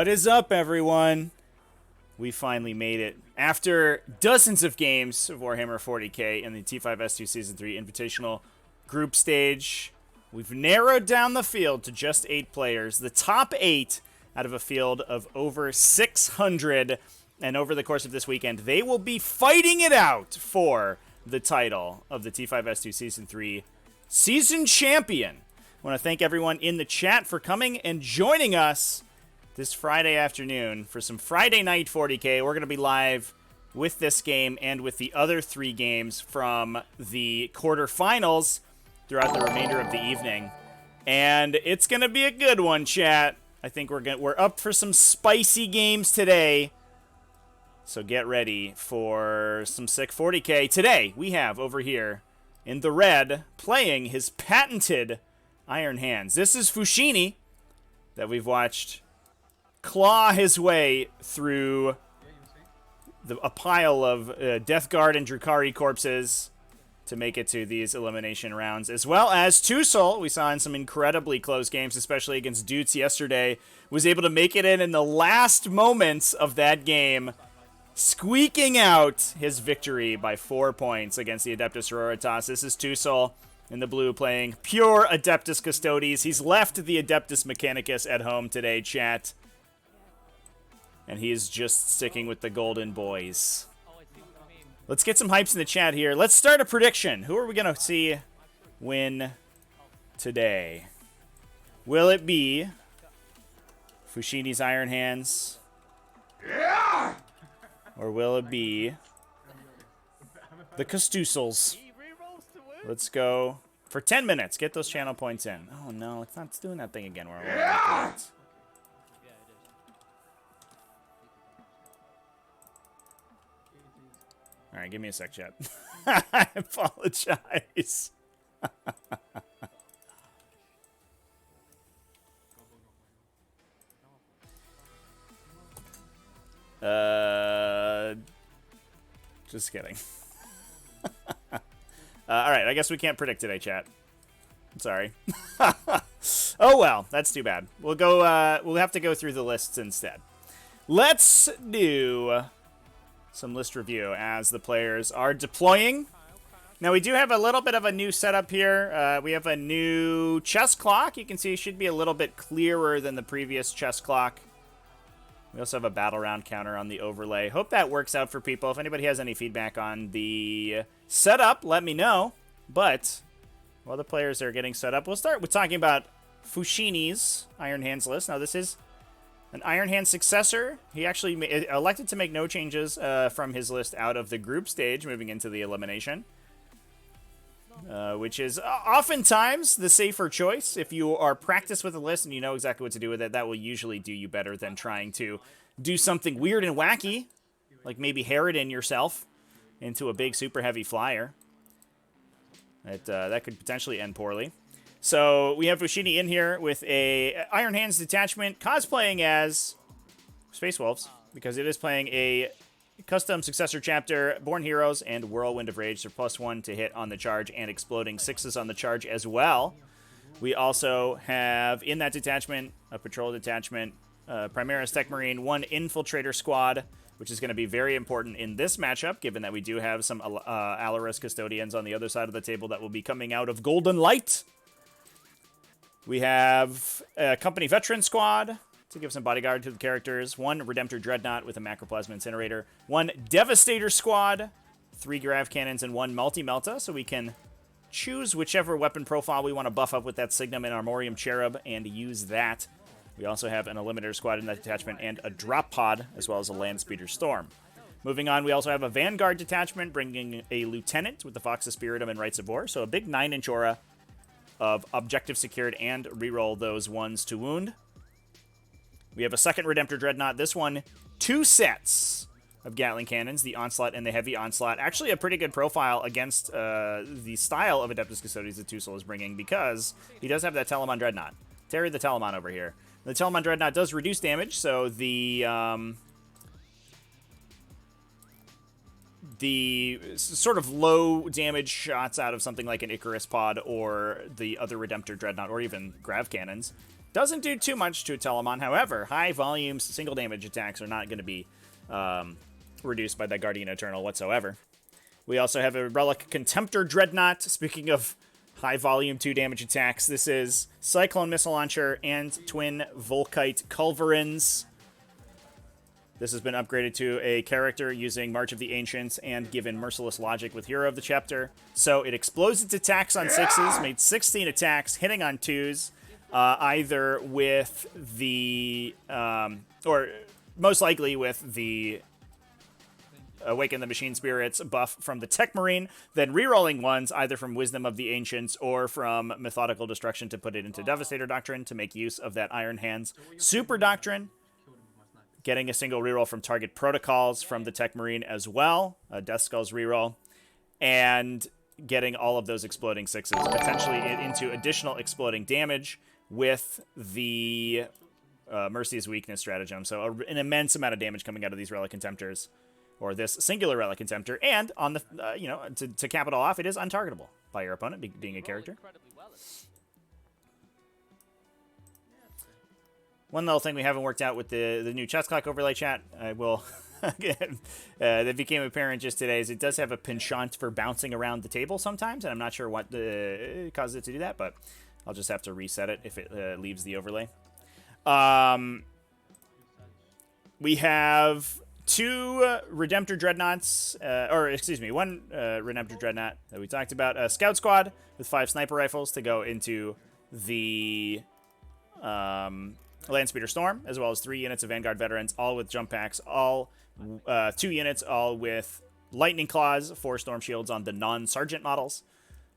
What is up, everyone? We finally made it. After dozens of games of Warhammer 40k in the T5S2 Season 3 Invitational Group Stage, we've narrowed down the field to just 8 players. The top 8 out of a field of over 600. And over the course of this weekend, they will be fighting it out for the title of the T5S2 Season 3 season champion. I want to thank everyone in the chat for coming and joining us this Friday afternoon for some Friday night 40k. We're going to be live with this game and with the other 3 games from the quarterfinals throughout the remainder of the evening. And it's going to be a good one, chat. I think we're up for some spicy games today. So get ready for some sick 40k. Today, we have over here in the red playing his patented Iron Hands. This is Fouchini that we've watched claw his way through a pile of Death Guard and Drukhari corpses to make it to these elimination rounds, as well as Tousle. We saw in some incredibly close games, especially against Dutz yesterday, was able to make it in the last moments of that game, squeaking out his victory by 4 points against the Adeptus Sororitas. This is Tousle in the blue playing pure Adeptus Custodes. He's left the Adeptus Mechanicus at home today, chat. And he's just sticking with the Golden Boys. Let's get some hypes in the chat here. Let's start a prediction. Who are we going to see win today? Will it be Fouchini's Iron Hands? Yeah! Or will it be the Custodes? Let's go for 10 minutes. Get those channel points in. Oh, no. It's doing that thing again. Yeah! All right, give me a sec, chat. I apologize. Just kidding. All right, I guess we can't predict today, chat. I'm sorry. Oh well, that's too bad. We'll go. We'll have to go through the lists instead. Let's do some list review as the players are deploying. Now, we do have a little bit of a new setup here. We have a new chess clock. You can see it should be a little bit clearer than the previous chess clock. We also have a battle round counter on the overlay. Hope that works out for people. If anybody has any feedback on the setup, let me know. But while the players are getting set up, we'll start with talking about Fouchini's Iron Hands list. Now, this is an Iron Hand successor. He actually elected to make no changes from his list out of the group stage, moving into the elimination, which is oftentimes the safer choice. If you are practiced with a list and you know exactly what to do with it, that will usually do you better than trying to do something weird and wacky, like maybe Harridan yourself into a big super heavy flyer. That could potentially end poorly. So we have Fouchini in here with a Iron Hands detachment cosplaying as Space Wolves, because it is playing a custom successor chapter, Born Heroes, and Whirlwind of Rage. So +1 to hit on the charge and exploding 6s on the charge as well. We also have in that detachment a patrol detachment, Primaris Tech Marine, 1 Infiltrator Squad, which is going to be very important in this matchup, given that we do have some Alaris Custodians on the other side of the table that will be coming out of Golden Light. We have a Company Veteran Squad to give some bodyguard to the characters. 1 Redemptor Dreadnought with a Macroplasma Incinerator. 1 Devastator Squad. 3 Grav Cannons and 1 Multi-Melta, so we can choose whichever weapon profile we want to buff up with that Signum and Armorium Cherub and use that. We also have an Eliminator Squad in that detachment and a Drop Pod, as well as a Land Speeder Storm. Moving on, we also have a Vanguard detachment bringing a Lieutenant with the Fox of Spiritum and Rites of War, so a big 9-inch aura of objective secured and reroll those 1s to wound. We have a second Redemptor Dreadnought. This one, 2 sets of Gatling Cannons, the Onslaught and the Heavy Onslaught. Actually a pretty good profile against the style of Adeptus Custodes that Tousle is bringing, because he does have that Telemon Dreadnought. Terry the Telemon over here. The Telemon Dreadnought does reduce damage, so the sort of low damage shots out of something like an Icarus Pod or the other Redemptor Dreadnought or even Grav Cannons doesn't do too much to a Telemon. However, high volumes, single damage attacks are not going to be reduced by that Guardian Eternal whatsoever. We also have a Relic Contemptor Dreadnought. Speaking of high volume 2 damage attacks, this is Cyclone Missile Launcher and twin Volkite Culverins. This has been upgraded to a character using March of the Ancients and given Merciless Logic with Hero of the Chapter. So it explodes its attacks on 6s, made 16 attacks, hitting on 2s, either with the, or most likely with the Awaken the Machine Spirits buff from the Tech Marine, then rerolling ones either from Wisdom of the Ancients or from Methodical Destruction to put it into Devastator Doctrine to make use of that Iron Hands Super Doctrine. Getting a single reroll from target protocols from the Tech Marine as well, a Death Skulls reroll, and getting all of those exploding 6s, potentially into additional exploding damage with the Mercy's Weakness stratagem. So an immense amount of damage coming out of these Relic Contemptors, or this singular Relic Contemptor, and on the, to cap it all off, it is untargetable by your opponent, being a character. One little thing we haven't worked out with the new chess clock overlay chat, I will, that became apparent just today, is it does have a penchant for bouncing around the table sometimes, and I'm not sure what causes it to do that, but I'll just have to reset it if it leaves the overlay. We have two Redemptor Dreadnoughts, one Redemptor Dreadnought that we talked about. A Scout Squad with 5 sniper rifles to go into the Landspeeder Storm, as well as 3 units of Vanguard Veterans, all with jump packs, 2 units, all with Lightning Claws, 4 Storm Shields on the non-Sergeant models,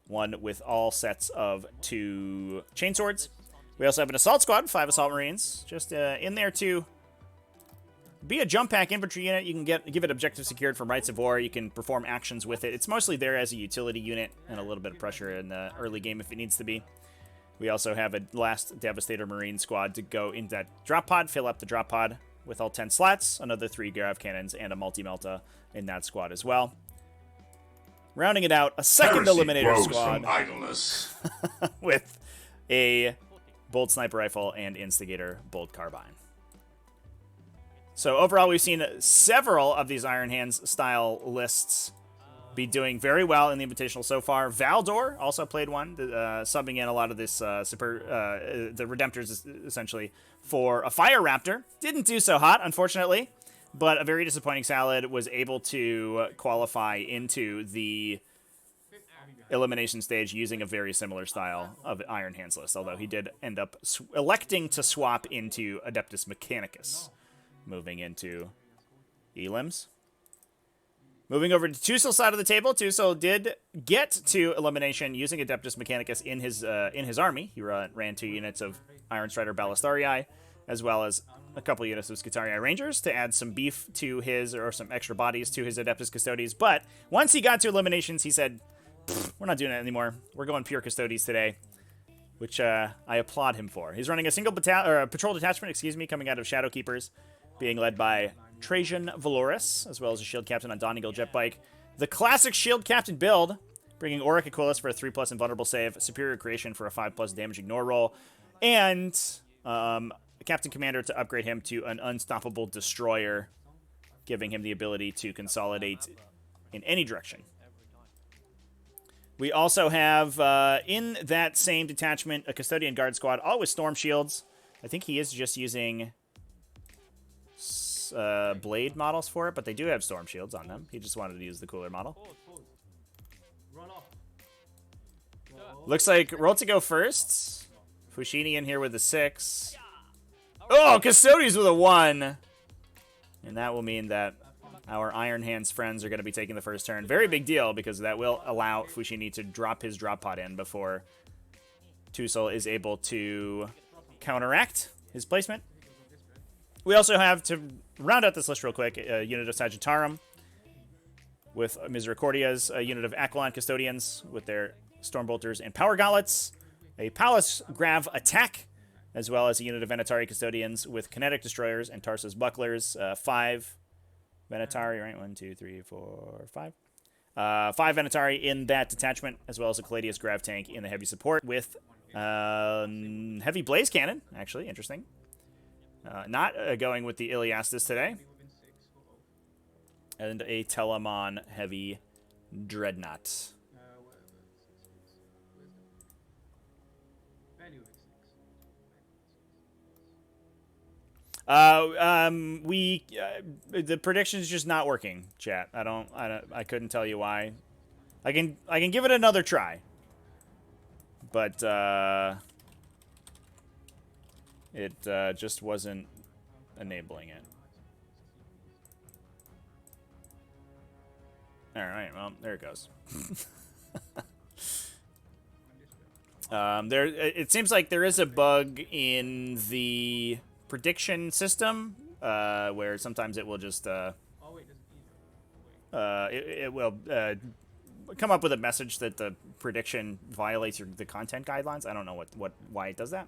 1 with all sets of 2 Chainswords. We also have an Assault Squad, 5 Assault Marines, just in there to be a jump pack infantry unit. You can give it objective secured from Rites of War. You can perform actions with it. It's mostly there as a utility unit and a little bit of pressure in the early game if it needs to be. We also have a last Devastator Marine squad to go into that drop pod, fill up the drop pod with all 10 slats, another 3 Grav Cannons, and a Multi-Melta in that squad as well. Rounding it out, a second Eliminator squad with a Bolt Sniper Rifle and Instigator Bolt Carbine. So overall, we've seen several of these Iron Hands style lists be doing very well in the Invitational so far. Valdor also played one, subbing in a lot of this the Redemptors essentially for a Fire Raptor. Didn't do so hot, unfortunately, but a very disappointing Salad was able to qualify into the elimination stage using a very similar style of Iron Hands list, although he did end up electing to swap into Adeptus Mechanicus, moving into Elims. Moving over to Tousle's side of the table, Tousle did get to elimination using Adeptus Mechanicus in his army. He ran 2 units of Iron Strider Ballastarii, as well as a couple units of Scutarii Rangers to add some beef to his, or some extra bodies to his Adeptus Custodes. But once he got to eliminations, he said, we're not doing it anymore. We're going pure Custodes today, which I applaud him for. He's running a single patrol detachment, coming out of Shadow Keepers, being led by Trajan Valoris, as well as a Shield Captain on Donegal Jet Bike. The classic Shield Captain build, bringing Auric Aquilus for a 3+ invulnerable save, Superior Creation for a 5+ damage ignore roll, and a Captain Commander to upgrade him to an Unstoppable Destroyer, giving him the ability to consolidate in any direction. We also have, in that same detachment, a Custodian Guard Squad, all with Storm Shields. I think he is just using blade models for it, but they do have Storm Shields on them. He just wanted to use the cooler model. Looks like roll to go first. Fouchini in here with a 6. Oh, Custodes with a 1. And that will mean that our Iron Hands friends are going to be taking the first turn. Very big deal, because that will allow Fouchini to drop his drop pod in before Tousle is able to counteract his placement. We also have, to round out this list real quick, a unit of Sagittarum with Misericordias, a unit of Aquilon Custodians with their Stormbolters and Power Gauntlets, a Palace Grav Attack, as well as a unit of Venatari Custodians with Kinetic Destroyers and Tarsus Bucklers, 5 Venatari, right? 1, 2, 3, 4, 5. 5 Venatari in that detachment, as well as a Caladius Grav Tank in the heavy support with heavy Blaze Cannon, actually, interesting. Not going with the Iliastus today. And a Telemon Heavy Dreadnought. The prediction's just not working, chat. I couldn't tell you why. I can give it another try. But it just wasn't enabling it. All right, well, there it goes. It seems like there is a bug in the prediction system where sometimes it will just it will come up with a message that the prediction violates the content guidelines. I don't know why it does that,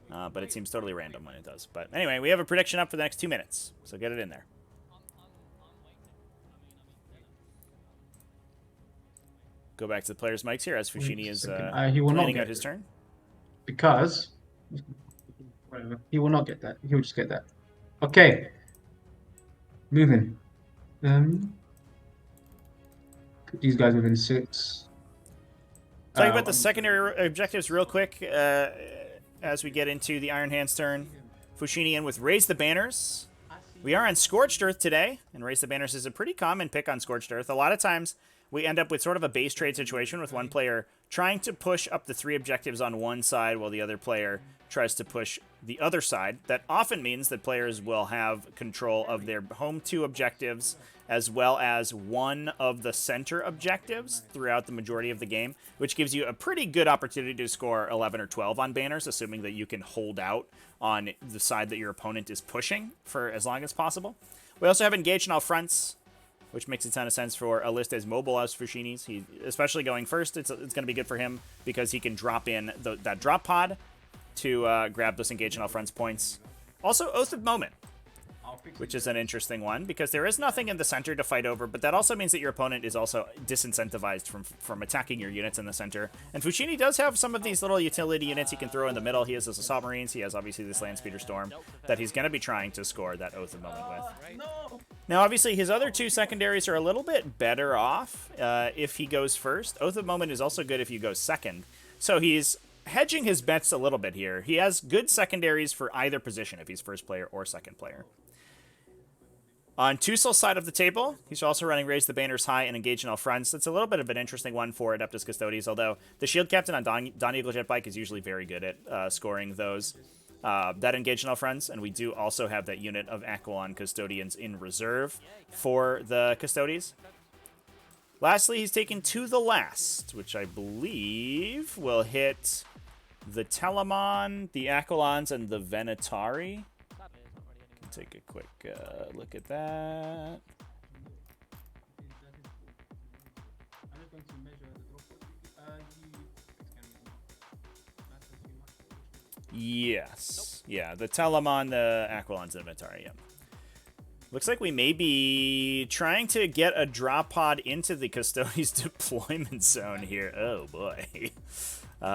but it seems totally random when it does. But anyway, we have a prediction up for the next 2 minutes, so get it in there. Go back to the players' mics here as Fouchini is planning out his turn. Because whatever, he will not get that. He'll just get that. Okay. Moving. Put these guys within 6. Talking about the secondary objectives real quick as we get into the Iron Hand's turn. Fouchini in with Raise the Banners. We are on Scorched Earth today, and Raise the Banners is a pretty common pick on Scorched Earth. A lot of times, we end up with sort of a base trade situation with one player trying to push up the 3 objectives on one side while the other player tries to push the other side. That often means that players will have control of their home 2 objectives as well as one of the center objectives throughout the majority of the game, which gives you a pretty good opportunity to score 11 or 12 on banners, assuming that you can hold out on the side that your opponent is pushing for as long as possible. We also have Engaged on all fronts, which makes a ton of sense for a list as mobile as Fouchini's. He, especially going first, it's going to be good for him because he can drop in that drop pod to grab those Engage on all fronts points. Also, Oath of Moment, which is an interesting one because there is nothing in the center to fight over, but that also means that your opponent is also disincentivized from attacking your units in the center. And Fouchini does have some of these little utility units he can throw in the middle. He has his Assault Marines. He has obviously this Land Speeder Storm that he's going to be trying to score that Oath of Moment with. Now, obviously, his other 2 secondaries are a little bit better off if he goes first. Oath of Moment is also good if you go second. So he's hedging his bets a little bit here. He has good secondaries for either position if he's first player or second player. On Tousle's side of the table, he's also running Raise the Banners high and Engage in all fronts. It's a little bit of an interesting one for Adeptus Custodes, although the Shield Captain on Don Eagle Jet Bike is usually very good at scoring those. That Engage in all fronts, and we do also have that unit of Aquilon Custodians in reserve for the Custodes. Lastly, he's taken To the Last, which I believe will hit the Telemon, the Aquilons, and the Venatari. Take a quick look at that. Yes. Yeah, the Telemon, the Aquilons, and the Venatari, yeah. Looks like we may be trying to get a drop pod into the Custodes deployment zone here. Oh, boy.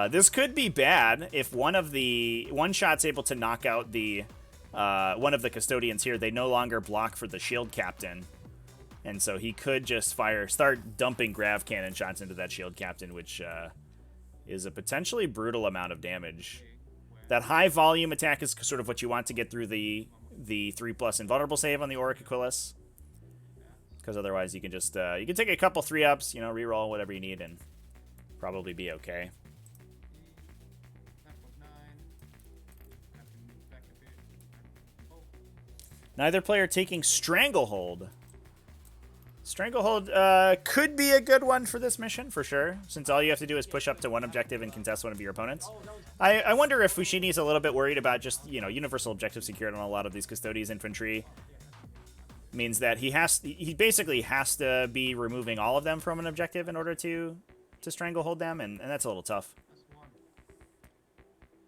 This could be bad if one shot's able to knock out the one of the Custodians here. They no longer block for the Shield Captain. And so he could just start dumping Grav Cannon shots into that Shield Captain, which is a potentially brutal amount of damage. That high volume attack is sort of what you want to get through the 3+ invulnerable save on the Auric Aquilus. Because otherwise you can just, you can take a couple 3-ups, reroll whatever you need and probably be okay. Neither player taking Stranglehold. Stranglehold could be a good one for this mission, for sure, since all you have to do is push up to one objective and contest one of your opponents. I wonder if Fouchini is a little bit worried about just, universal objective secured on a lot of these Custodes infantry. Means that he basically has to be removing all of them from an objective in order to Stranglehold them, and that's a little tough.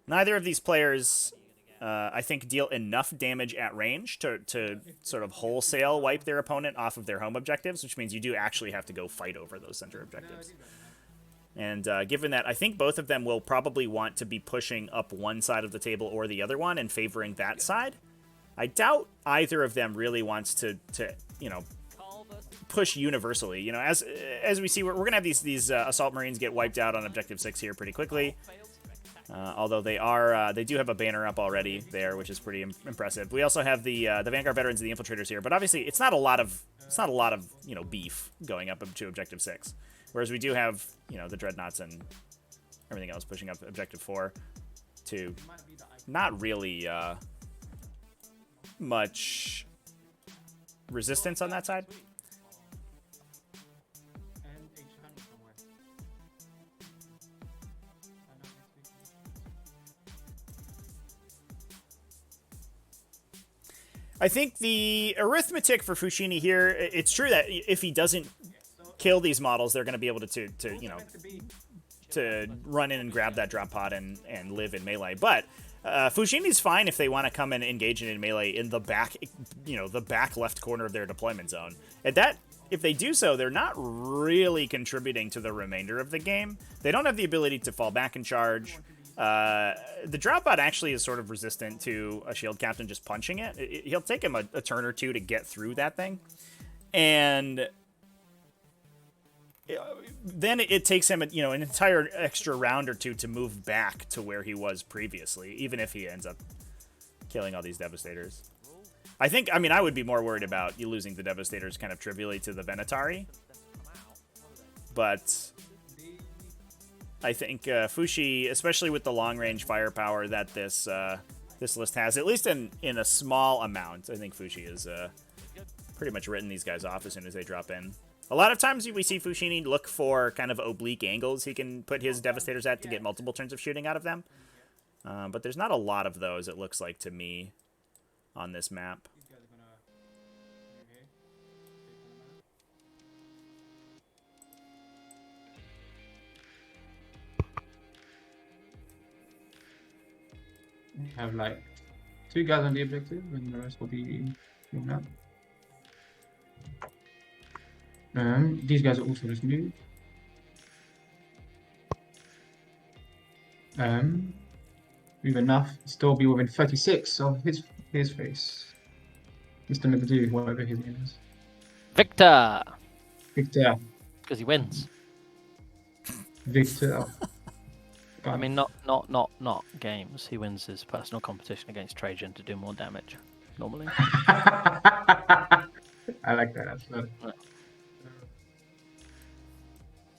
Neither of these players... I think deal enough damage at range to sort of wholesale wipe their opponent off of their home objectives, which means you do actually have to go fight over those center objectives. And given that, I think both of them will probably want to be pushing up one side of the table or the other one and favoring that side. I doubt either of them really wants to push universally. As we see, we're going to have these Assault Marines get wiped out on Objective 6 here pretty quickly. Although they do have a banner up already there, which is pretty impressive. We also have the Vanguard veterans and the infiltrators here, but obviously it's not a lot of beef going up to objective 6, whereas we do have the dreadnoughts and everything else pushing up objective 4 to not really much resistance on that side. I think the arithmetic for Fouchini here, it's true that if he doesn't kill these models, they're going to be able to run in and grab that drop pod and live in melee. But Fouchini's fine if they want to come and engage in melee in the back, the back left corner of their deployment zone. If they do so, they're not really contributing to the remainder of the game. They don't have the ability to fall back and charge. The drop bot actually is sort of resistant to a shield captain just punching it. He'll take him a turn or two to get through that thing. And then it takes him an entire extra round or two to move back to where he was previously, even if he ends up killing all these Devastators. I would be more worried about you losing the Devastators kind of trivially to the Venatari. But I think Fouchi, especially with the long-range firepower that this list has, at least in a small amount, I think Fouchi is pretty much written these guys off as soon as they drop in. A lot of times we see Fouchini look for kind of oblique angles he can put his Devastators at to get multiple turns of shooting out of them. But there's not a lot of those, it looks like to me, on this map. Have like 2 guys on the objective, and the rest will be doing that. These guys are also just new. We've enough to still be within 36 of his face. Mr. Nagadu, whatever his name is. Victor! Victor. Because he wins. Victor. I mean, not games. He wins his personal competition against Trajan to do more damage, normally. I like that. That's funny. Yeah.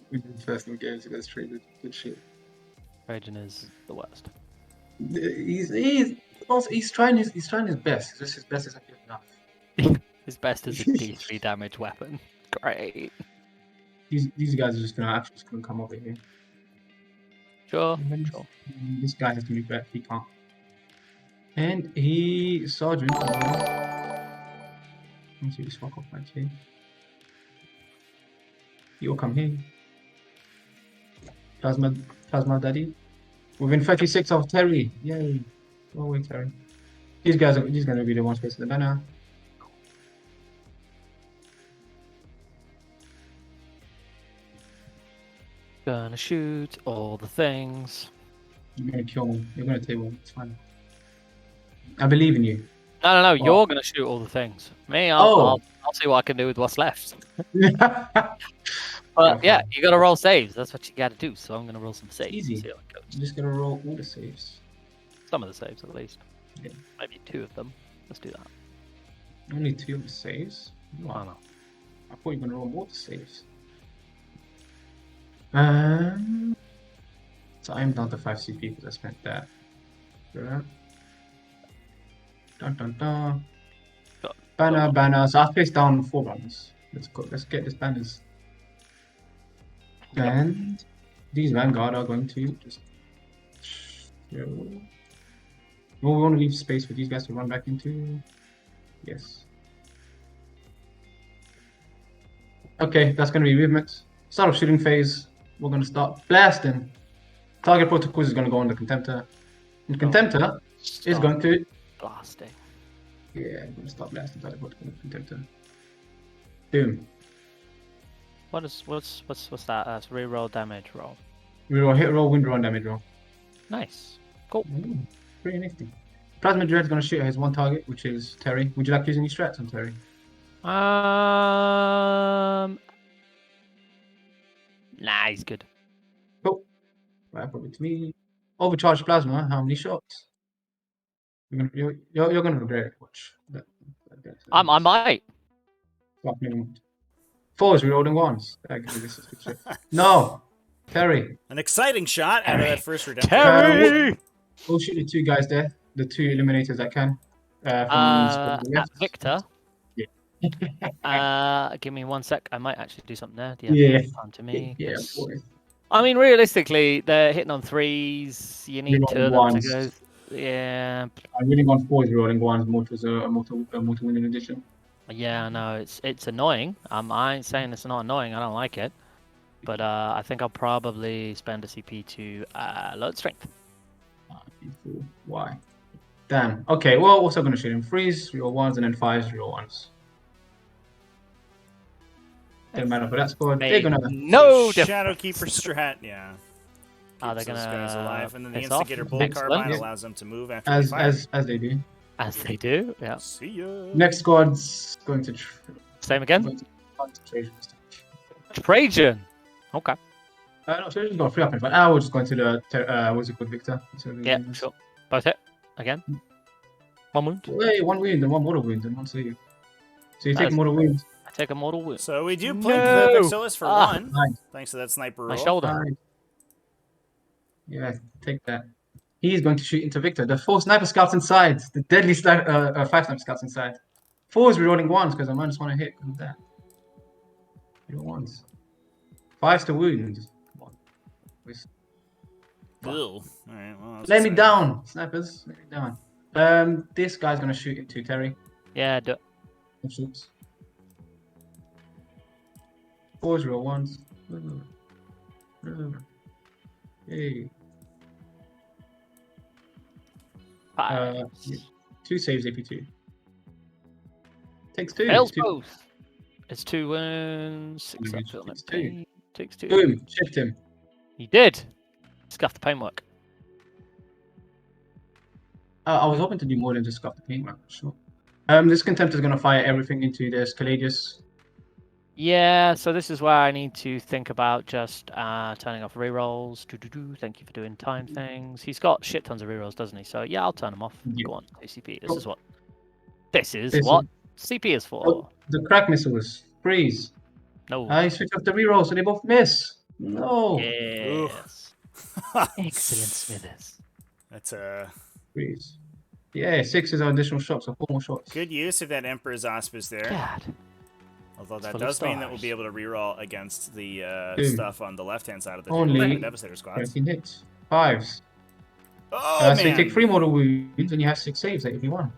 We did personal games against Trajan. Good shit. Trajan is the worst. He's trying his best. Just his best isn't good enough. His best is a D3 damage weapon. Great. These guys are just gonna come over here. Sure. This guy has to move back. He can't. And Sergeant. Let's see this fuck off actually. You'll come here. Plasma Daddy. Within 36 of Terry. Yay. Go away, Terry. These guys are gonna be the ones facing the banner. Gonna shoot all the things. You're gonna kill me. You're gonna table me. It's fine. I believe in you. No. You're gonna shoot all the things. Me, I'll see what I can do with what's left. But yeah, you gotta roll saves. That's what you gotta do. So I'm gonna roll some saves. Easy. See how it goes. I'm just gonna roll all the saves. Some of the saves, at least. Yeah. Maybe 2 of them. Let's do that. Only 2 of the saves? I don't know. I thought you were gonna roll more of the saves. So I'm down to 5 CP because I spent that. Dun. Banner. So I've placed down 4 banners. Let's go. Let's get these banners. And these Vanguard are going to just. Well, we want to leave space for these guys to run back into. Yes. Okay, that's going to be movement. Start of shooting phase. We're going to start blasting. Target protocols is going to go on the Contemptor. And Contemptor is going to. Blasting. Yeah, I'm going to start blasting target protocol with Contemptor. Boom. What's that? That's reroll damage roll. Reroll hit roll, wind roll, and damage roll. Nice. Cool. Pretty nifty. Plasma Dread's going to shoot at his one target, which is Terry. Would you like to use any strats on Terry? Nah, he's good. Cool. Right, probably to me. Overcharged plasma. How many shots? You're gonna regret it. Watch. I might. Fucking 4s reloading 1s. Actually, this is good shit. No, Terry. An exciting shot out of that first redemption. Terry! We'll shoot the 2 guys there. The 2 eliminators that can. From At Victor. Yeah. Give me 1 sec. I might actually do something there. Do Yeah. you have time to me? Yeah, 'Cause- boy. I mean, realistically, they're hitting on 3s. You need Reloading 2 of them to ones. go. Yeah. I'm really on 4s reloading 1s. Mortars a mortar winning edition. Yeah, no, it's annoying. I ain't saying it's not annoying. I don't like it. But I think I'll probably spend a CP to load strength. Why? Damn. Okay, well, also going to shoot him 3s, real 1s, and then 5s, real 1s. Doesn't matter for that squad. They're going to... No Shadowkeeper strat, yeah. Are they Keeps those gonna guys alive, and then the piss off? instigator bolt Excellent. carbine Yeah. allows them to move after they fire. As they do. As they do, yeah. See ya. Next squad's going to... Same again? Going to Trajan. Trajan! Okay. No, Trajan's got 3 up in front. We're just going to the... what's it called, Victor? Yeah, sure. Both hit. Again. 1 wound. Wait, 1 wound and 1 mortal wound and 1 save. So you take That's mortal wound. I take a mortal wound. So we do plink No! the Vexillus for 1, Nice. thanks to that sniper roll. My shoulder. Nice. Yeah, take that. He's going to shoot into Victor. The 4 sniper scouts inside. The deadly 5 sniper scouts inside. 4 is rerolling 1s because I might just want to hit with that. Reroll 1s. 5's to wound. Come on. Ew. Alright, well, that's Lay me exciting. down, snipers. Lay me down. This guy's going to shoot into Terry. Yeah, do it. And shoots. 4's real 1s. Hey. 5. 2 saves AP2. Takes 2. Fails 2. both. It's 2 wounds. 6 Maybe up fill it's MP. Takes 2. Boom. Shift him. He did. Scuff the paintwork. I was hoping to do more than just scuff the paint, sure. This Contemptor is going to fire everything into this Caladius. Yeah, so this is where I need to think about just turning off rerolls. Thank you for doing time things. He's got shit tons of rerolls, doesn't he? So yeah, I'll turn them off. Yeah. Go on, ACP. This Cool. is what. This is This what CP is for. Oh, the crack missiles. Freeze. No. I switch off the rerolls so they both miss. No. Yes. Excellent, Smithers. That's a Freeze. Yeah, 6 is our additional shots, so 4 more shots. good use of that Emperor's Auspice there. God. Although that full of does mean that we'll stars. be able to reroll against the Dude. stuff on the left-hand side of the Only table, the Devastator squads. 13 hits. 5s. Oh, So you man! take 3 mortal wounds and you have 6 saves at every one.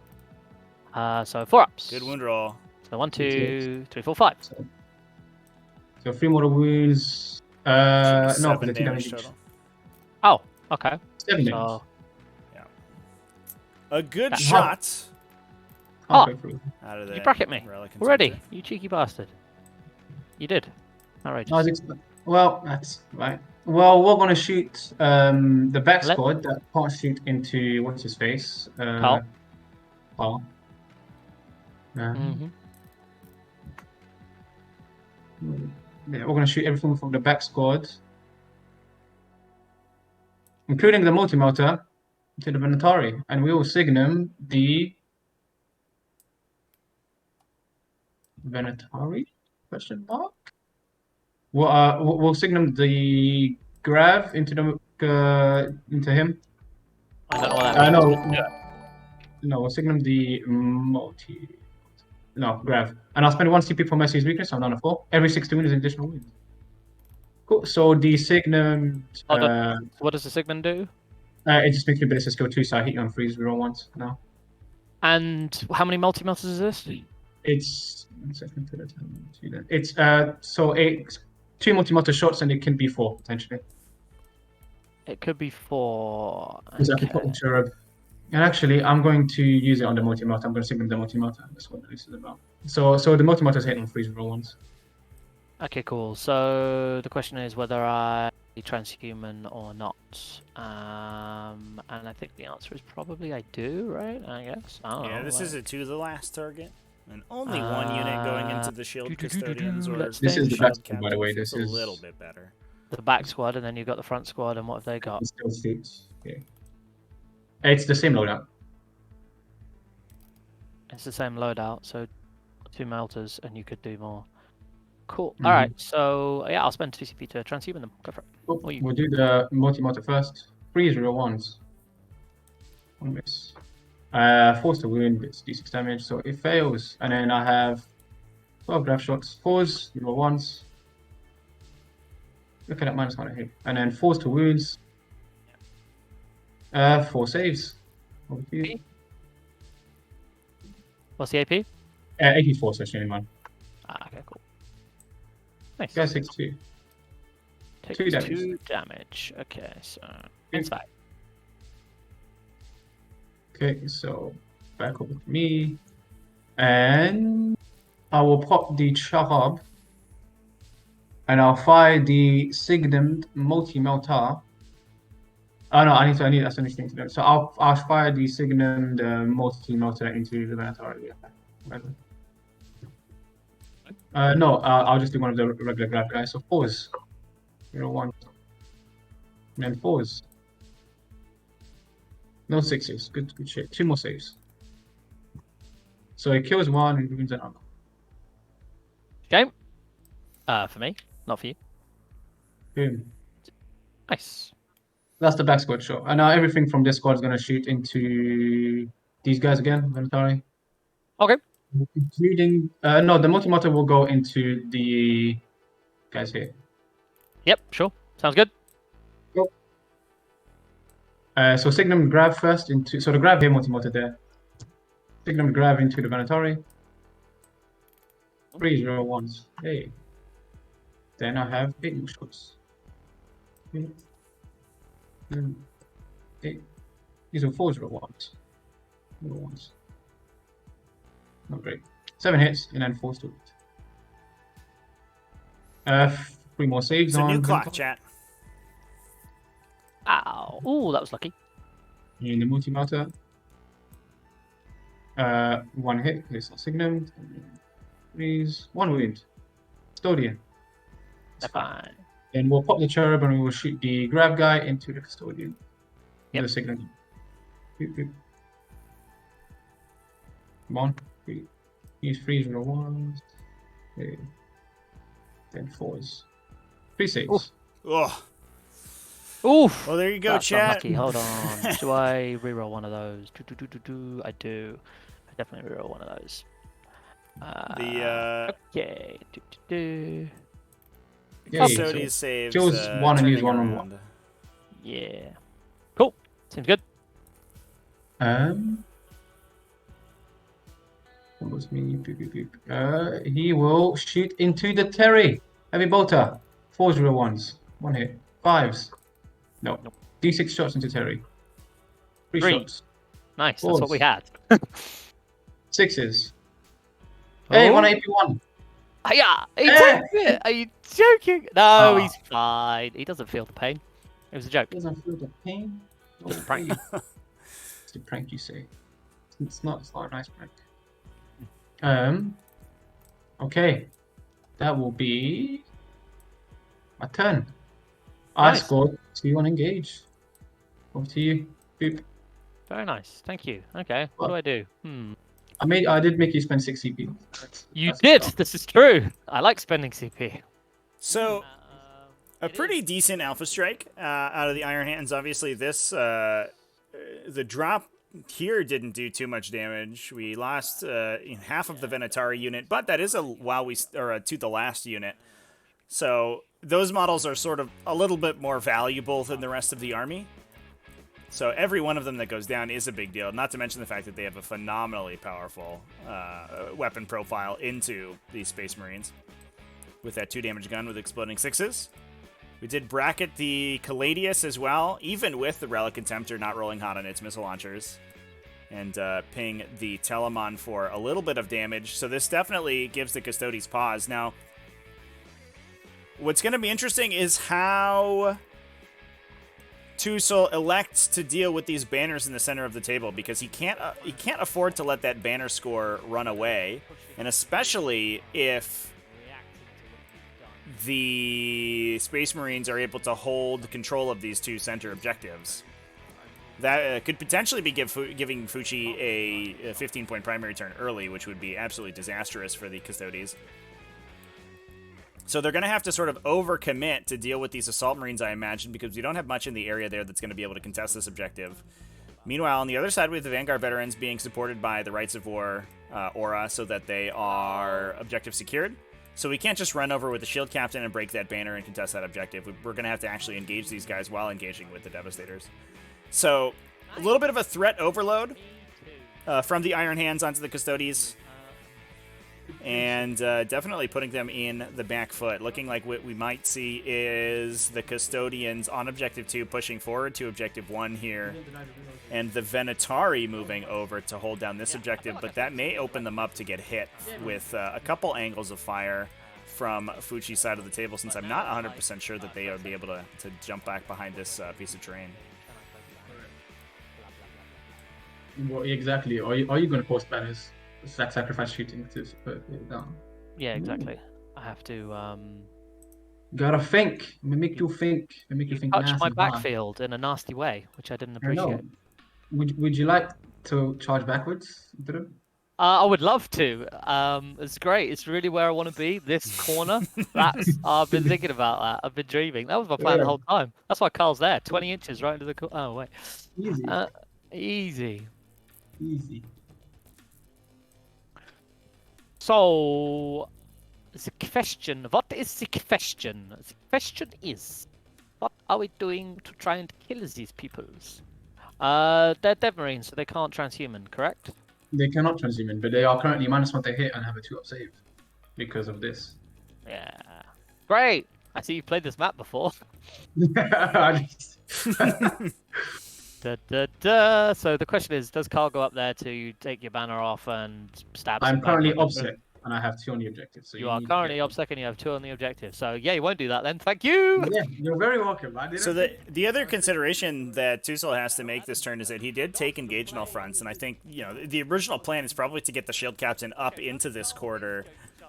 So 4 ups. Good wound roll. So 1, 2, 3, 4, 5. So 3 mortal wounds. Should be No, because 7 they're 2 damage damage each. total. Oh, okay. 7 damage. So A good That's shot Halfway through. out of the you bracket me Relic already, Contemptor. you cheeky bastard. You did. Outrageous. I was well, that's right. Well, we're going to shoot the back Let- squad that can't shoot into what's his face? Carl. Carl. Mhm. Yeah, we're going to shoot everything from the back squad, including the multi-motor, to the Venatari, and we will signum the Venatari? Question mark. We'll signum the Grav into into him. I don't know what that No, means. no, we'll signum the multi. No, Grav, and I'll spend 1 CP for Mercy's weakness. So I'm down to 4. Every 6 wound is an additional wound. Cool. So the signum. Hold So what does the Sigmund do? It just makes me ballistic skill 2, so I hit you on freeze reroll once now. And how many multi-melters is this? It's 1 second to the time. It's so 2 multi-motor shots and it can be 4 potentially. It could be 4. Because I can put the cherub. And actually, I'm going to use it on the multi-motor. I'm going to signal the multi-motor. That's what this is about. So the multi-motor is hitting on freeze reroll once. Okay, cool. So the question is whether I transhuman or not. And I think the answer is probably I do, right? I guess. I don't know. Yeah, this like- is it to the last target. And only 1 unit going into the shield custodians or let's This is the think. back shield squad, by the way. captains. This It's is a little bit better. the back squad, and then you've got the front squad, and what have they got? Still suits. Okay. It's the same loadout. It's the same loadout, so 2 melters, and you could do more. Cool. Mhm. All right, so yeah, I'll spend 2 CP to transhuman them. Go for it. Oh, Or you. we'll do the multi-motor first. 3 real ones. 1 miss. Force to wound, it's d6 damage, so it fails. And then I have 12 grab shots. 4s, real ones. Look at that -1 hit. And then force to wounds. 4 saves. Over to you. What's the AP? 84 session in one. Ah, okay, cool. Nice. Guys, 6-2. Takes 2 damage. 2 damage. Okay, so inside. Okay, so back over to me. And I will pop the Charab. And I'll fire the Signamed Multi-Meltar. Oh no, I need that's anything to do. So I'll fire the Signamed Multi-Meltar into the Minotaur. No, I'll just do one of the regular grab guys. So 4s. 1. And then 4s. No 6s. Good shit. 2 more saves. So it kills 1 and wounds another. Game. For me, not for you. Boom. Nice. That's the back squad shot. And now everything from this squad is going to shoot into these guys again, Minotauri. Okay. Including... no, the multi-motor will go into the guys here. Yep, sure. Sounds good. So Signum grab first into... So the grab here, multi-motor there. Signum grab into the Minotauri. 3 0 1s. Hey. Then I have 8 more shots. 8. These are 4 0 1s. 1s. Not great. 7 hits and then 4 to it. 3 more saves It's a on new clock, Minotaur. chat. Ow. Ooh, that was lucky. In the multi-motor. 1 hit, it's not Signum. Please. 1 wound. Custodian. They're fine. Then we'll pop the cherub and we will shoot the grab guy into the custodian. Yep. The Signum. Come on. Use 3 0 1s. Okay. Then 4s. 3 saves. Ugh. Oof. Well, there you go, That's chat. unlucky. Hold on. Do I reroll one of those? I do. I definitely reroll one of those. Okay. Custodes saves. kills 1 and use turning 1 on around. 1. Yeah. Cool. Seems good. What was me? He will shoot into the Terry. Heavy bolter. 4 0 1s. 1 hit. 5s. No. Nope. D6 shots into Terry. 3 3. shots. Nice. That's what we 4s. had. 6s. Hey, Oh. 1 AP1. Yeah. He Eh. takes it. Are you joking? No, Oh. he's fine. He doesn't feel the pain. It was a joke. Doesn't feel the pain. Just a prank. It's a prank, you say. It's not a nice prank. Okay. That will be my turn. I Nice. scored 2 on engage. Over to you. Boop. Very nice. Thank you. Okay. What do I do? I did make you spend 6 CP. You did. This is true. I like spending CP. So, a It pretty decent Alpha Strike out of the Iron Hands. Obviously, this the drop here didn't do too much damage. We lost half of the Venatari unit, but that is to the last unit. So those models are sort of a little bit more valuable than the rest of the army. So every one of them that goes down is a big deal. Not to mention the fact that they have a phenomenally powerful weapon profile into these Space Marines with that 2 damage gun with exploding 6s. We did bracket the Caladius as well, even with the Relic Contemptor not rolling hot on its missile launchers. And ping the Telemon for a little bit of damage. So this definitely gives the Custodes pause. Now, what's going to be interesting is how Tousle elects to deal with these banners in the center of the table, because he can't afford to let that banner score run away, and especially if the Space Marines are able to hold control of these 2 center objectives. That could potentially be giving Fouchi a 15-point primary turn early, which would be absolutely disastrous for the Custodes. So they're going to have to sort of overcommit to deal with these Assault Marines, I imagine, because we don't have much in the area there that's going to be able to contest this objective. Meanwhile, on the other side, we have the Vanguard veterans being supported by the Rights of War aura so that they are objective secured. So we can't just run over with the Shield Captain and break that banner and contest that objective. We're going to have to actually engage these guys while engaging with the Devastators. So a little bit of a threat overload from the Iron Hands onto the Custodes. And definitely putting them in the back foot. Looking like what we might see is the Custodians on Objective 2 pushing forward to Objective 1 here. And the Venatari moving over to hold down this objective. But that may open them up to get hit with a couple angles of fire from Fouchi's side of the table, since I'm not 100% sure that they will be able to jump back behind this piece of terrain. Well, exactly. Are you going to post banners? Sacrifice shooting to put it down. Yeah, exactly. I have to. Gotta think. Make you think. Make you think Touch nice my and hard. backfield in a nasty way, which I didn't I know. appreciate. Would you like to charge backwards? I would love to. It's great. It's really where I want to be. This corner. That's. I've been thinking about that. I've been dreaming. That was my plan the whole time. That's why Carl's there. 20 inches right into the corner. Oh wait. Easy. Easy. Easy. So, the question. What is the question? The question is, what are we doing to try and kill these peoples? They're Dev Marines, so they can't transhuman, correct? They cannot transhuman, but they are currently -1 to hit and have a 2-up save because of this. Yeah. Great! I see you've played this map before. So the question is, does Carl go up there to take your banner off and stab I'm some currently background? OBSEC and I have 2 on the objective. So You are currently OBSEC and you have 2 on the objective. So yeah, you won't do that then. Thank you! Yeah, you're very welcome. So the other consideration that Tousle has to make this turn is that he did take engage in all fronts, and I think, you know, the original plan is probably to get the Shield Captain up into this quarter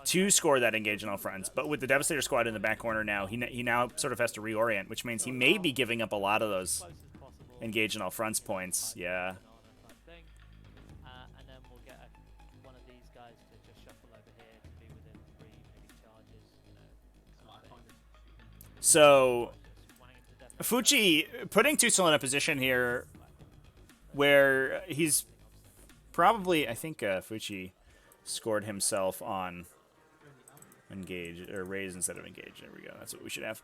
to score that engage in all fronts. But with the Devastator squad in the back corner now, he now sort of has to reorient, which means he may be giving up a lot of those engage in all fronts points. Yeah. And then we'll get one of these guys to just shuffle over here to be within 3 maybe charges, So Fouchi putting Tousle in a position here where he's probably, I think Fouchi scored himself on engage, or raise instead of engage. There we go. That's what we should have.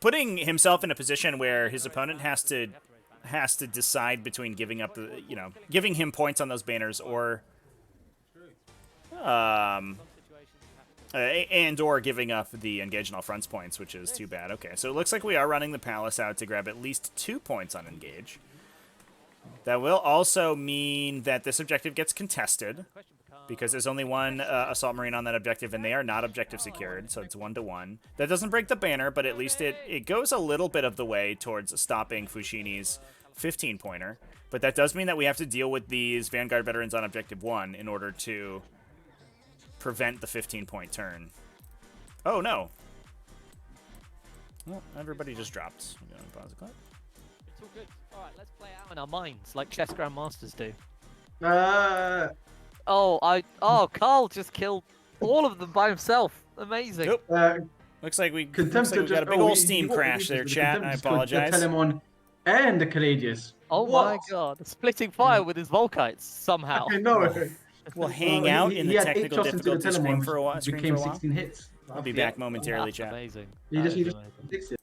Putting himself in a position where his opponent has to decide between giving up the, giving him points on those banners or and or giving up the engage in all fronts points, which is too bad. Okay, so it looks like we are running the Palace out to grab at least 2 points on engage. That will also mean that this objective gets contested, because there's only one Assault Marine on that objective, and they are not objective secured, so it's 1-1. That doesn't break the banner, but at least it goes a little bit of the way towards stopping Fouchini's 15-pointer. But that does mean that we have to deal with these Vanguard veterans on Objective 1 in order to prevent the 15-point turn. Oh, no. Well, everybody just dropped. I'm going to pause the clip. It's all good. All right, let's play out in our minds like chess grandmasters do. Carl just killed all of them by himself. Amazing. Nope. Looks like we got a big old Steam crash there, chat. I apologize. The Telemon and the Caladius. Oh my god. Splitting fire with his Volkites somehow. I know. We'll hang out in the technical difficulty screen for a while. Became 16 hits. I'll be back momentarily, chat. Amazing. You just Amazing. fix it.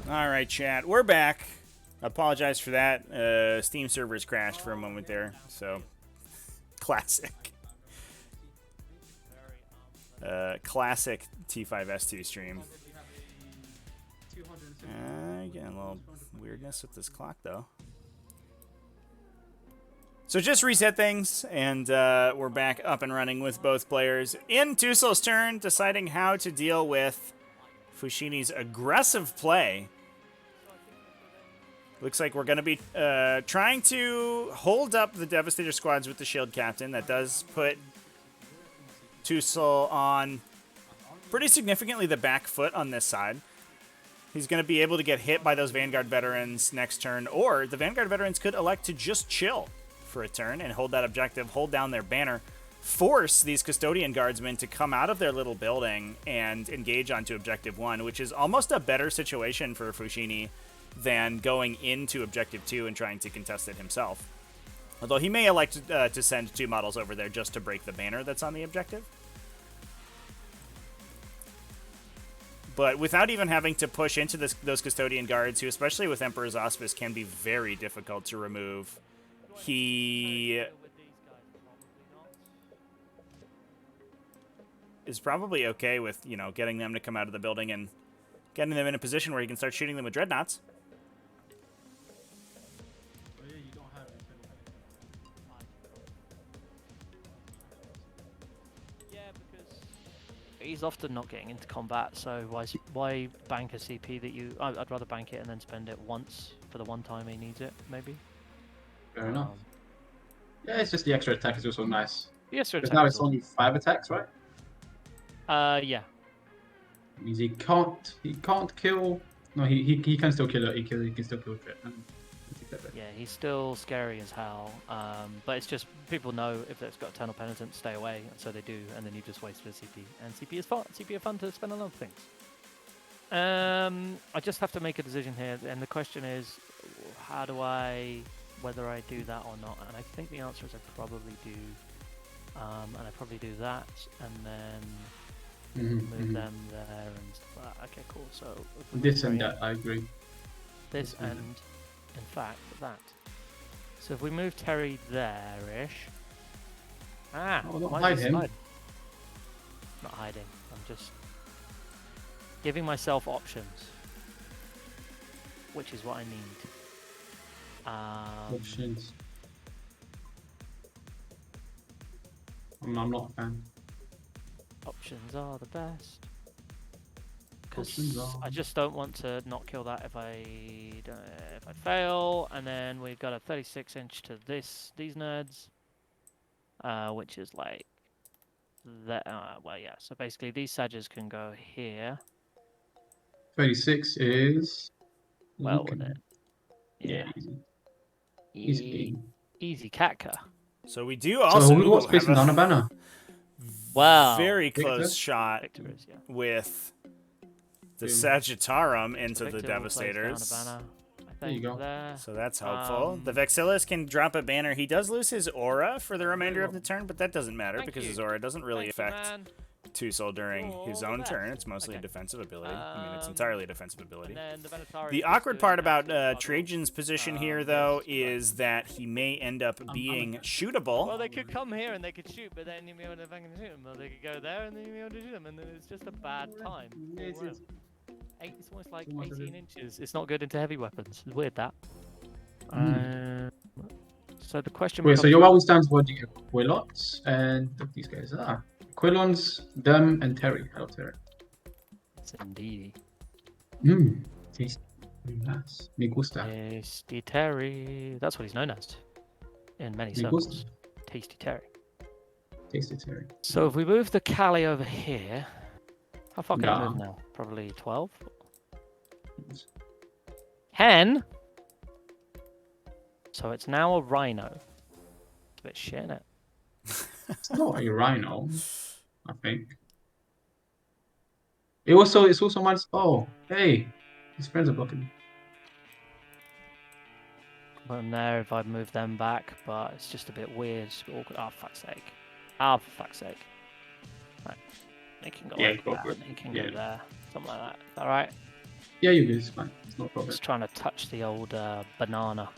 All right, chat. We're back. Apologize for that. Steam servers crashed for a moment there, so classic. Classic T5S2 stream. Getting a little weirdness with this clock, though. So just reset things, and we're back up and running with both players. In Tousle's turn, deciding how to deal with Fouchini's aggressive play. Looks like we're going to be trying to hold up the Devastator squads with the Shield Captain. That does put Tousle on pretty significantly the back foot on this side. He's going to be able to get hit by those Vanguard veterans next turn, or the Vanguard veterans could elect to just chill for a turn and hold that objective, hold down their banner, force these Custodian guardsmen to come out of their little building and engage onto Objective 1, which is almost a better situation for Fouchini than going into Objective 2 and trying to contest it himself. Although he may elect to send 2 models over there just to break the banner that's on the objective. But without even having to push into those Custodian guards, who, especially with Emperor's Auspice, can be very difficult to remove, he is probably okay with, you know, getting them to come out of the building and getting them in a position where he can start shooting them with dreadnoughts. He's often not getting into combat, so why bank a CP that you... I'd rather bank it and then spend it once for the one time he needs it, maybe. Fair enough. Yeah, it's just the extra attack is also nice. The extra Because attack now is it's only 5 attacks, right? yeah. Means he can't kill. No, he can still kill it. He can still kill it. Yeah, he's still scary as hell. But it's just people know if it's got Eternal Penitent, stay away, and so they do, and then you just wasted a CP. And CP is fun. CP are fun to spend on other things. I just have to make a decision here, and the question is, whether I do that or not? And I think the answer is I probably do. And I probably do that, and then move them there and stuff like that. Okay, cool. So this and that, I agree. This and, in fact, that. So if we move Terry there-ish. Oh, don't why hide is he him. hiding? Not hiding. I'm just giving myself options, which is what I need. Options. I'm not a fan. Options are the best. Options Because are- I just don't want to not kill that if I fail. And then we've got a 36-inch to these nerds, which is like that. Well, yeah. So basically, these Sages can go here. 36 is. Well, okay. with it. Yeah, easy. Easy Katka. So we do also So what's facing down a banner? Wow. very Victor? close shot Victor is, yeah. with the Boom. Sagittarum into Victor the will place down a Devastators. banner, I There you think, go. there. So that's helpful. The Um, Vexillus can drop a banner. He does lose his aura for the remainder of the welcome. turn, but that doesn't matter Thank because you. his aura doesn't really Thank you, affect man. Tousle during You're his the own best. turn. It's mostly a Okay. defensive ability. I mean, it's Um, entirely a defensive ability. And then the Venatari The is awkward doing part about absolute bugger all. Trajan's position here, yes, though, right. is that he may end up being shootable. Well, they could come here and they could shoot, but then you'd be able to fucking shoot them. Or they could go there and then you'd be able to shoot them, and then it's just a bad time. all It is. around. It's almost like Almost 18 inches. It's not good into heavy weapons. It's weird, that. So the question Wait, so becomes- your always stands what you get? Quillots and these guys are. Quillons, them, and Terry. Hello, Terry. It's indeed. Tasty. Nice. Me gusta. Tasty Terry. That's what he's known as in many Me circles. gusta. Tasty Terry. Tasty Terry. So if we move the Cali over here, how far can I Nah. move now? Probably 12. Hen. So it's now a rhino. It's a bit shit, isn't it? It's not a rhino, I think. It's also minus. Oh, hey, his friends are blocking. From there, if I move them back, but it's just a bit weird. It's a bit awkward. Oh, fuck's sake. Oh, for fuck's sake. Right. They can go Yeah, like go that. for it. They can Yeah. go there. Something like that. Alright. Yeah, you do. It's fine. It's no problem. Just trying to touch the old banana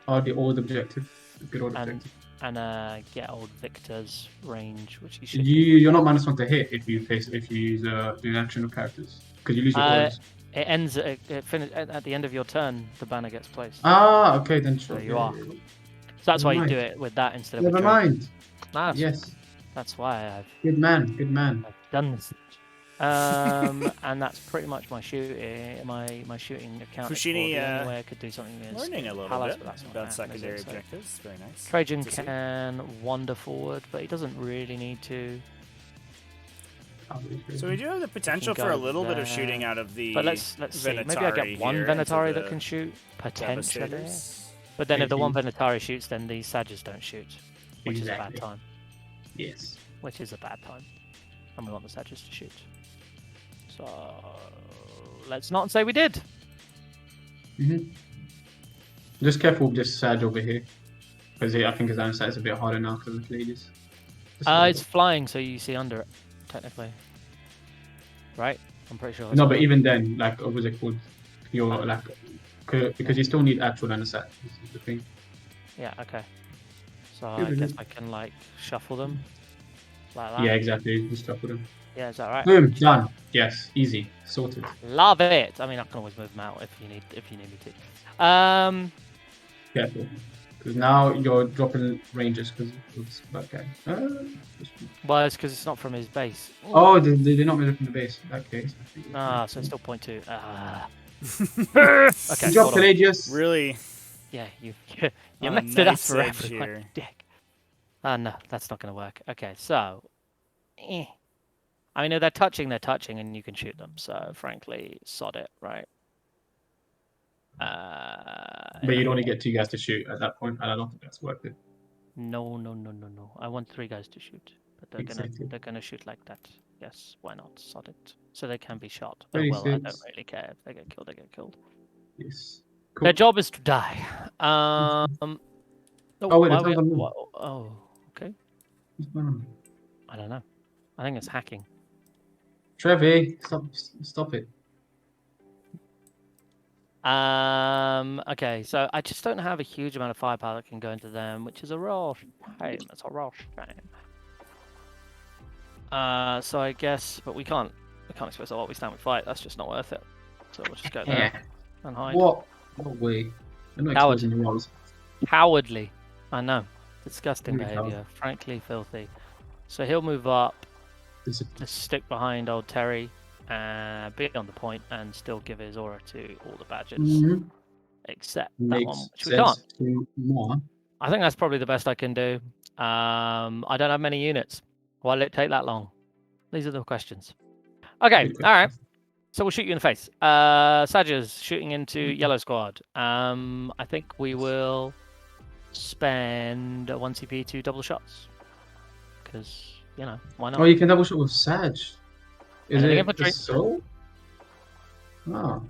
Oh, the old objective. The good old and objective. get old Victor's range, which he should do. You're not -1 to hit if you use the action of characters because you lose your auras. It ends at the end of your turn. The banner gets placed. Ah, okay, then So sure. you yeah, are. yeah, yeah. So that's Never why you mind. do it with that instead of Never with Drake. mind. Nah, Yes. that's why Good man. Good man. I've done this. And that's pretty much my shooting. My shooting account. Fouchini, The only way I could do something is learning a little Palace, bit but that's not about happening, is secondary it? So objectives. Very nice. Trajan to see. can wander forward, but he doesn't really need to. So we do have the potential for a little bit of shooting out of the. But let's see. Maybe I get one here into Venatari that the can shoot potentially. Devastators. But then if the one Maybe. Venatari shoots, then the Sages don't shoot, which is a bad Exactly. time. Yes. Which is a bad time, and we want the Sages to shoot. So let's not say we did. Just careful with this Sag over here. Because I think his own side is a bit harder now because of the ladies. It's flying, so you see under it, technically. Right? I'm pretty sure. No, but even then, like, what was it called? You're like, because you still need actual anesthetic. This is the thing. Yeah. Okay. So Yeah, I guess but- I can like shuffle them like that. Yeah, exactly. Just stop with them. Yeah. Is that right? Boom, done. Yes, easy, sorted. Love it. I mean, I can always move them out if you need me to. Careful, because now you're dropping ranges because it's that guy. Well, it's because it's not from his base. Oh, they're not moving from the base. In that case. I think So it's still 0.2. Good Okay. job, hold on. Pelagius. Really? Yeah, you On a messed it up nice for edge everyone. here. Dick. No, that's not going to work. Okay, so. I mean, if they're touching, and you can shoot them. So, frankly, sod it, right? But you'd only get 2 guys to shoot at that point, and I don't think that's worth it. No. I want 3 guys to shoot, but Exactly. they're gonna shoot like that. Yes, why not? Sod it. So they can be shot. Oh, well, I don't 36. really care if they get killed. They get killed. Yes. Their Cool. job is to die. Oh, wait, why the time's on me. oh, okay. What's going on? I don't know. I think it's hacking. Trevi, stop it. Okay, so I just don't have a huge amount of firepower that can go into them, which is a real shame. It's a real shame. So I guess, but we can't expect a lot. We stand, we fight. That's just not worth it. So we'll just go there and hide. What way? I'm not Coward. exposing the walls. Cowardly. I know. Disgusting Really behavior. Frankly, filthy. So he'll move up, This is just stick behind old Terry, be on the point, and still give his aura to all the badges, except that makes one, which we can't. sense to more. I think that's probably the best I can do. I don't have many units. Why did it take that long? These are the questions. Okay, Good all right. question. So we'll shoot you in the face. Sages shooting into yellow squad. I think we will spend 1 CP to double shots. Because, why not? Oh, you can double shot with Sag. Is Anything it infantry. so? Oh,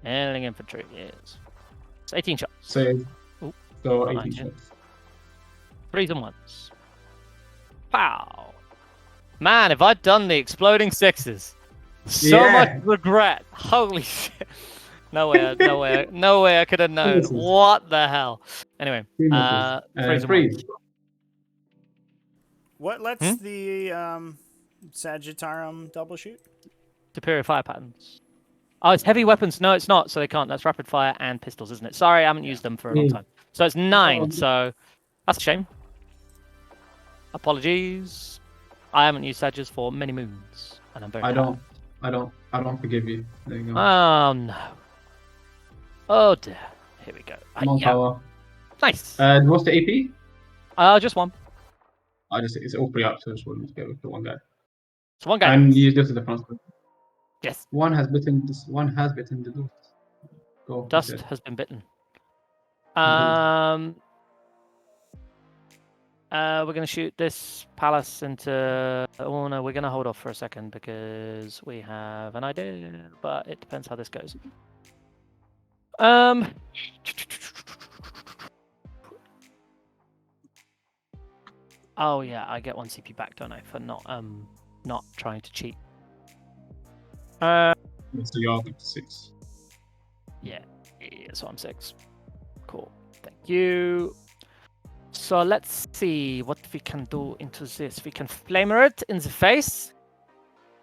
Anything infantry is. It's 18 shots. so Ooh, go not 18 19. shots. 3s and 1s. Pow! Man, if I'd done the exploding 6s. So Yeah. much regret. Holy shit. No way I could have known. Jesus. What the hell? Anyway, 3 3s and freeze. 1s. What lets the Sagittarium double shoot? Superior fire patterns. Oh, it's heavy weapons. No, it's not. So they can't. That's rapid fire and pistols, isn't it? Sorry, I haven't used them for a long time. So it's 9. Oh. So that's a shame. Apologies. I haven't used Sages for many moons, and I'm very. I proud. don't forgive you. There you go. Oh no. Oh dear. Here we go. More Yeah. power. Nice. What's the AP? Just one. It's all pretty up, so just wanted to go with the one guy. So one guy. And use this as the front. Yes. One has bitten the dust. Go. Dust okay. has been bitten. Indeed. We're gonna shoot this palace into. Oh no, we're gonna hold off for a second because we have an idea, but it depends how this goes. Oh yeah, I get 1 CP back, don't I, for not trying to cheat. Uh, So you're up to 6. yeah, so I'm 6. Cool. Thank you. So let's see what we can do into this. We can flamer it in the face.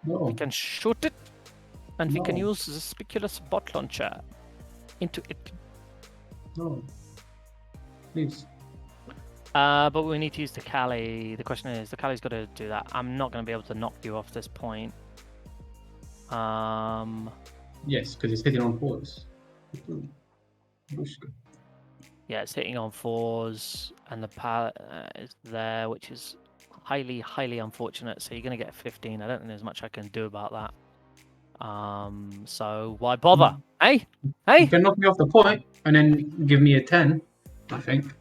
No. We can shoot it. And we can No. use the speculous bot launcher into it. No. Please. But we need to use the Kali. The question is, the Kali's got to do that. I'm not going to be able to knock you off this point. Yes, because it's hitting on 4s. Yeah, it's hitting on 4s, and the pallet is there, which is highly, highly unfortunate. So you're going to get 15. I don't think there's much I can do about that. So why bother? Hey, You hey. can knock me off the point and then give me a 10, I think.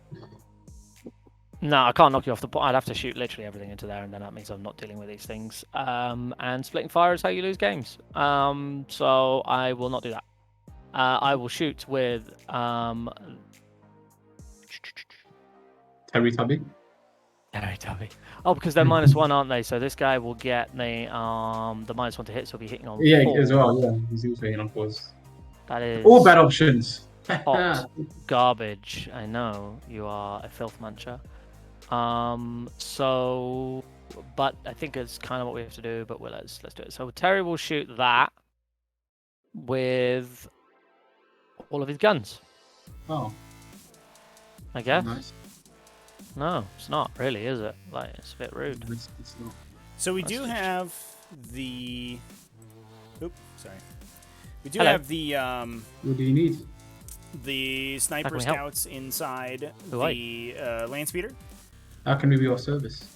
No, I can't knock you off the point. I'd have to shoot literally everything into there, and then that means I'm not dealing with these things. And splitting fire is how you lose games. So I will not do that. I will shoot with Teletubby. Tubby. Oh, because they're -1, aren't they? So this guy will get the -1 to hit, so he'll be hitting on 4. Yeah, as well. Yeah, he's also hitting on 4s. That is All bad options. hot garbage. I know you are a filth muncher. So, but I think it's kind of what we have to do. But let's do it. So Terry will shoot that with all of his guns. Oh, I guess. nice. No, it's not really, is it? Like, it's a bit rude. It's not. So we That's do just- have the. Oops, sorry. We do Hello. have the What do you need? sniper can we help? scouts inside Who are the land speeder. How can we be of service?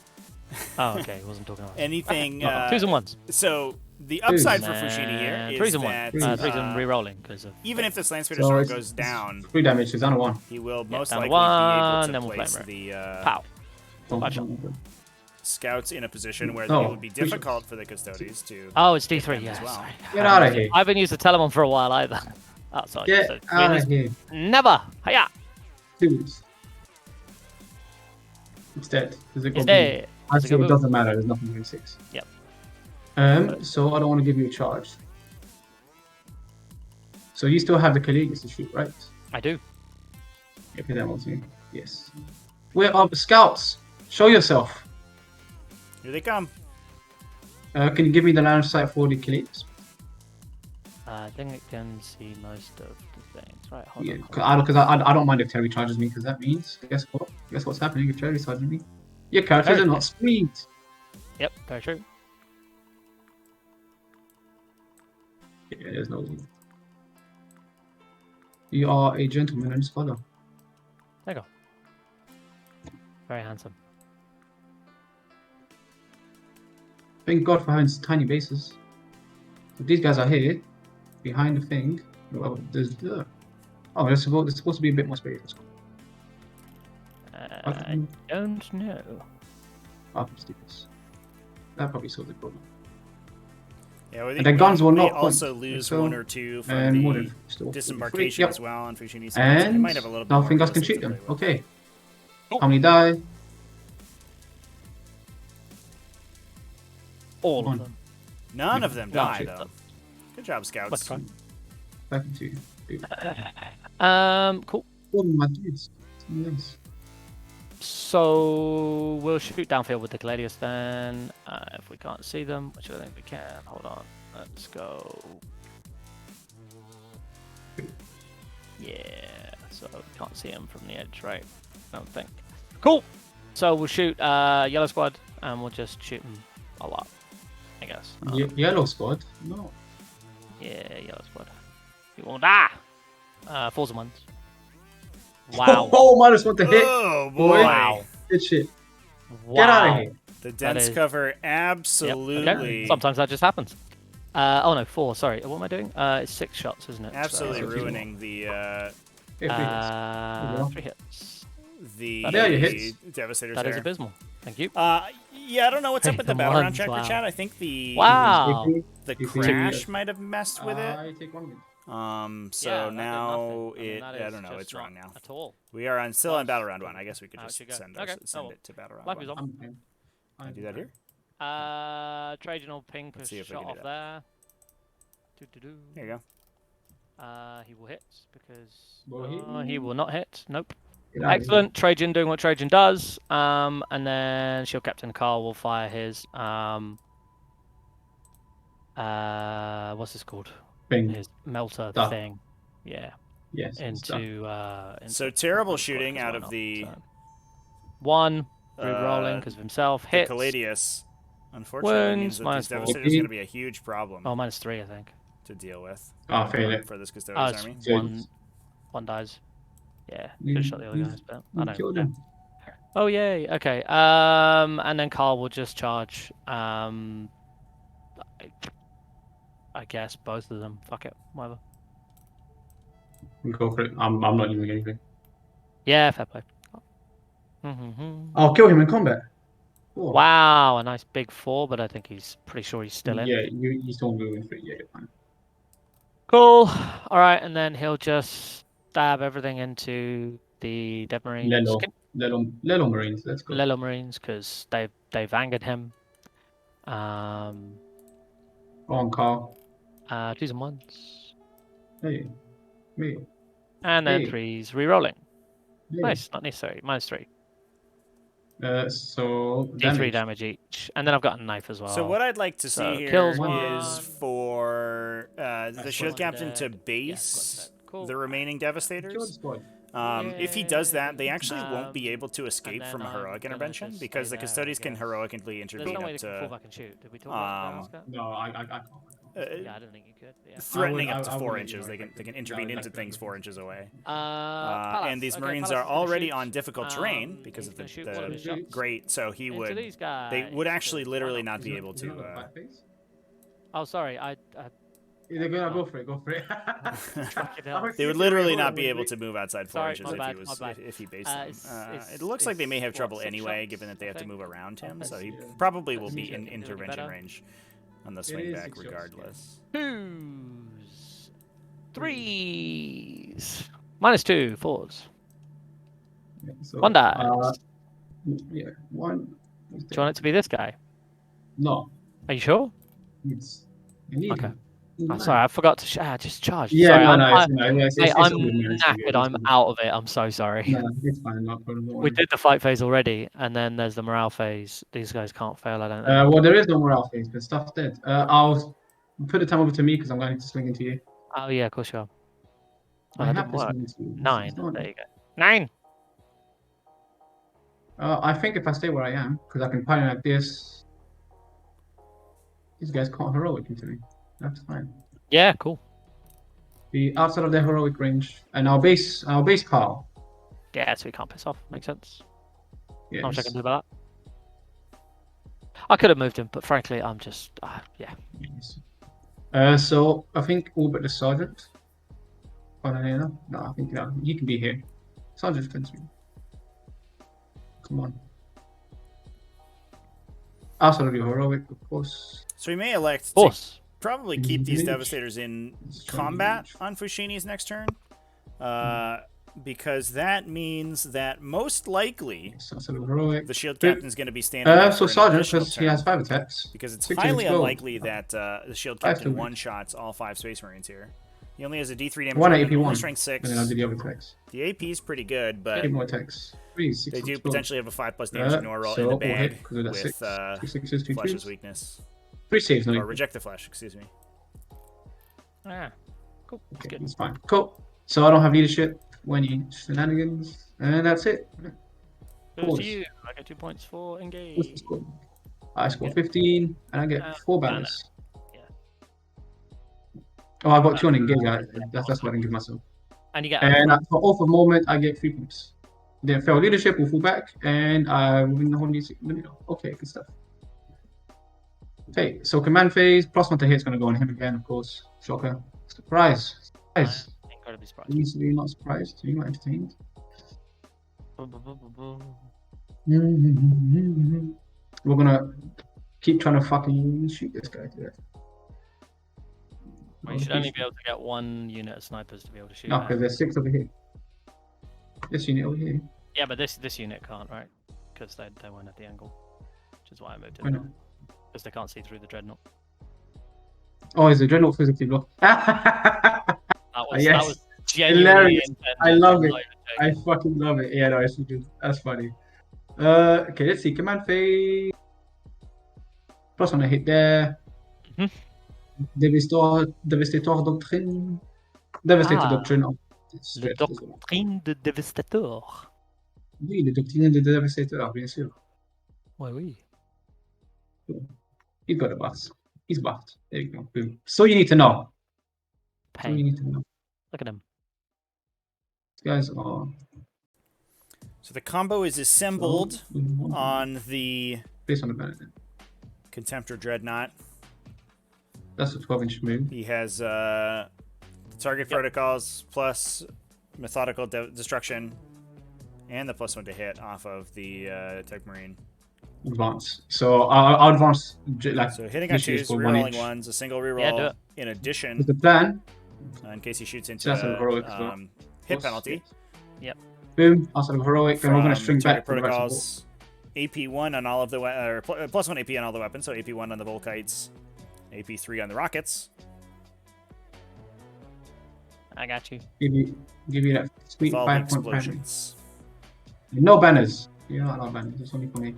Oh, okay. Wasn't talking about Anything. Okay. 2s and 1s. So the upside for And Fouchini here is 3s and 1. that 3s and re-rolling because of even if this land speeder So storm it's- goes down, 3 damage, it's down to 1. he will most down to likely be 1, able then to we'll place flame the pow. Gotcha. scouts in a position where Oh, it would be three difficult shots. for the Custodes to. Oh, it's D3. them Yeah. as well. Sorry. Get out of here. I haven't used the Telemon for a while either. Oh, sorry. Get so out really- of here. Never. Hiya. Dudes. It's dead. Does it go It's boom? dead. Does it go Actually, it boom? doesn't matter. There's nothing in 6. Yep. So I don't want to give you a charge. So you still have the Caligas to shoot, right? I do. If that wants you. Yes. Where are the scouts? Show yourself. Here they come. Can you give me the line of sight for the Caligas? I think it can see most of the things. Right. Hold Yeah, on. because I don't mind if Terry charges me, because that means guess what? Guess what's happening if Terry charges me? Your characters Terry. are not speed. Yep. Very true. Yeah, there's no. You are a gentleman and scholar. There you go. Very handsome. Thank God for having tiny bases. So these guys are here, behind the thing. Well, there's there's supposed to be a bit more space. Let's go. I don't know. I'll just do this. That probably solves the problem. Yeah, well, And the guns will they not also point. lose So- 1 or 2 from And more the than still disembarkation Yep. as well on Fouchini's side. So they And might have a little bit more nothing else can resistance cheat to them. play with. Okay. Oh. How many die? All One. of them. None of them No, die, shoot though. them. Good job, scouts. Let's try. Back into you. Cool. Oh my dudes. Nice. So we'll shoot downfield with the Gladius then. If we can't see them, which I think we can. Hold on. Let's go. Yeah. So we can't see them from the edge, right? I don't think. Cool. So we'll shoot yellow squad, and we'll just shoot them a lot, I guess. Yellow squad? No. Yeah, yellow squad. You won't die. 4s and 1s. Wow. Oh, -1 to hit. Oh, Boy. boy. Wow. Good shit. Wow. Get out of here. The dense is- cover Yep, absolutely, okay. Sometimes that just happens. Oh no, 4. Sorry, what am I doing? It's 6 shots, isn't it? absolutely So- ruining the Yeah, please. 3 hits. There you hit. Devastators That is there. abysmal. Thank you. Yeah, I don't know what's up with the Come Battleground on, tracker wow. chat. I think the Wow. the You crash see- might have messed with it. I take 1 minute. So Yeah, that did now nothing. I mean, it that I is don't know, just it's wrong not now. At all. We are on still on That's- Battleground 1. I guess we could Out just you go. send Okay, send well, it to Battleground life 1. is on. I'm fine. Can I do that here? Trajanal pink Let's has see if we shot can do off there. Here you go. He will hit because Will he will not hit. Nope. Get out of here. Excellent. Trajan doing what Trajan does. And then Shield Captain Carl will fire his what's this called? Bing. His melter Duh. thing. Yeah. Yes. it's done. Into So terrible Quad, shooting 'cause out why of not? the So, one, re-rolling because of himself. the Hits. Caladius. Unfortunately, means Wounds, that these -4. Devastators are going to be a huge problem Oh, -3, I think. to deal with Fail it. for this Oh, Custodes it's army. one dies. Yeah, You- could have shot the other you- guys, but You I don't killed care. him. Oh yay, okay. And then Carl will just charge. I guess both of them. Fuck it, whatever. You go for it. I'm not using anything. Yeah, fair play. I'll kill him in combat. Cool. Wow, a nice big 4, but I think he's pretty sure he's still in. Yeah, you still moving for it. Yeah, you're fine. Cool. All right, and then he'll just stab everything into the Dead Marines. Lelo Marines. Let's go. Lelo Marines, because they've angered him. Go on, Carl. 2s and 1s. Hey. Me. And then Hey. 3s re-rolling. Hey. Nice, not necessary. -3. So D3 damage each. And then I've got a knife as well. So what I'd like to see So here kills is one. for the Shield one Captain to dead. base Yeah, cool. the remaining Kill the Devastators. squad. If he does that, they actually won't be able to and escape then from a I'm heroic gonna intervention just because stay the there, I Custodes can guess. heroically There's intervene no way up they can fall to back and shoot. Did we talk about that? No, I can't. Yeah, I don't think you could. Yeah. threatening I up to would 4 let you inches. know They if can I intervene could. into things 4 inches away. Palace. And these Okay, Marines Palace are is gonna already shoot. on difficult terrain because He's of gonna shoot one of his the shots great. So he into would. these They would guys, actually 'cause why literally not? not be able to. Oh, sorry. I They're gonna go for it. Go for it. Fucking hell. They would literally not be able to move outside 4 Sorry, inches my if bad, he my was bad. if he based them. It's- It looks like they may have it's, trouble what, 6 anyway, shots, given that they I have to think? move around him. So he Yeah. probably will Let's be see if in it can be intervention better. range on the It swing is back 6 shots, yeah. regardless. 2s. 3s. -2. 4s. So, One dies. Yeah, one. Do you want it to be this guy? No, Are you sure? it's. I need Okay. him. I'm sorry, I forgot to. I just charged. Yeah, sorry, no, I'm, no, I, it's mate, all I'm good, man. It's all good, knackered. it's I'm good. out of it. I'm so sorry. No, it's fine. No problem. Don't We worry. did the fight phase already, and then there's the morale phase. These guys can't fail, I don't think. Well, there is no morale phase, but stuff's dead. I'll put the time over to me because I'm going to swing into you. Oh yeah, of course you are. Oh, I that have didn't to work. swing into you. 9. It's not- There you go. 9. I think if I stay where I am, because I can pile like this, these guys can't heroic into me. That's fine. Yeah, cool. Be outside of their heroic range, and I'll base Carl. Yeah, so we can't piss off. Makes sense. Yes. Not much I can do about that. I could have moved him, but frankly, I'm just yeah. Yes. So I think all but the sergeant. Oh no, I think no, you can be here. Sergeant can swing. Come on. Outside of your heroic, of course. So we may elect Of to course. probably keep these Engage. Devastators in Let's try combat engage. on Fouchini's next turn. Because that means that most likely So outside of heroic. the Shield Captain's going to be standing there for So an sergeant, additional because he has turn. 5 attacks. Because it's 6 highly explode. unlikely that the Shield 5 Captain to one-shots all 5 Space Marines here. He only has a D3 damage, 1 weapon, AP only 1. strength 6. And then I'll do the other attacks. The AP is pretty good, but 8 more attacks. 3, 6 they do explode. potentially have a 5+ damage ignore roll in so the we'll hit bag because of that with 6. 2 6s, 2 Flesh's 2s. weakness. 3 saves, no. Or reject the Flesh, excuse me. Ah, cool. That's Okay, good. that's fine. Cool. So I don't have leadership when you shenanigans, and that's it. Goes Pause. to you. I get 2 points for What's the engage. score? I score 15, and I get 4 balance. Yeah. Oh, I got 2 on engage. That's what I didn't give myself. And you get And for off of moment, I get 3 points. Then fail leadership will fall back, and I will win the whole middle. Okay, good stuff. Okay, so command phase +1 to hit is going to go on him again, of course. Shocker. Surprise. Surprise. I'm incredibly surprised. Easily not surprised. Are you not entertained? Boom, boom, boom, boom, boom. We're gonna keep trying to fucking shoot this guy to death. Well, you should only be able to get 1 unit of snipers to be able to shoot. No, at. because there's 6 over here. This unit over here. Yeah, but this unit can't, right? Because they won't have the angle. Which is why I moved Why it. not? Because they can't see through the dreadnought. Oh, is the dreadnought physically blocked? That was Yes, genuinely hilarious. I intended. love I'm it. not even I joking. fucking love it. Yeah, no, it's good. That's funny. Okay, let's see. Command phase. Plus on a hit there. Mhm. Devastator Doctrine. Devastator Ah, Doctrine. Oh, it's le stretched as well. doctrine de Devastator. Oui, le Doctrine de Devastator, bien sûr. Oui, oui. He's got a buff. He's buffed. There you go. Boom. So you need to know. So you Pain. need to know. Look at him. These guys are. So the combo is assembled So, on the based on the benefit. Contemptor Dreadnought. That's a 12-inch move. He has target protocols plus methodical destruction and the +1 to hit off of the Tech Marine. Advance. So I'll advance like So hitting on literally just twos, for 1 rerolling inch. ones, a single Yeah, do reroll it. in addition, With the plan. in case he shoots into So that's a heroic as well. a hit penalty. Yep. Boom. Outside of heroic, then we're going to From string target back for the right support. protocols, AP1 on all of the or +1 AP on all the weapons. So AP1 on the Volkites, AP3 on the rockets. I got you. Give you that sweet Follow the 5 point primary. explosions. No banners. You're not allowed banners. It's only for me.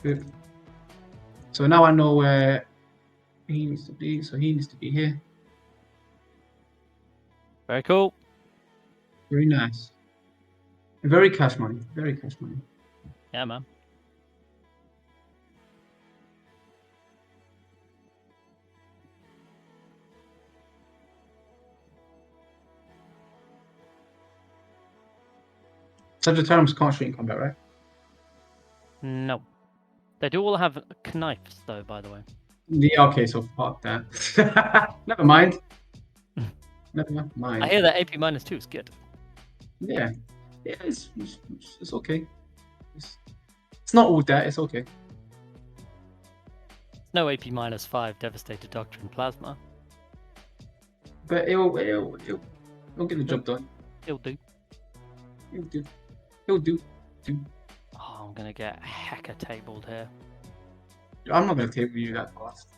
Good. So now I know where he needs to be. So he needs to be here. Very cool. Very nice. Very cash money. Very cash money. Yeah, man. Sagittarius can't shoot in combat, right? No. They do all have knives, though, by the way. Yeah, okay, so fuck that. Never mind. Never mind. I hear that AP -2 is good. Yeah. Yeah, it's okay. It's not all that, it's okay. No AP -5 Devastator Doctrine Plasma. But it'll get the job done. It'll do. It'll do. Oh, I'm gonna get hecker tabled here. I'm not gonna table you that fast.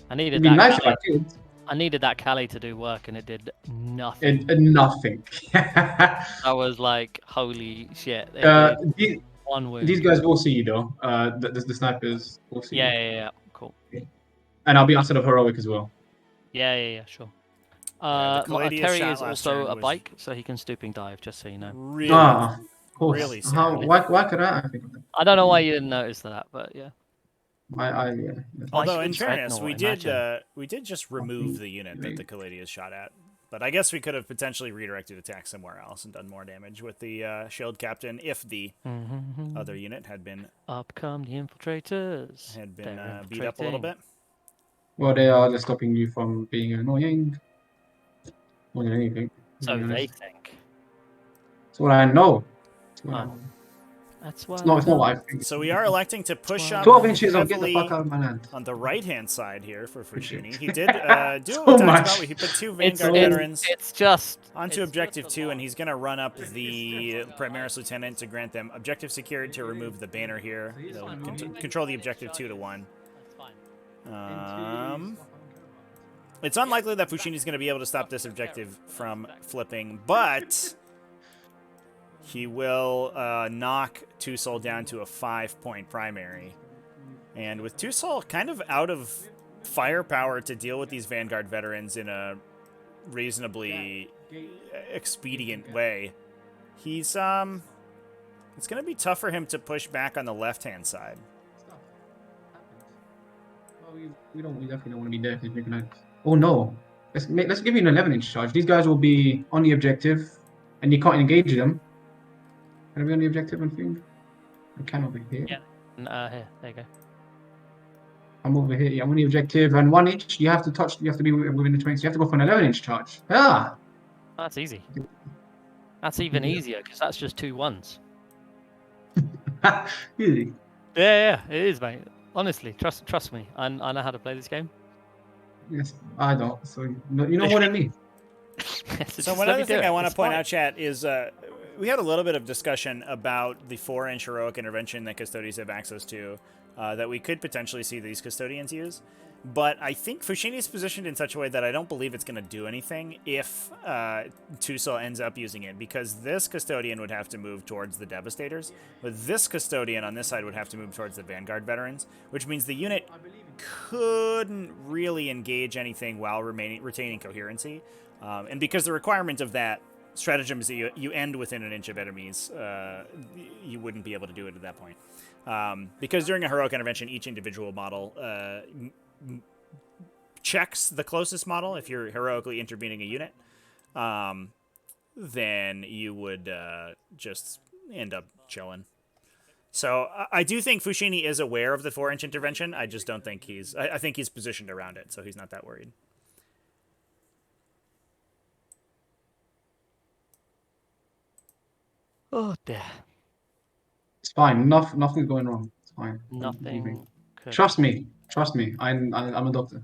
I needed It'd be that. nice if I Cali. did. I needed that Cali to do work, and it did nothing. Nothing. I was like, holy shit! It did these, one wound. these guys will see you though. The snipers will see you. Yeah. Cool. And I'll be outside of heroic as well. Yeah, sure. Yeah, the Caladius Terry shot is last also turn a was bike, so he can stooping dive. Just so you know. Really, Of course. really sad. Why could I think of that? I don't know why you didn't notice that, but yeah. Yeah. Although in Bike fairness, Dreadnought, we did just remove the unit that the Caladius shot at. But I guess we could have potentially redirected attack somewhere else and done more damage with the shield captain if the other unit had been Up come the infiltrators. They're beat up a little infiltrating. bit. Well, they are just stopping you from being annoying. More than anything. to So be they honest. think. That's what I know. That's what I Oh. know. That's why. It's not what I think. So we are electing to push up 12 inches of get the heavily fuck out of my land. on the right-hand side here for Fouchini. Appreciate He did do So what we talked much. about. He put two It's Vanguard veterans it's just onto it's Objective just 2, a and he's going to run up the Primaris Lieutenant to grant them Objective secured to remove the banner here. They'll control the Objective 2 to 1. That's fine. It's unlikely that Fouchini's going to be able to stop this objective from flipping, but he will knock Tousle down to a 5-point primary. And with Tousle kind of out of firepower to deal with these Vanguard veterans in a reasonably expedient way, he's it's going to be tough for him to push back on the left-hand side. We definitely don't want to be there. Because we're gonna... Oh no! Let's give you an 11-inch charge. These guys will be on the objective, and you can't engage them. Can I be on the objective and thing? I can over here. Yeah. Here, there you go. I'm over here. Yeah, I'm on the objective, and 1 inch. You have to touch. You have to be within the 20. So you have to go for an 11-inch charge. Ah. Oh, that's easy. That's even easier because that's just 2 1s. Easy. Yeah, it is, mate. Honestly, trust me. I know how to play this game. Yes, I don't. So you know what I mean. So one other thing I want to point out, chat, is we had a little bit of discussion about the 4-inch heroic intervention that Custodes have access to, that we could potentially see these custodians use. But I think Fouchini is positioned in such a way that I don't believe it's going to do anything if Tousle ends up using it, because this custodian would have to move towards the Devastators, but this custodian on this side would have to move towards the Vanguard veterans, which means the unit couldn't really engage anything while retaining coherency. And because the requirement of that stratagem is that you end within an inch of enemies, you wouldn't be able to do it at that point. Because during a heroic intervention, each individual model checks the closest model. If you're heroically intervening a unit, then you would just end up chilling. So I do think Fouchini is aware of the 4-inch intervention. I just don't think he's... I think he's positioned around it, so he's not that worried. Oh dear. It's fine. Nothing's going wrong. It's fine. Nothing could Trust me. Trust me. I'm a doctor.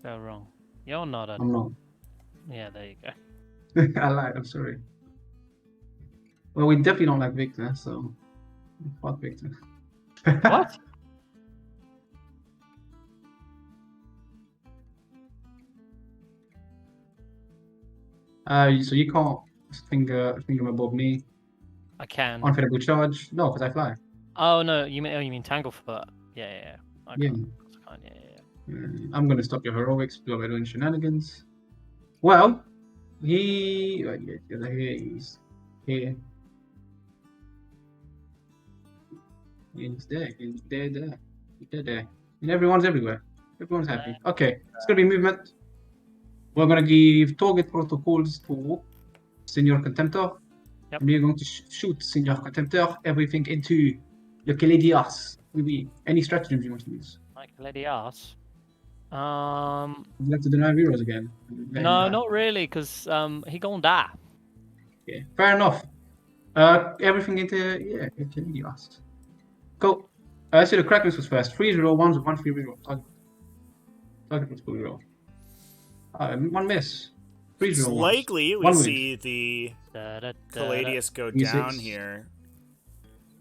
go wrong. You're not a... I'm not. Yeah, there you go. I lied. I'm sorry. Well, we definitely don't like Victor, so fuck Victor. What? So you can't finger above me. I can. Unfavorable charge. No, because I fly. Oh no, you mean Tanglefoot? Yeah. I Yeah. can't. Yeah. I'm gonna stop your heroics by doing shenanigans. Well, he's here. He's there. He's there. And everyone's everywhere. Everyone's happy. Okay, it's gonna be movement. We're gonna give target protocols to Senior Contemptor. Yep. And we're going to shoot Senior Contemptor everything into the Caladias. Maybe any stratagems you want to use. Like Lady Ass. Would you like to deny rerolls again? No, not really, because he gonna die. Okay, fair enough. Everything into Caladias. Cool. So the Krakens was first. 3 0 1s with 1 free reroll. Target was full reroll. One miss. 3 It's 0 likely we see the Caladius go Music. down here.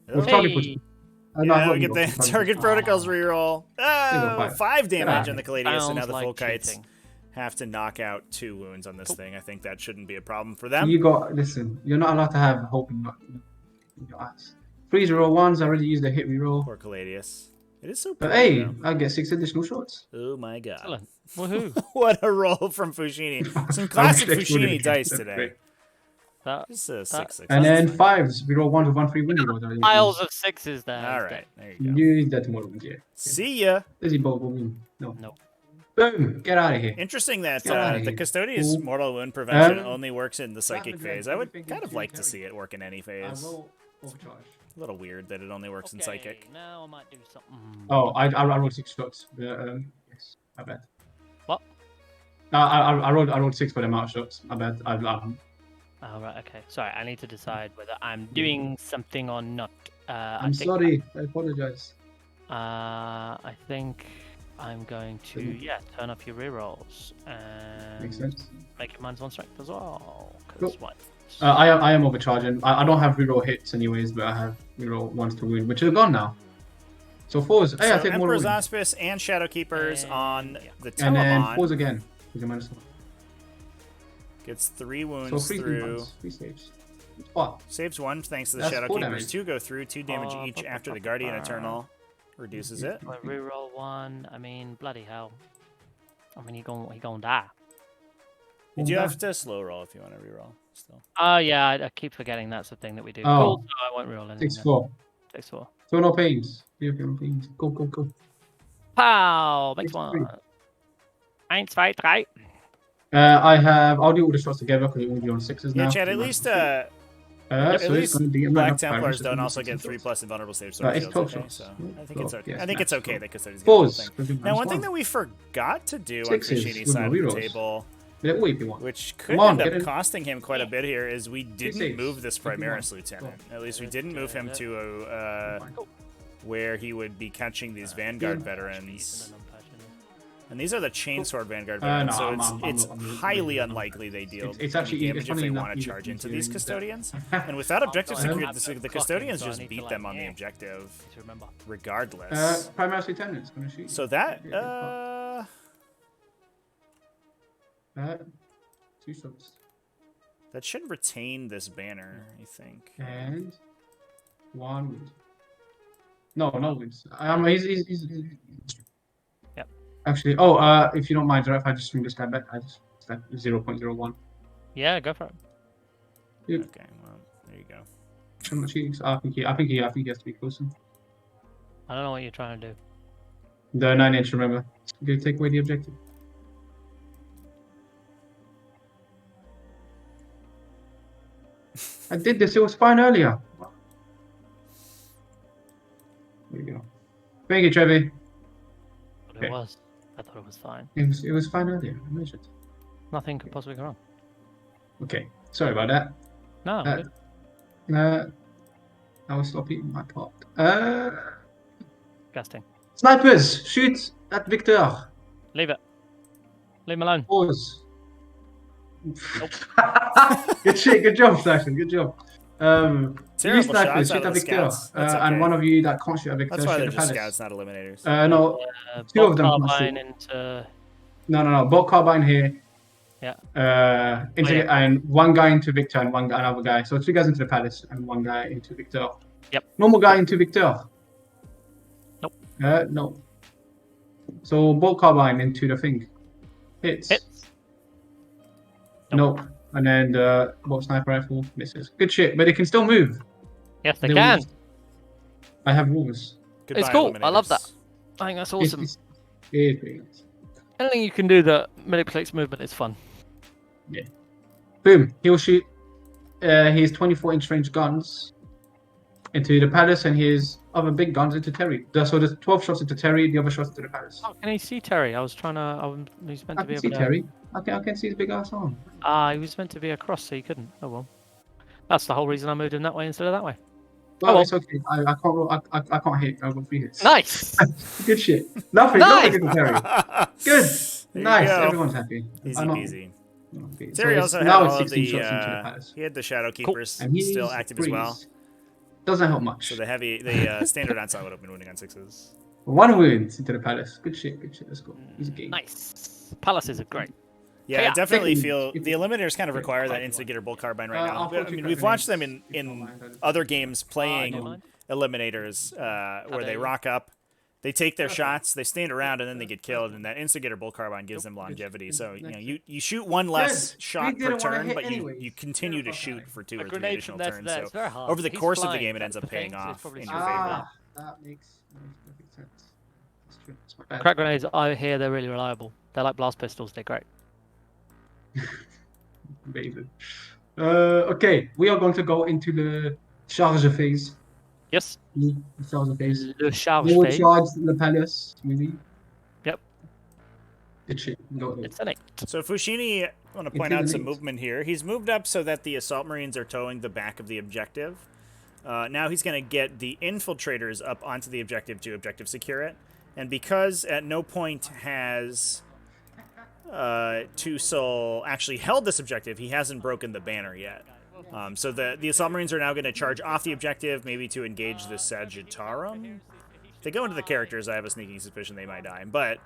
Well, Oh, target was- yeah, we get reroll. the target protocols reroll. Oh, 5 damage Yeah. on the Caladius, and now the Sounds full like kites cheating. have to knock out 2 wounds on this thing. I think that shouldn't be a problem for them. Listen, you're not allowed to have hope in your eyes. 3 0 1s, I already used the hit reroll. Poor Caladius. It is so But pretty, hey, though. I get 6 additional shots. Oh my god. Excellent. Woohoo. What a roll from Fouchini. Some classic I wish they Fouchini would've dice kept that today. great. Just a 6-6. And then 5s, we roll 1s with 1 free win reroll. Piles of 6s there. All right, there you go. You use that tomorrow, yeah. See ya. Does he both win? No. No. Boom! Get out of here. Interesting that Get outta the here. Custodes Cool. mortal wound prevention Um, only works in the psychic Rapid phase. Red, I would everything kind of into like to carry. see it work in any I phase. roll overcharge. A little weird that it only works in psychic. Now I might do something. Oh, I rolled 6 shots. Yes, I bet. What? I rolled 6 for them out shots. I bet. Oh, right, okay. Sorry, I need to decide whether I'm doing something or not. I'm sorry. I apologize. I think I'm going to, turn off your rerolls and Makes sense. make it -1 strength as well. Cool. Because what? I am overcharging. I don't have reroll hits anyways, but I have reroll 1s to win, which are gone now. So 4s. Hey, I So take more Emperor's win. Auspice and Shadowkeepers on Yeah. the And then Telemon 4s again. With a -1. gets 3 So wounds 3 through. 3 saves. What? Saves 1 thanks to the That's 4 Shadowkeepers. damage. 2 go through, 2 damage each after the Guardian Eternal reduces it. I reroll 1. I mean, bloody hell. I mean, he gonna die. You do have to slow roll if you want to reroll. Still. Oh, yeah, I keep forgetting that's the thing that we do. Oh. Cool, so I won't reroll anything. 6-4. 6-4. So no pains. You have no pains. Go, go, go. Pow! Makes 6-3. 1. 1, 2, 3. I'll do all the shots together because it will be on 6s now. Yeah, Chad, at least at so least it's gonna be Black enough Templars Pirates, don't it's also gonna get be 3+ invulnerable saves. it's Shields, 12 okay? shots. So I think Yeah, it's okay. yes, I think it's max, okay so. that Custodes get the whole 4s. thing. because Now, one it's thing that we forgot to do on Sixes Fouchini's with side of the rerolls. table, Yeah, wait if you want. which could Come on, end get up in. costing him quite a bit here, is we didn't saves. move this If you Primaris want. Lieutenant. At least we didn't move him to Fine. where he would be catching these Vanguard veterans. And these are the Chainsword Vanguard No, variants, so I'm it's highly unlikely they deal It's any actually damage if funny they enough want to you charge you into to these use Custodians. that. And without objective I don't security, have the clocking, Custodians so I just need to, beat like, them on the yeah. objective To remember. regardless. Prime Mouse Lieutenant's gonna shoot you. So that, Get fucked. 2 shots. that should retain this banner, I think. And 1 wound. No wounds. He's Yep. Actually, if you don't mind, if I just swing this guy back, I just step 0.01. Yeah, go for it. Yep. Okay, well, there you go. Show my cheeks. I think he has to be closer. I don't know what you're trying to do. The 9-inch, remember. You're gonna take away the objective. I did this, it was fine earlier. There we go. Thank you, Trevi. But Okay. it was. I thought it was fine. It was fine earlier. I measured. Nothing could possibly go wrong. Okay. Sorry about that. No, good. I was stop eating my pot. Disgusting. Snipers! Shoot at Victor! Leave it. Leave him alone. Pause. Good shit, good job, Saxon, good job. You Terrible snipers, shots out shoot of at the Victor. scouts. That's okay. And one of you that can't shoot at Victor, That's why shoot they're at just Palace. scouts, not eliminators. No, two Bolt of them can't carbine shoot. into. No. Bolt carbine here. Yeah. And one guy into Victor and another guy. So 2 guys into the Palace and 1 guy into Victor. Yep. Normal guy into Victor. Nope. No. So bolt carbine into the thing. Hits. Nope. Nope. And then the bolt sniper rifle misses. Good shit, but it can still move. Yes, they can. I have rules. Goodbye, It's cool. I love eliminators. that. I think that's awesome. It's pretty nice. Anything you can do that manipulates movement is fun. Yeah. Boom. He'll shoot his 24-inch range guns into the Palace and his other big guns into Terry. So there's 12 shots into Terry, the other shots into the Palace. Oh, can he see Terry? I was trying to. He's meant I to be can able see to. Terry. I can see his big ass arm. Ah, he was meant to be across, so he couldn't. Oh well. That's the whole reason I moved him that way instead of that way. Well, well. it's okay. I can't roll. I can't hit. I got 3 hits. Nice. Good shit. Nothing. Nice! Nothing to Terry. Good. There you Nice. go. Everyone's happy. Easy I'm not- peasy. Okay. Terry So also had now all it's of 16 the, shots into the Palace. he had the Shadow Keepers And he's still active as well. freeze. Doesn't help much. So the standard onslaught would have been winning on 6s. 1 wound into the Palace. Good shit. Let's go. Easy game. Nice. Palaces are great. Yeah, I Yeah. definitely Second, feel if- the eliminators kind of require that instigator bolt carbine right now. I mean, unfortunately, we've watched them in grenades. other games I playing don't mind. eliminators where they rock up, they take their shots, they stand around, and then they get killed. And that instigator bolt carbine gives them longevity. So you shoot 1 less shot didn't per wanna turn, hit but anyways. you continue to shoot for 2 A or 3 grenade additional from there to turns. there. So It's very hard. over the He's course of the flying. game, it ends That's up the paying thing, so it's off probably in so your favor. That makes perfect sense. That's true. That's my bad. Crack grenades, I hear they're really reliable. They're like blast pistols. They're great. Amazing. Okay, we are going to go into the charge phase. Yes. The charge phase. Le charge We will phase. charge the Palace, maybe. Yep. Good shit. Go ahead. It's an 8. So Fouchini, I want to point out some movement here. He's moved up so that the Assault Marines are towing the back of the objective. Now he's going to get the infiltrators up onto the objective to objective secure it. And because at no point has Tousle actually held this objective, he hasn't broken the banner yet. So the Assault Marines are now going to charge off the objective, maybe to engage the Sagittarum. If they go into the characters, I have a sneaking suspicion they might die. But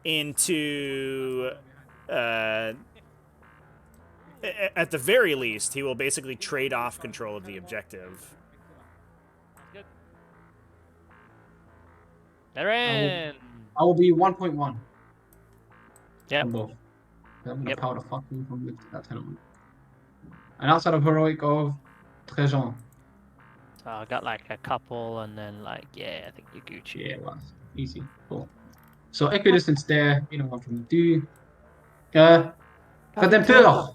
into at the very least, he will basically trade off control of the objective. They're in. I will be 1.1. Yeah. On both. I'm gonna Yep. power the fuck me from that tenement. And outside of heroic of Trejon. So I got like a couple, and then like I think you're Gucci. Yeah, well, easy. Cool. So equidistance there, you know what I'm gonna do. Redemptor!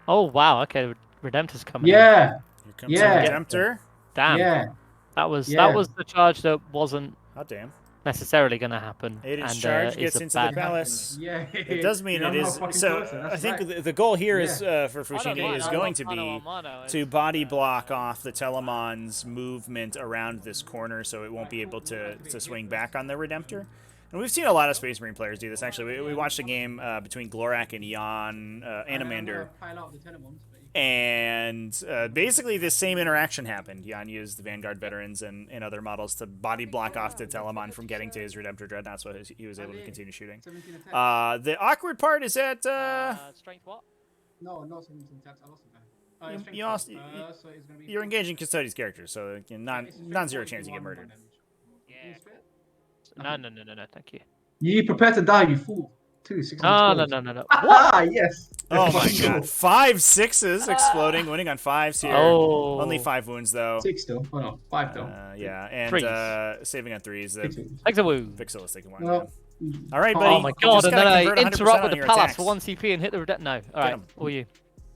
Oh wow. Okay, Redemptor's coming. In. Yeah! Here comes Yeah. the Redemptor. Damn. Yeah! That was Yeah. the charge that wasn't Oh, damn. necessarily going to happen. Aiden's and charge is gets a into bad the palace. Yeah. It does mean You it know how is. fucking So close it is, I that's think right. the goal here is Yeah. for I don't Fouchini mind. is I going love to mono be on mono. to body block off the Telemon's movement around this corner, so it won't be able to swing back on the Redemptor. And we've seen a lot of Space Marine players do this. Actually, we watched a game between Glorak and Jan Animander. And basically, the same interaction happened. Jan used the Vanguard veterans and other models to body block off the Telemon from getting to his Redemptor Dreadnought, so he was able to continue shooting. The awkward part is that Strength what? No, 17 attacks. I lost it. you're engaging Custodes characters, so non-zero chance you get murdered. Yeah. No, thank you. You prepare to die, you fool. 2 6 No. Ah, yes. Oh my god. 5 6s exploding, winning on 5s here. Oh. Only 5 wounds, though. 6 still. Oh no, 5 though. Yeah, and Threes. saving on 3s. Thanks a woo. Vixil taking one. Well, All right, buddy. Oh my You god, just and gotta then I convert 100% interrupt on with the your palace attacks. for 1 CP and hit the redemptor. No. Alright, him. all you.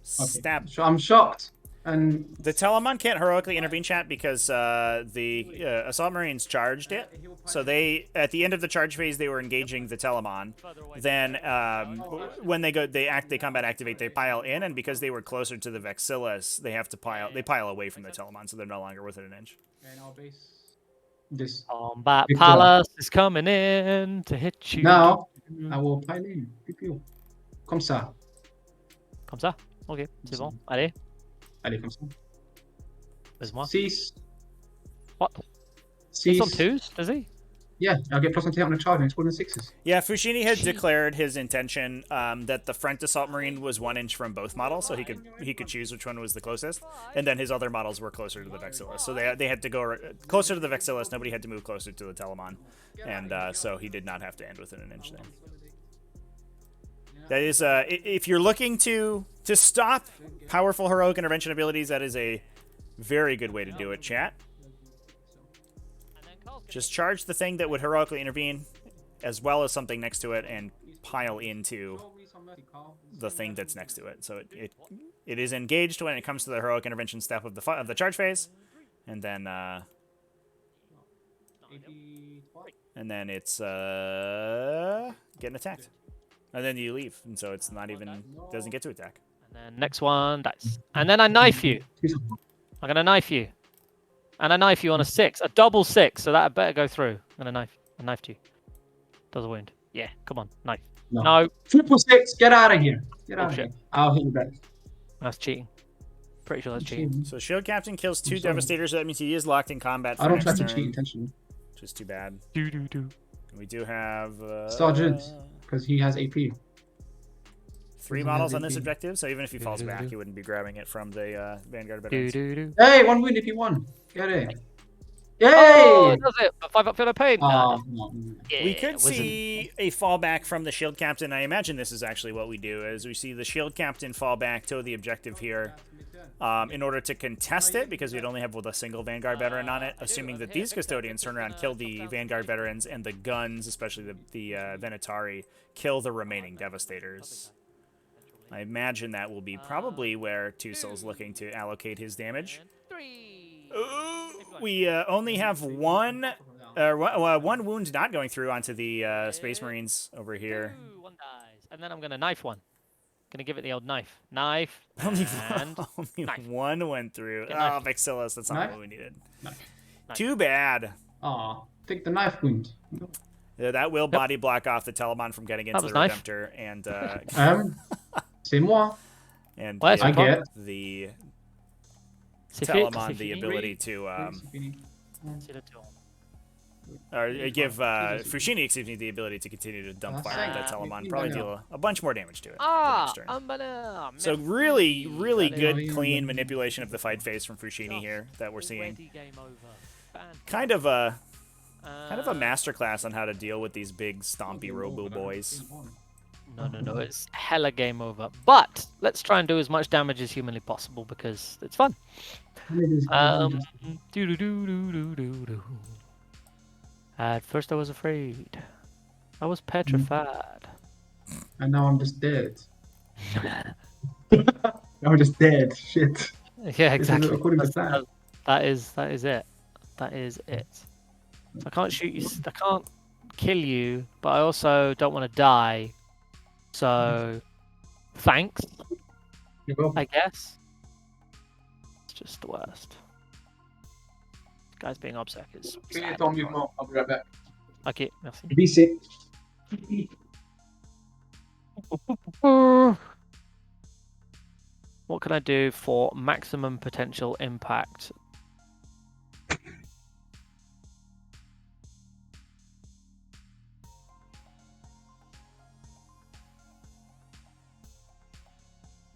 Stab. So I'm shocked. And The Telemon can't heroically intervene, chat, because the Assault Marines charged it. So they, at the end of the charge phase, they were engaging the Telemon. Then when they combat activate, they pile in, and because they were closer to the Vexillus, they pile away from the Telemon, so they're no longer within an inch. this Combat Victor. palace is coming in to hit you. now, I will pile in. Piu. Comme ça. Comme ça. Ok, c'est bon. Allez, Allez, comme ça. laisse-moi. 6. What? 6. He's on 2s, does he? Yeah, I'll get plus 1 on the charge and it's more than 6s. Yeah, Fouchini had declared his intention that the front assault marine was 1 inch from both models, so he could choose which one was the closest, and then his other models were closer to the Vexillus. So they had to go closer to the Vexillus. Nobody had to move closer to the Telemon, and so he did not have to end within an inch there. That is, if you're looking to stop powerful heroic intervention abilities, that is a very good way to do it, chat. Just charge the thing that would heroically intervene, as well as something next to it, and pile into the thing that's next to it. So it is engaged when it comes to the heroic intervention step of the charge phase, and then it's getting attacked, and then you leave, and so it's not even doesn't get to attack. And then next one dies. And then I knife you. I'm gonna knife you. And I knife you on a 6, a double 6, so that better go through. I'm gonna knife. I knifed you. Does a wound. Yeah, come on, knife. No. Triple 6, get out of here. Get out of Bullshit. here. I'll hit you back. That's cheating. Pretty sure that's cheating. So Shield Captain kills 2 sorry. Devastators, so that means he is locked in combat for I don't next try to turn, cheat intentionally. which is too bad. Do. We do have Sergeant, because he has AP. 3 models on this objective, so even if he falls back, he wouldn't be grabbing it from the Vanguard veterans. Do. Hey, 1 wound if you won. Get it. Yay! Oh, does it? 5 upfield of pain. No. Yeah, We could wasn't- see a fallback from the Shield Captain. I imagine this is actually what we do, is we see the Shield Captain fall back to the objective here in order to contest it, because we'd only have with a single Vanguard veteran on it, assuming that these Custodians turn around, kill the Vanguard veterans, and the guns, especially the Venatari, kill the remaining Devastators. I imagine that will be probably where Tousle's looking to allocate his damage. 3. We only have one wound not going through onto the Space Marines over here. 1 dies. And then I'm gonna knife one. Gonna give it the old knife. Knife. Only And knife. one went through. Get Oh, knifed. Vexillus, that's not Knife? what we needed. Knife. Too bad. Aw, take the knife wound. Yeah, that will body block off the Telemon from getting into was the knife. Redemptor, and C'est moi. Where's I get. the C'est Telemon fini. the ability to C'est le tour. or give Fouchini, excuse me, the ability to continue to dump fire at that Telemon. Probably deal a bunch more damage to it. the next turn. I'm gonna. So really good, clean manipulation of the fight phase from Fouchini here that we're seeing. Game over. Kind of a masterclass on how to deal with these big stompy Robo boys. No, it's hella game over. But let's try and do as much damage as humanly possible because it's fun. Do. At first I was afraid. I was petrified. And now I'm just dead. I'm just dead. Shit. Yeah, exactly. According to that. That is it. That is it. I can't shoot you. I can't kill you, but I also don't want to die. So, thanks, You go. I guess. It's just the worst. Guys being obsec is sad. Don't move more. I'll be right back. Okay, merci. Be safe. What can I do for maximum potential impact?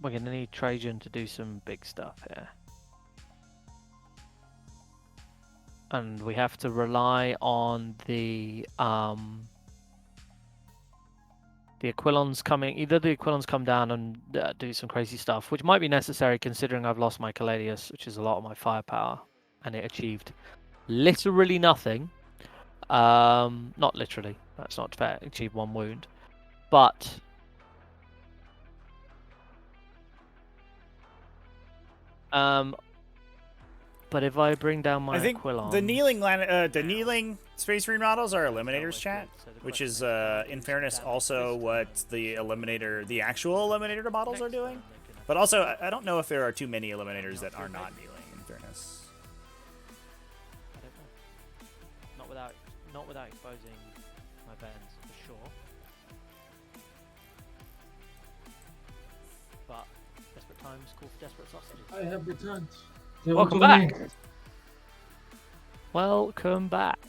We're gonna need Trajan to do some big stuff here. And we have to rely on the Aquilons coming. Either the Aquilons come down and do some crazy stuff, which might be necessary considering I've lost my Caladius, which is a lot of my firepower, and it achieved literally nothing. Not literally. That's not fair. It achieved 1 wound, but if I bring down my I think Aquilons, the kneeling Space Marine models are Eliminators, chat, which is, in fairness, also what the actual Eliminator models are doing. But also, I don't know if there are too many Eliminators that are not kneeling, in fairness. I don't know. Not without exposing my Vens, for sure. But desperate times call for desperate sausages. I have returned. Welcome back. Welcome back.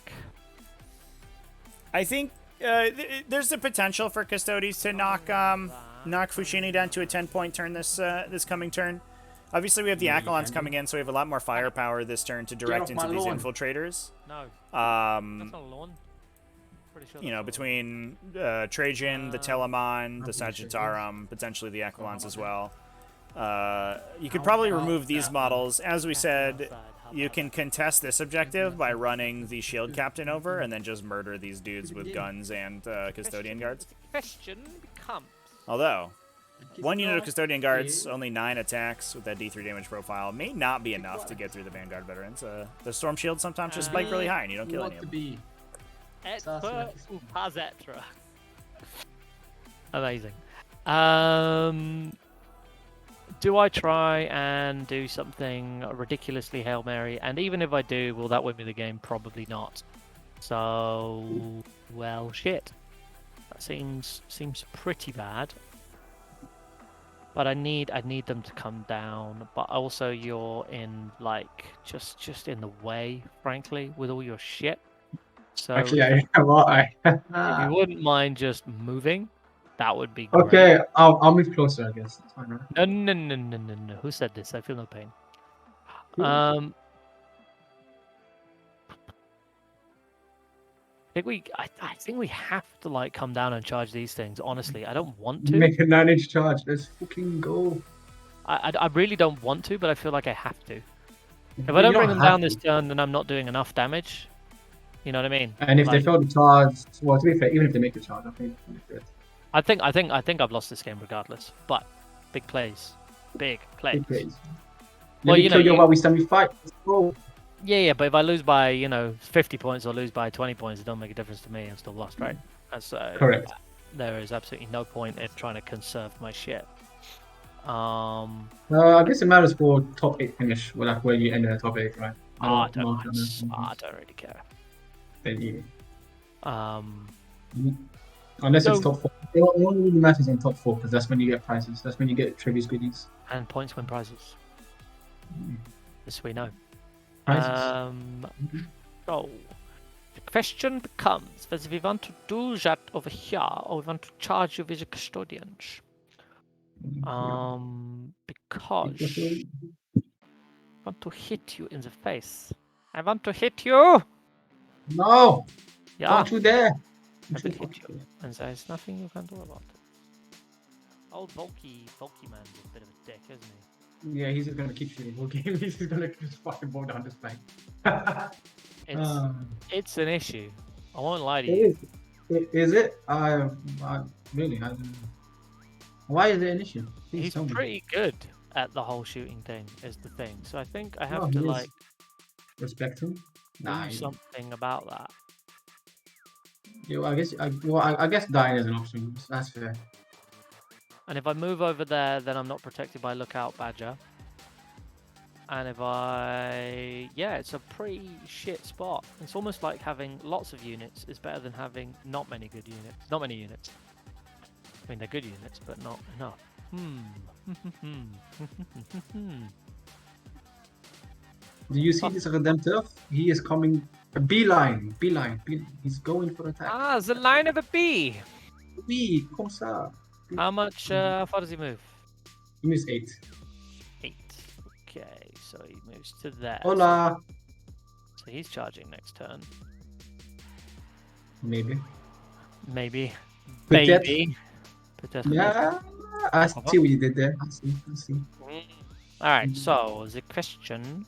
I think there's the potential for Custodes to knock Fouchini down to a 10-point turn this coming turn. Obviously, we have the Aquilons coming in, so we have a lot more firepower this turn to direct into these infiltrators. No, that's not a lawn. Pretty sure You know, between Trajan, the Telemon, the Sagittarum, potentially the Aquilons as well. You could probably remove these models. As we said, you can contest this objective by running the Shield Captain over and then just murder these dudes with guns and Custodian Guards. Question becomes... Although, 1 unit of Custodian Guards, only 9 attacks with that D3 damage profile, may not be enough to get through the Vanguard veterans. The Storm Shields sometimes just spike really high and you don't kill any of them. Expert Pazetra. Amazing. Do I try and do something ridiculously Hail Mary? And even if I do, will that win me the game? Probably not. So, well, shit. That seems pretty bad. But I need them to come down. But also, you're in like just in the way, frankly, with all your shit. So Actually, I if you wouldn't mind just moving, that would be great. Okay, I'll move closer, I guess. That's fine, right? No. Who said this? I feel no pain. Cool. I think we have to like come down and charge these things. Honestly, I don't want to. Make a 9-inch charge. Let's fucking go. I really don't want to, but I feel like I have to. If I don't bring them down this turn, then I'm not doing enough damage. You know what I mean? And if they fail the charge, well, to be fair, even if they make the charge, I think they're good. I think I've lost this game regardless. But big plays, big plays. Big plays. Well, you know, while we semi-fight. Let's go. Yeah, but if I lose by 50 points or lose by 20 points, it don't make a difference to me. I'm still lost, right? And so Correct. there is absolutely no point in trying to conserve my shit. I guess it matters for top 8 finish, where you end in the top 8, right? I don't really care. Then you. Um, Unless it's top 4. It only really matters in top 4 because that's when you get prizes. That's when you get trivia goodies. And points win prizes. This we know. Prizes. So, the question becomes whether we want to do that over here or we want to charge you with the custodians. Because I want to hit you in the face. I want to hit you! No! Yeah. Don't you dare! I will hit you, and there is nothing you can do about it. Old bulky man is a bit of a dick, isn't he? Yeah, he's just gonna keep shooting the whole game. He's just gonna just fucking ball down his back. It's an issue. I won't lie to you. Is it? Really, I don't know. Why is it an issue? He's pretty good at the whole shooting thing, is the thing. So I think I have to like respect him. do something about that. Yeah, I guess dying is an option. That's fair. And if I move over there, then I'm not protected by Lookout Badger. And if yeah, it's a pretty shit spot. It's almost like having lots of units is better than having not many good units. Not many units. I mean, they're good units, but not enough. Do you see this Redemptor? He is coming. Beeline. He's going for attack. Ah, the line of a bee. Oui, comme ça. How much? How far does he move? He moves 8. 8. Okay, so he moves to there. Hola. So he's charging next turn. Maybe. Maybe. Peut-être. Maybe. Peut-être. Yeah. I see what you did there. I see. Alright, so the question.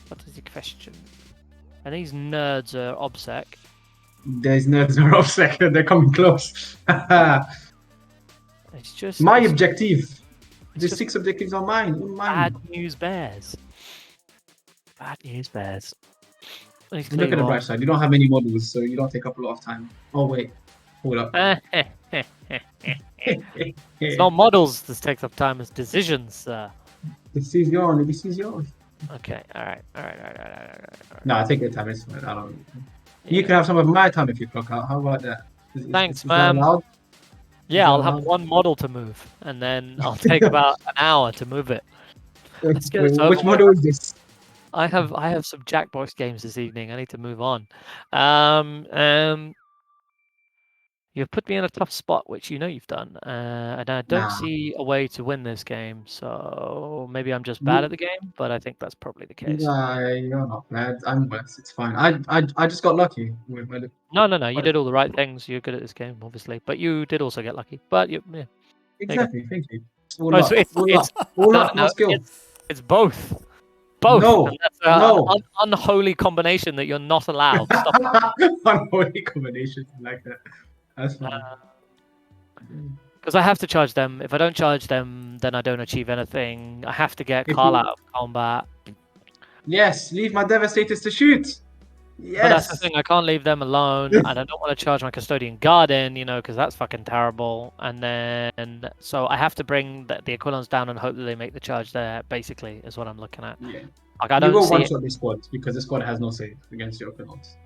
What is the question? And these nerds are obsec. There's nerds are off second. They're coming close. It's just My it's objective. The just 6 objectives are mine. All mine. bad news bears. Bad news bears. Look at the bright side. You don't have many models, so you don't take up a lot of time. Oh wait, hold up. It's not models that takes up time, it's decisions. This is yours. This is yours. Okay, alright. No, I take your time. It's fine. I don't. Yeah. You can have some of my time if you clock out. How about that? Thanks, is that man. allowed? Yeah, I'll have allowed? one model to move, and then I'll take about an hour to move it. Let's get this over Which with. model is this? I have some Jackbox games this evening. I need to move on. You've put me in a tough spot, which you know you've done, and I don't Nah. see a way to win this game. So maybe I'm just bad at the game, but I think that's probably the case. Nah, you're not bad. I'm worse. It's fine. I just got lucky with my. No. You did all the right things. You're good at this game, obviously, but you did also get lucky. But yeah. Exactly. Thank you. All No, luck. it's All no, luck, no skill. It's both. Both. No, And that's no. an unholy combination that you're not allowed. Stop. Unholy combination like that. That's fine. Because I have to charge them. If I don't charge them, then I don't achieve anything. I have to get If Carl you- out of combat. Yes, leave my devastators to shoot. But that's the Yes. thing. I can't leave them alone, and I don't want to charge my custodian garden, because that's fucking terrible. And then, so I have to bring the Aquilons down and hope that they make the charge there. Basically, is what I'm looking at. Yeah. Like I You don't will see one it. shot this squad because the squad has no save against your opponents.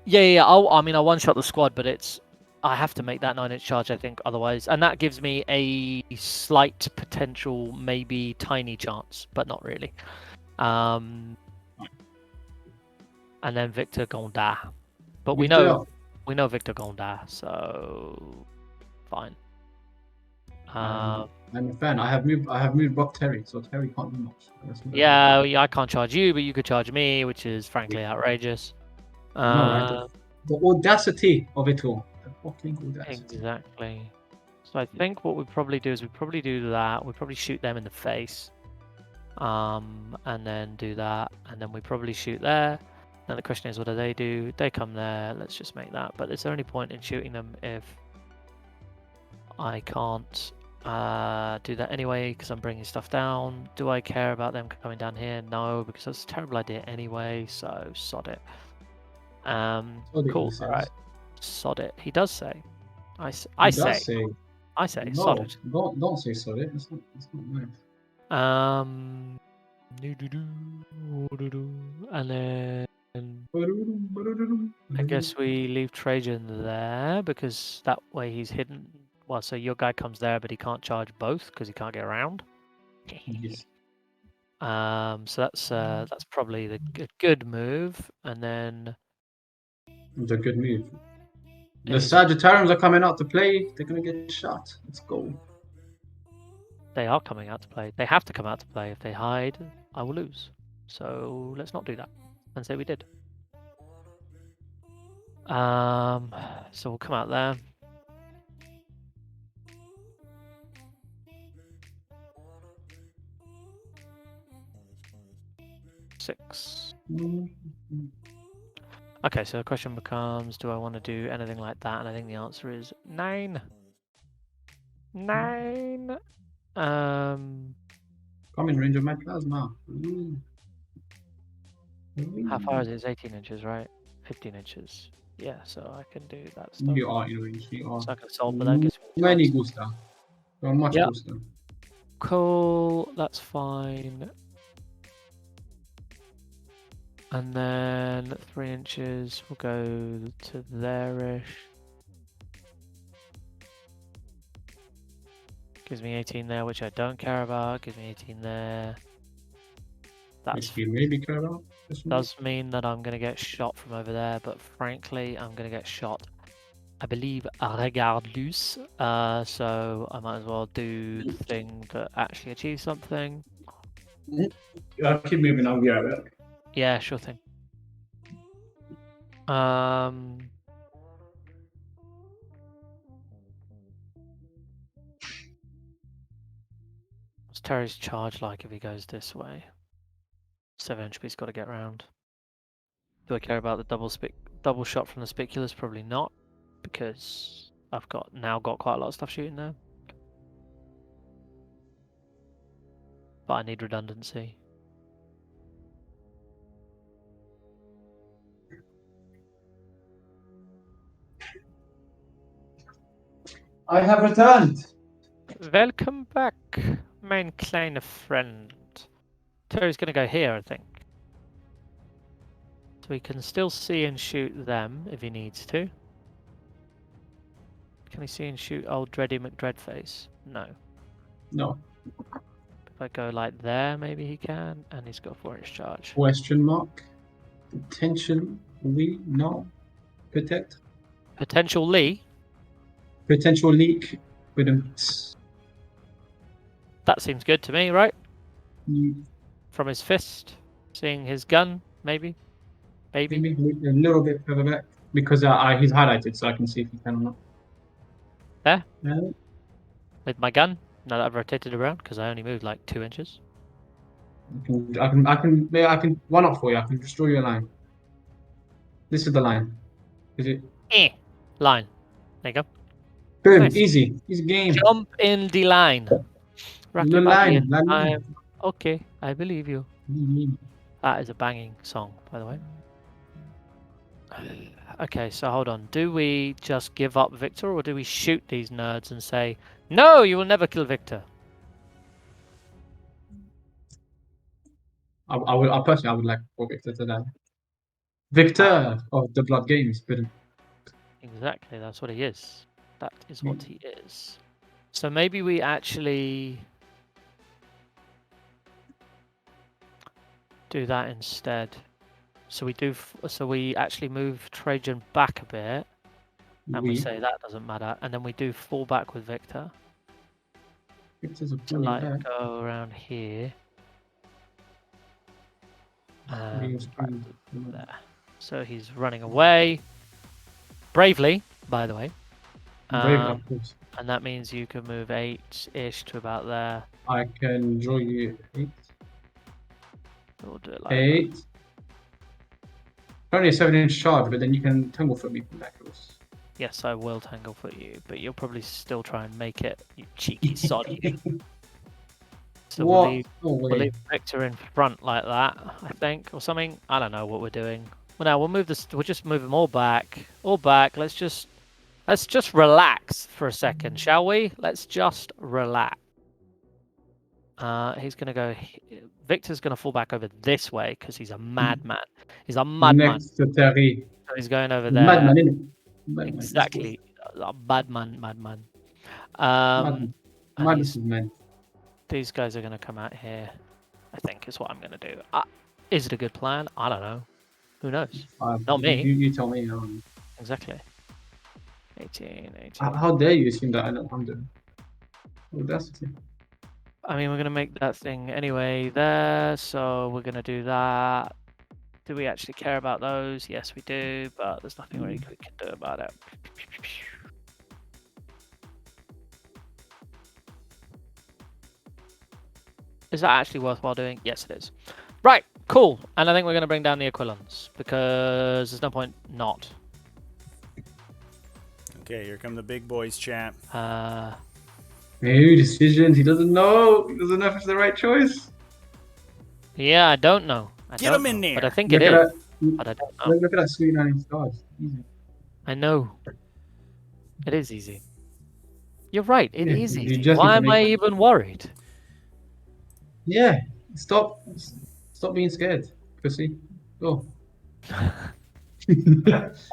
Yeah. I one shot the squad, but I have to make that 9-inch charge, I think, otherwise. And that gives me a slight potential, maybe tiny chance, but not really. And then Victor Gonda. But we know Victor Gonda, so fine. I'm a fan. I have moved Rock Terry, so Terry can't do much. Yeah, I can't charge you, but you could charge me, which is frankly outrageous. Right? The audacity of it all. The fucking audacity. Exactly. So I think what we probably do is we probably do that. We probably shoot them in the face. And then do that. And then we probably shoot there. Then the question is, what do? They come there. Let's just make that. But there's only point in shooting them if I can't do that anyway, because I'm bringing stuff down. Do I care about them coming down here? No, because that's a terrible idea anyway. So sod it. Cool. All right. Sod it. He does say. I say. No, Sod it. don't say sod it. It's not nice. And then I guess we leave Trajan there because that way he's hidden. Well, so your guy comes there, but he can't charge both because he can't get around. Yes. So that's probably the good move. And then It's a good move. The Sagittariums are coming out to play. They're gonna get shot. Let's go. they are coming out to play. They have to come out to play. If they hide, I will lose. So let's not do that and say we did. So we'll come out there. Six. Okay, so the question becomes, do I want to do anything like that? And I think the answer is 9. 9. Come in range of my plasma. How far is it? It's 18 inches, right? 15 inches. Yeah, so I can do that stuff. You are in range. You are. So I can solve, but that gives me Many chance. gusta. You're much Yep. gusta. Cool, that's fine. And then 3 inches will go to there-ish. Gives me 18 there, which I don't care about. Gives me 18 there. That's Which you maybe care about. does mean that I'm going to get shot from over there, but frankly, I'm going to get shot, I believe, regardless. So I might as well do the thing that actually achieves something. I'll keep moving. I'll be right back. Yeah, sure thing. What's Terry's charge like if he goes this way? 7 entropy's got to get round. Do I care about the double shot from the spiculars? Probably not, because I've now got quite a lot of stuff shooting now. But I need redundancy. I have returned. Welcome back, mein kleiner friend. Terry's going to go here, I think. So he can still see and shoot them if he needs to. Can he see and shoot old Dready McDreadface? No. No. If I go like there, maybe he can, and he's got a 4-inch charge. Question mark. Potentially no. Peut-être. Potential Lee. Potential leak. Couldn't. That seems good to me, right? Mm, From his fist, seeing his gun, maybe. Maybe. maybe a little bit further back because he's highlighted, so I can see if he can or not. There? Uh, With my gun. Now that I've rotated around, because I only moved like 2 inches. I can one up for you. I can just draw you a line. This is the line. Is it? Line. There you go. Boom. Nice. Easy game. Jump in the line. The Rocky line. Bobby, okay, I believe you. That is a banging song, by the way. Okay, so hold on. Do we just give up Victor, or do we shoot these nerds and say, no, you will never kill Victor? I personally, I would like for Victor to die. Victor of the Blood Games, but Exactly, that's what he is. That is what he is. So maybe we actually do that instead. So we actually move Trajan back a bit, and we say that doesn't matter, and then we do fall back with Victor. Victor's a To like go around here. Right there. So he's running away bravely, by the way. Of course. And that means you can move 8-ish to about there. I can draw you 8. We'll do it like 8. that. Only a 7-inch charge, but then you can tangle foot me from that close. Yes, I will tangle foot you, but you'll probably still try and make it, you cheeky sod. So we'll leave Victor in front like that, I think, or something. I don't know what we're doing. Well, now we'll move this. We'll just move them all back. All back. Let's just relax for a second, shall we? Let's just relax. He's gonna go. Victor's gonna fall back over this way because he's a madman. He's a madman. Next to Terry. So he's going over there. Madman, isn't it? Exactly. A madman. Madness is man. These guys are gonna come out here. I think is what I'm gonna do. Is it a good plan? I don't know. Who knows? Not me. You tell me. Exactly. 18. How dare you assume that I know I'm doing? Audacity. I mean, we're going to make that thing anyway there, so we're going to do that. Do we actually care about those? Yes, we do, but there's nothing really we can do about it. Is that actually worthwhile doing? Yes, it is. Right, cool. And I think we're going to bring down the Aquilons, because there's no point not. Okay, here come the big boys, chat. New decisions. He doesn't know. He doesn't know if it's the right choice. Yeah, I don't know. Get him in there. But I think it is. But I don't know. Look at that sweet 9 stars. Easy. I know. It is easy. You're right. It Yeah, is you easy. just need Why to am I make. even worried? Yeah, stop being scared, pussy. Go. I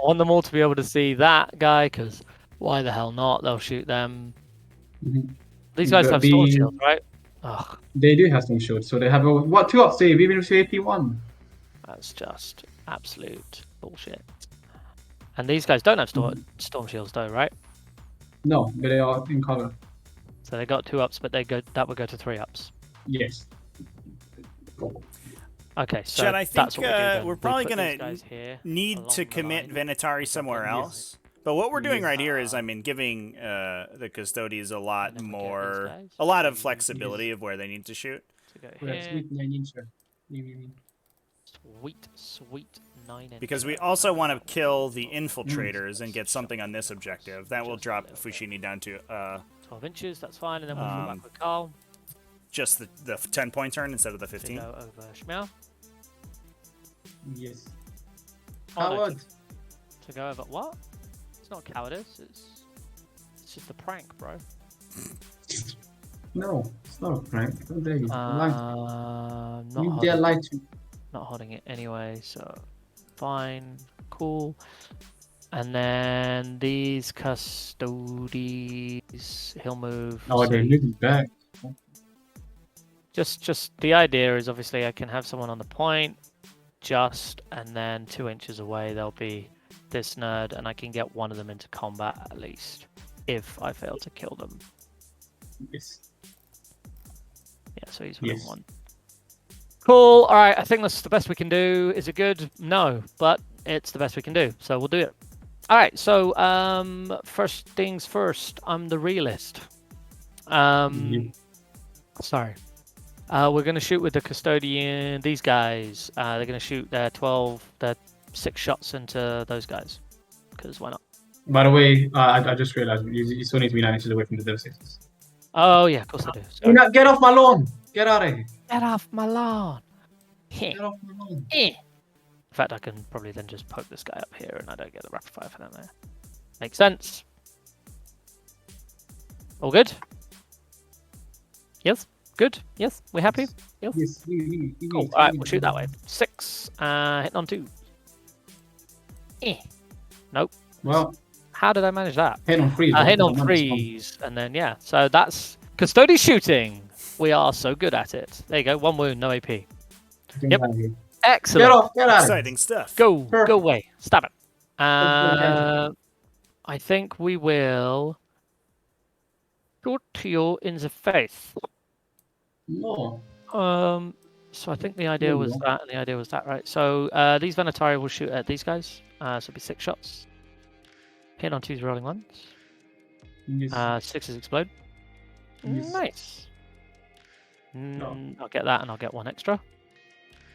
want them all to be able to see that guy, because why the hell not? They'll shoot them. These guys But have storm shields, right? Ugh, they do have some shields, so they have a what 2-up save even if it's AP1. that's just absolute bullshit. And these guys don't have storm shields, though, right? No, but they are in cover. So they got 2-ups, but that would go to 3-ups. Yes. Okay, so Chad, I that's think what we do then. we're We probably put gonna these guys here need along to the commit line. Venatari somewhere Yes. else. But what we're doing Yes. right here is, I mean, giving the Custodes a lot And then we get these more, guys a lot of to- flexibility of where they need to shoot. To go We have here. sweet 9-incher. Sweet 9-inch. Because we also want to kill the infiltrators and get something on this objective. That will Just a drop little bit. Fouchini down to 12 inches, that's fine, and then we'll fall back with Carl just the 10-point turn instead of the to 15. go over Schmeow. Yes. Oh, no, Coward. to go over what? It's not cowardice, it's just a prank, bro. No, it's not a prank. How dare you? Not You dare holding, lie to me. not holding it anyway, so fine, cool. And then these Custodes, he'll move. Oh, so they're moving back. Just the idea is obviously I can have someone on the point, and then 2 inches away there'll be this nerd, and I can get one of them into combat at least if I fail to kill them. Yes. Yeah, so he's Yes. one. Cool. All right, I think that's the best we can do. Is it good? No, but it's the best we can do, so we'll do it. All right. So first things first. I'm the realist. Sorry. We're going to shoot with the custodian. These guys. They're going to shoot their 6 shots into those guys. Because why not? By the way, I just realized you still need to be 9 inches away from the devastators. Oh yeah, of course I do. Do Sorry. not get off my lawn. Get out of here. Get off my lawn. Get off my lawn. In fact, I can probably then just poke this guy up here, and I don't get the rapid fire for that there. Makes sense. All good? Yes. Good. Yes. We happy? Yes. Yes. Cool. All right, we'll shoot that way. 6. Hitting on 2. Nope. Well, How did I manage that? hit on freeze. Hitting on 3s, and then yeah. So that's Custodes shooting. We are so good at it. There you go. 1 wound, no AP. Yep. Excellent. Get off. Get out. Exciting stuff. Go Perfect. go away. Stab it. Okay. I think we will shoot you in the face. No. So I think the idea was that, and the idea was that, right? So these Venatari will shoot at these guys. So it'll be 6 shots. Hit on 2s rolling 1s. Yes. 6s explode. Yes. Nice. No. I'll get that, and I'll get 1 extra.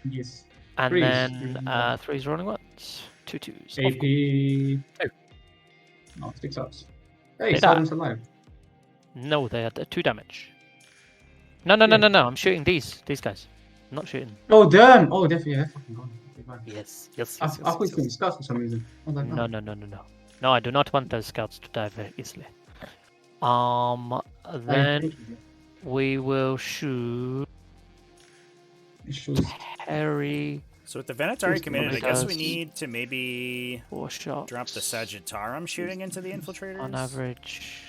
Yes. And 3s. then 3s rolling 1s. 2 2s. AP. 2. No, 6 ups. Hey, Hit Silence alive. No, they had 2 damage. No. I'm shooting these guys. I'm not shooting. Oh, damn. Oh, definitely. Yeah, fucking gone. Okay, bye. Yes. I thought you were scouts for some reason. I was like, No. No, I do not want those scouts to die very easily. Then we will shoot Harry. So with the Venatari committed, I guess we does. need to maybe 4 shots. drop the Sagittarum shooting into the infiltrators. On average.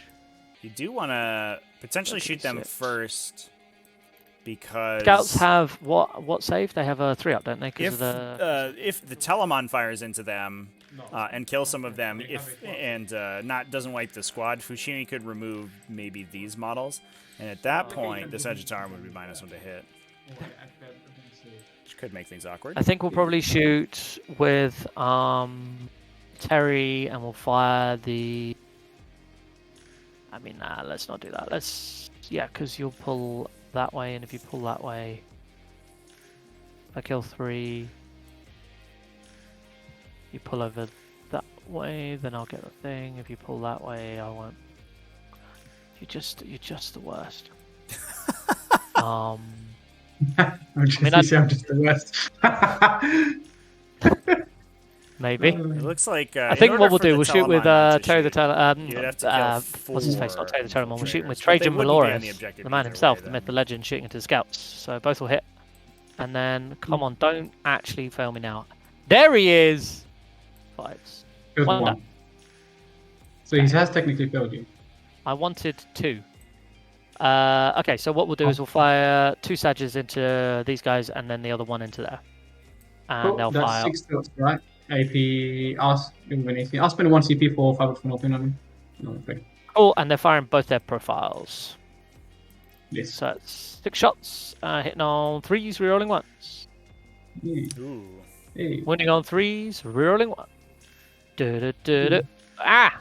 You do want to potentially shoot them 36. first because Scouts have what save? They have a 3-up, don't they? 'Cause if of the... if the Telemon fires into them and kills some of them, not doesn't wipe the squad, Fouchini could remove maybe these models, and at that point the Sagittarum would be -1 to hit, which could make things awkward. I think we'll probably shoot with Terry, and we'll fire the... I mean, nah, let's not do that. Because you'll pull that way, and if you pull that way, if I kill 3, you pull over that way, then I'll get the thing. If you pull that way, I won't. You're just the worst. I'm just, I mean, I'm just the worst. Maybe. It looks like I think what we'll do, we'll shoot with Terry the Turtle. You'd have to kill what's his face? Not Terry the Turtle. We're shooting with Trajan Valores, Valores, the man himself, the myth, the legend, shooting into the scouts. So both will hit. And then, come on, don't actually fail me now. There he is! Fives. Just One one. done. So he has technically failed you. I wanted 2. Okay, so what we'll do is we'll fire 2 Sages into these guys and then the other one into there. And they'll that's fire. 6 tilts, right? AP, I'll spend 1 CP for 5 from open on him. No, okay. Cool, and they're firing both their profiles. Yes. So it's 6 shots, hitting on 3s, rerolling 1s. Ooh. Hey. Winning on 3s, rerolling 1. Du-du-du-du. Ah!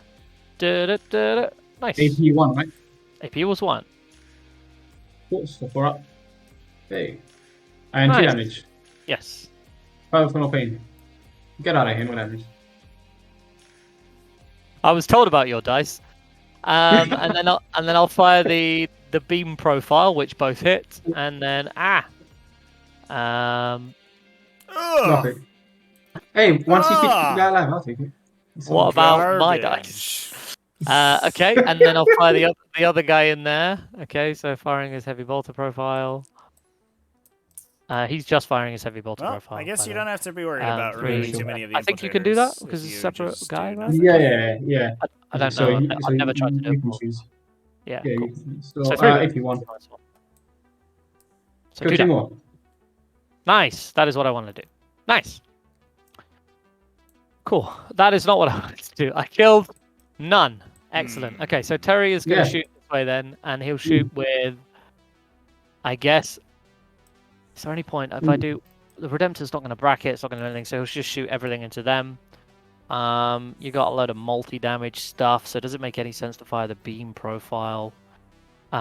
Du-du-du-du. Nice. AP 1, right? AP was 1. Cool, so 4 up. Hey. And 2 Nice. damage. Yes. 5 for no pain. Get out of here, no damage. I was told about your dice. And then I'll fire the beam profile, which both hit, and then Perfect. Hey, 1 CP guy alive, I'll take it. what about my dice? Okay, and then I'll fire the other guy in there. Okay, so firing his heavy bolter profile. He's just firing his heavy bolter profile. I guess by you the don't way. have to be worried about removing too many of the I think you can do that infiltrators because if it's a you separate just guy, do right? nothing. Yeah. I don't So know. I've never tried to do you it can before. choose. Yeah, Yeah, cool. so So 3 if you want. So Go 2 2 down. more. Nice. That is what I wanted to do. Nice. Cool. That is not what I wanted to do. I killed none. Excellent. Okay, so Terry is going to shoot this way then, and he'll shoot with, I guess, is there any point if I do, the Redemptor's not going to bracket, it's not going to do anything, so he'll just shoot everything into them. You got a load of multi-damage stuff, so does it make any sense to fire the beam profile?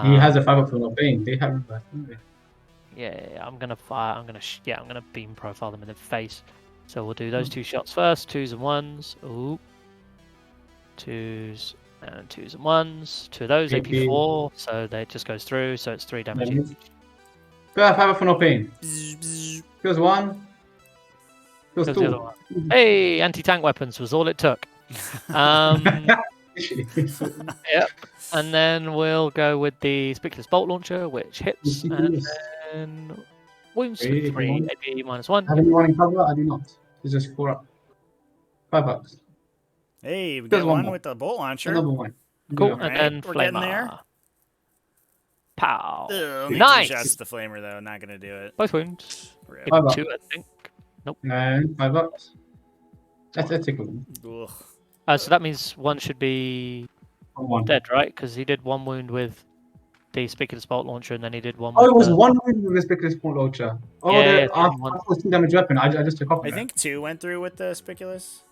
He has a 5 for no pain. They have that. Yeah, I'm gonna fire. I'm gonna beam profile them in the face. So we'll do those 2 shots first. 2s and 1s. Ooh. 2s and 2s and 1s. 2 of those. AP4. So that just goes through. So it's 3 damage each. Go 5 for no pain. Kills 1. Kills Kills 2. the other one. Hey, anti-tank weapons was all it took. Yep. And then we'll go with the Spiculous Bolt Launcher, which hits and then wounds with 3 AP -1. Have anyone in cover? I do not. It's just 4 up. $5. Hey, we There's got one one more. with the bolt launcher. Another one. Cool. Yeah. And Alright, then we're getting Flamer. there. Pow. Only Nice. 2 shots to the flamer though, not gonna do it. Both wounds. Rip. Hit 5 up. 2, I think. And $5. That's a good one. Ugh. So that means 1 should be 1. dead, right? Because he did 1 wound with the Spiculous Bolt Launcher, and then he did 1 Oh, with it was the... 1 wound with the Spiculous Bolt Launcher. Oh, Yeah, I was 2 damage weapon. I just took off. I think 2 went through with the spiculous.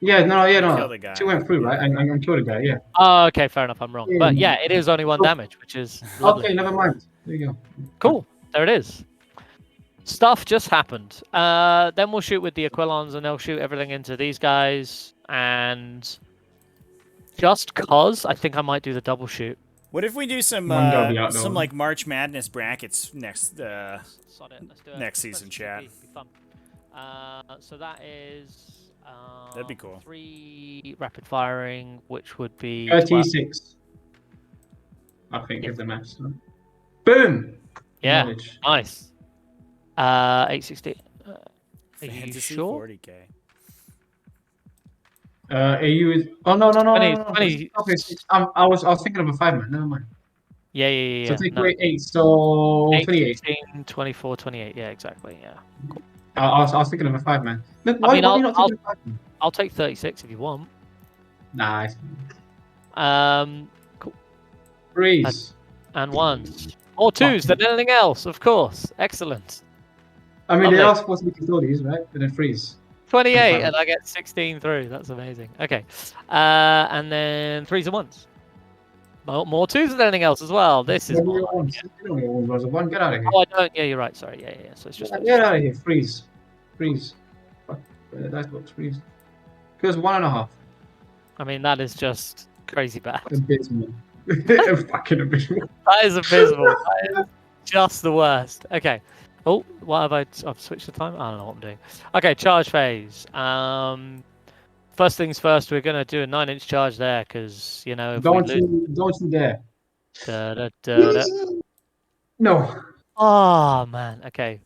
Yeah, no. Kill the guy. 2 went through, right? And killed the guy, yeah. Oh, okay, fair enough. I'm wrong. Yeah. But yeah, it is only 1 damage, which is lovely. Okay, never mind. There you go. Cool. There it is. Stuff just happened. Then we'll shoot with the Aquilons, and they'll shoot everything into these guys. And just cause, I think I might do the double shoot. What if we do some One guy will be out, though. like March Madness brackets next Sod it, let's do it. next season, chat? Be fun. So that is That'd be cool. 3 rapid firing, which would be 36. I think is the max. Boom! Yeah, Knowledge. nice. 860. Are you Fantasy sure? 40k. AU is. Oh no! 20. Okay, I was thinking of a 5-man. Never mind. Yeah. So take no. away 8, so 28. 16, 24, 28. Yeah, exactly. Yeah. Cool. I was thinking of a 5-man. Why I mean, why are you not taking a 5-man? I'll take 36 if you want. Nice. Cool. Freeze. And 1s. Or 2s than anything else, of course. Excellent. I mean, Lovely. they are supposed to be Custodes, right? And then freeze. 28, and I get 16 through. That's amazing. Okay. And then 3s and 1s. More 2s than anything else as well. This is more like it. You don't need one rows of 1. Get out of here. Oh, I don't. Yeah, you're right. Sorry. Yeah. So it's just. Get out of here. Freeze. Fuck. That's what freeze. Because 1.5. I mean, that is just crazy bad. Abysmal. Fucking abysmal. That is abysmal. That is just the worst. Okay. Oh, what have I've switched the time? I don't know what I'm doing. Okay, charge phase. First things first, we're gonna do a 9-inch charge there, because if we Don't lose. you dare. Da, da, da, da. No. Oh man. Okay.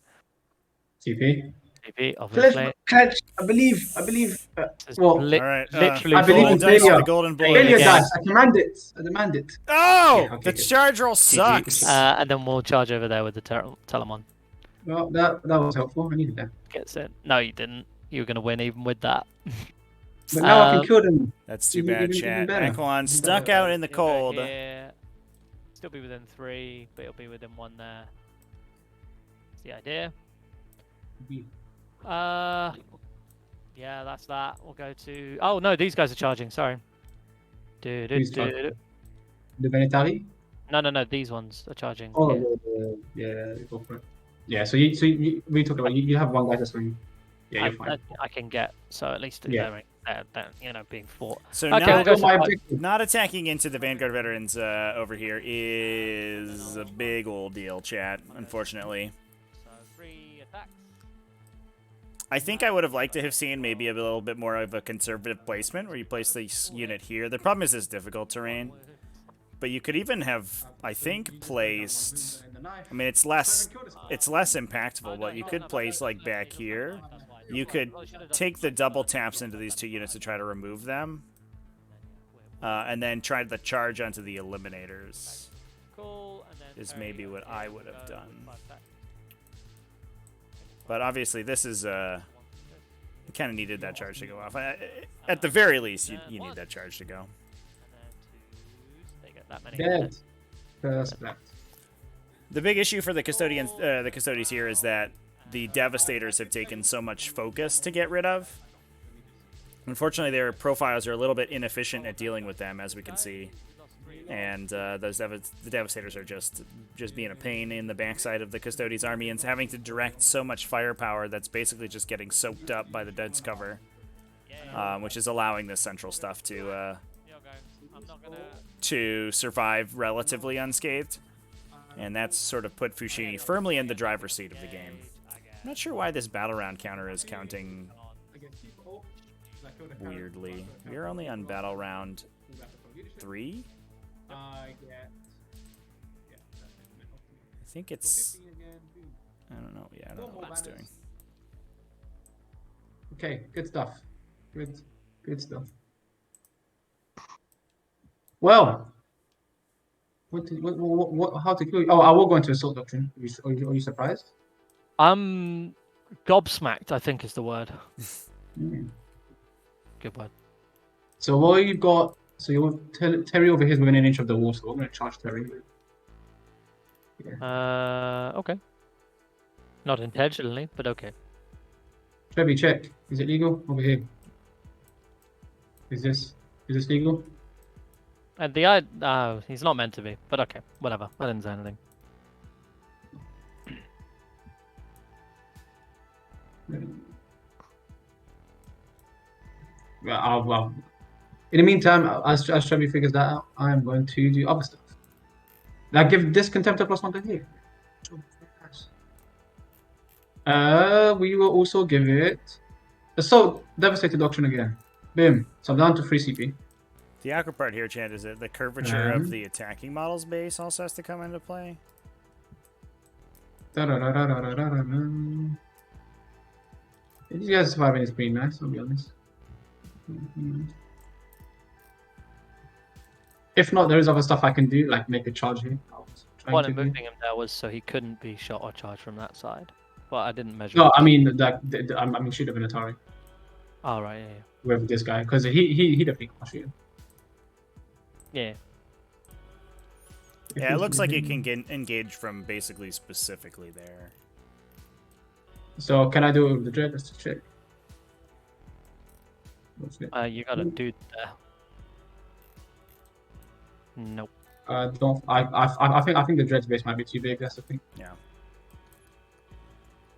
TP. TP, Flash obviously. catch. I believe. This is Well, All right. literally I believe roll in the dice for failure. the golden boy. Failure Failure game. dice. I command it. I demand it. Oh, Yeah, okay, the good. charge roll GG. sucks. And then we'll charge over there with the Telemon. Well, that was helpful. I needed that. Gets it. No, you didn't. You were gonna win even with that. But now I can kill them. That's too bad, Even chat. better. Aquilon Even stuck better. out in the You'll go cold. here. Still be within 3, but it'll be within 1 there. That's the idea. Yeah, that's that. We'll go to. Oh no, these guys are charging. Sorry. Who's charging? The Venetari? No. These ones are charging. Oh, here. yeah, go for it. Yeah, so we talked about you have one guy that's swinging. Yeah, you're fine. I can get, so at least they're being fought. So Okay, not, we'll go my for objective. not attacking into the Vanguard veterans over here is a big old deal, chat, unfortunately. So 3 attacks. I think I would have liked to have seen maybe a little bit more of a conservative placement where you place this unit here. The problem is it's difficult terrain. But you could even have, I think, placed... I mean, it's less impactful, but you could place, like, back here. You could take the double taps into these 2 units to try to remove them. And then try to charge onto the eliminators. Is maybe what I would have done. But obviously, this is... you kind of needed that charge to go off. At the very least, you need that charge to go. Dead. First black. The big issue for the Custodes here is that the Devastators have taken so much focus to get rid of. Unfortunately, their profiles are a little bit inefficient at dealing with them, as we can see. And the Devastators are just being a pain in the backside of the Custodes army and having to direct so much firepower that's basically just getting soaked up by the Dead's cover, which is allowing this central stuff to survive relatively unscathed. And that's sort of put Fouchini firmly in the driver's seat of the game. I'm not sure why this battle round counter is counting weirdly. We're only on battle round 3? I think it's... I don't know. Yeah, I don't know what it's doing. Okay, good stuff. Good stuff. Well, what, how to kill you? Oh, I will go into Assault Doctrine. Are you surprised? I'm gobsmacked, I think is the word. Good word. So what you've got, so you have Terry over here is within an inch of the wall, so I'm going to charge Terry. Yeah. Okay. Not intentionally, but okay. Trevi, check. Is it legal? Over here. Is this legal? And he's not meant to be, but okay, whatever. I didn't say anything. Well, in the meantime, as Trevi figures that out, I am going to do other stuff. Now give this Contemptor +1 to here. We will also give it Assault Devastated Doctrine again. Boom. So I'm down to 3 CP. The awkward part here, Chad, is that the curvature of the attacking model's base also has to come into play. These guys surviving is pretty nice, I'll be honest. If not, there is other stuff I can do, like make a charge here. The point of moving him there was so he couldn't be shot or charged from that side. But I didn't measure. No, I mean shoot have an Atari. Oh right, yeah. With this guy, because he definitely can't shoot him. Yeah. Yeah, it looks like you can get engaged from basically specifically there. So can I do it with the dread? Let's check. You got a dude there. Nope. Don't. I think the dread's base might be too big. That's the thing. Yeah.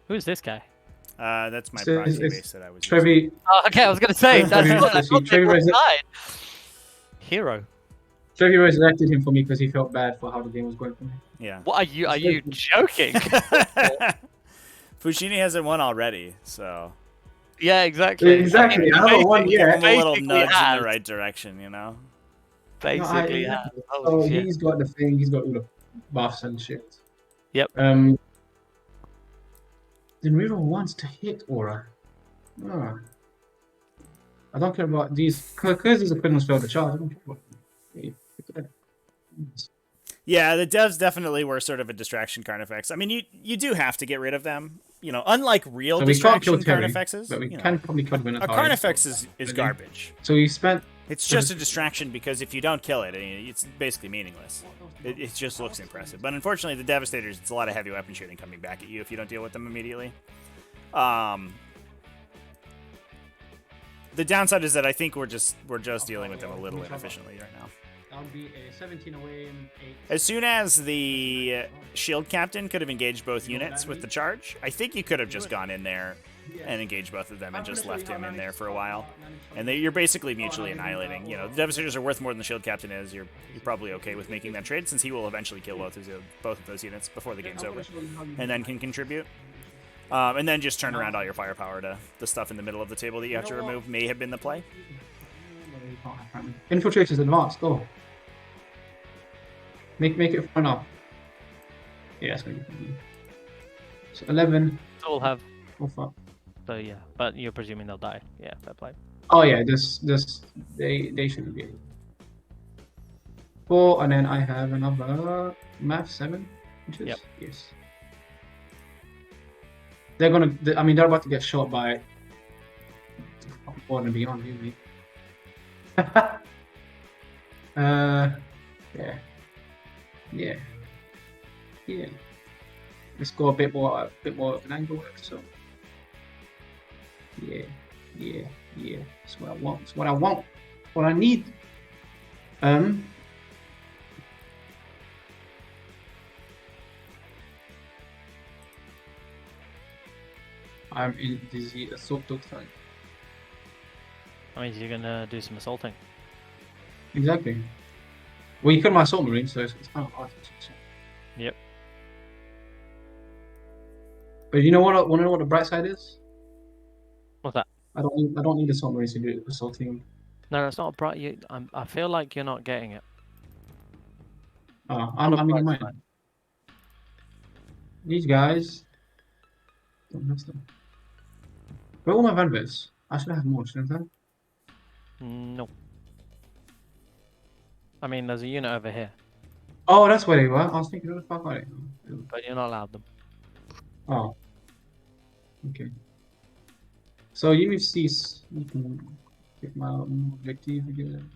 Who's this guy? That's my So proxy it's base that I was using. Trevi. Oh, okay, I was gonna say that's Trevi Hero. Trevi resurrected him for me because he felt bad for how the game was going for me. Yeah. What are you? Are you joking? Fouchini hasn't won already, so Yeah, exactly. Exactly. I haven't won give yet. him a little Basically nudge in has. the right direction, you know. No, Basically has. exactly. Holy So shit. he's got the thing. He's got all the buffs and shit. Yep. The river wants to hit Aura. Ah. I don't care about these because these are criminals failed to charge. I don't care about Yeah, the devs definitely were sort of a distraction Carnifex. I mean, you do have to get rid of them. You know, unlike real So we can't kill distraction Terry, Carnifexes, but we you can know, probably kill a Minotaur. Carnifex is garbage. So he spent. It's just a distraction because if you don't kill it, it's basically meaningless. It just looks impressive. But unfortunately, the Devastators, it's a lot of heavy weapon shooting coming back at you if you don't deal with them immediately. The downside is that I think we're just dealing with them a little inefficiently right now. That would be a 17 away and 8. As soon as the shield captain could have engaged both units with the charge, I think you could have just gone in there and engaged both of them and just left him in there for a while. And you're basically mutually annihilating. You know, the Devastators are worth more than the shield captain is. You're probably okay with making that trade since he will eventually kill both of those units before the game's over, and then can contribute. And then just turn around all your firepower to the stuff in the middle of the table that you have to remove may have been the play. Infiltrators advanced. Go. Make it fun up. Yeah, it's gonna be fun. So 11. All have. Oh fuck. So yeah, but you're presuming they'll die. Yeah, fair play. Oh yeah, they shouldn't be. 4, and then I have another math 7 inches. Yep. Yes. They're gonna. I mean, they're about to get shot by. Born and Beyond, really. Yeah. Yeah. Yeah. Let's go a bit more of an angle work. So. Yeah. Yeah. Yeah. That's what I want. That's what I want. What I need. I'm in the assault dog time. That means you're gonna do some assaulting. Exactly. Well, you killed my assault marine, so it's kind of hard. Yep. But you know what? Want to know what the bright side is? What's that? I don't need assault marines to do assaulting. No, it's not bright. I feel like you're not getting it. I mean, I might. These guys. Don't mess them. Where are all my Vanvits? I should have more, shouldn't I? No. I mean, there's a unit over here, Oh, that's where they were. I was thinking, where the fuck are they? but you're not allowed them. Oh. Okay. So you need cease. You can get my objective again.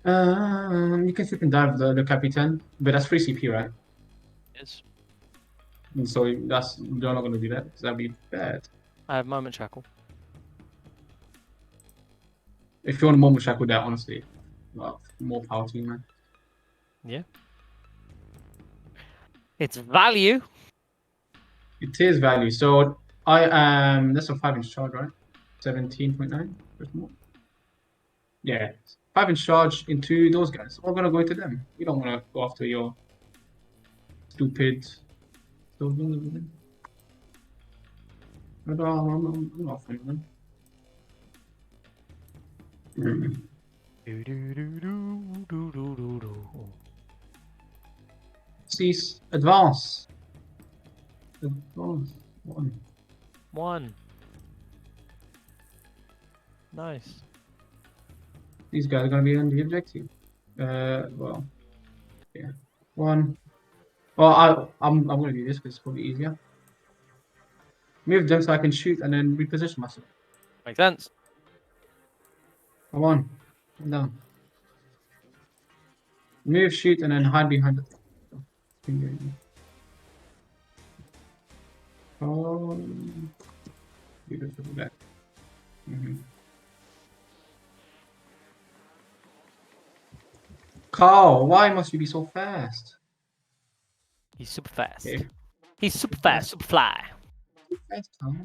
You can flip and dive the Capitan, but that's free CP, right? Yes. And so you're not gonna do that because that'd be bad. I have moment shackle. If you want to moment shackle that, honestly, well, more power to you, man. Yeah. It's value. It is value. So I am. That's a 5-inch charge, right? 17.9. There's more. Yeah, 5-inch charge into those guys. We're gonna go into them. We don't want to go after your stupid. I'm not funny, man. Cease. Advance. Advance. 1. 1. Nice. These guys are gonna be on the objective. Well, yeah. 1. Well, I'm gonna do this because it's probably easier. Move them so I can shoot and then reposition myself. Makes sense. Come on. I'm down. Move, shoot, and then hide behind it. Oh, beautiful. That. Carl, why must you be so fast? He's super fast. Okay. He's super fast, super fly. Fast, Carl.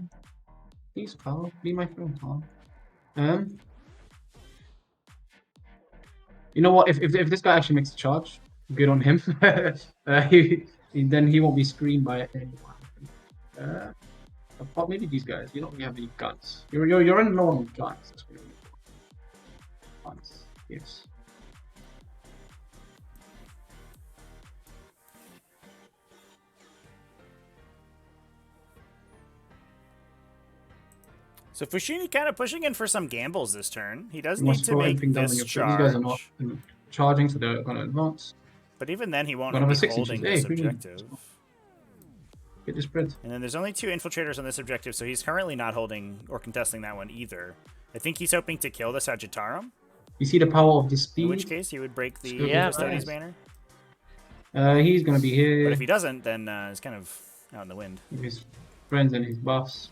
Please, Carl, be my friend, Carl. You know what? If this guy actually makes a charge, good on him. Then he won't be screened by anyone. Apart maybe these guys. You don't really have any guns. You're in low on guns. That's what you're guns. Yes. So Fouchini kind of pushing in for some gambles this turn. He does You need must to throw make everything down on this your charge. These guys are not charging, so they're gonna advance. But even then, he won't One over be 6 holding inches. this Hey, green. objective. Get the spread. And then there's only 2 infiltrators on this objective, so he's currently not holding or contesting that one either. I think he's hoping to kill the Sagittarum, You see the power of the speed. in which case he would break the Yeah, Custodes nice. banner. He's gonna be here. But if he doesn't, then it's kind of out in the wind. With his friends and his buffs.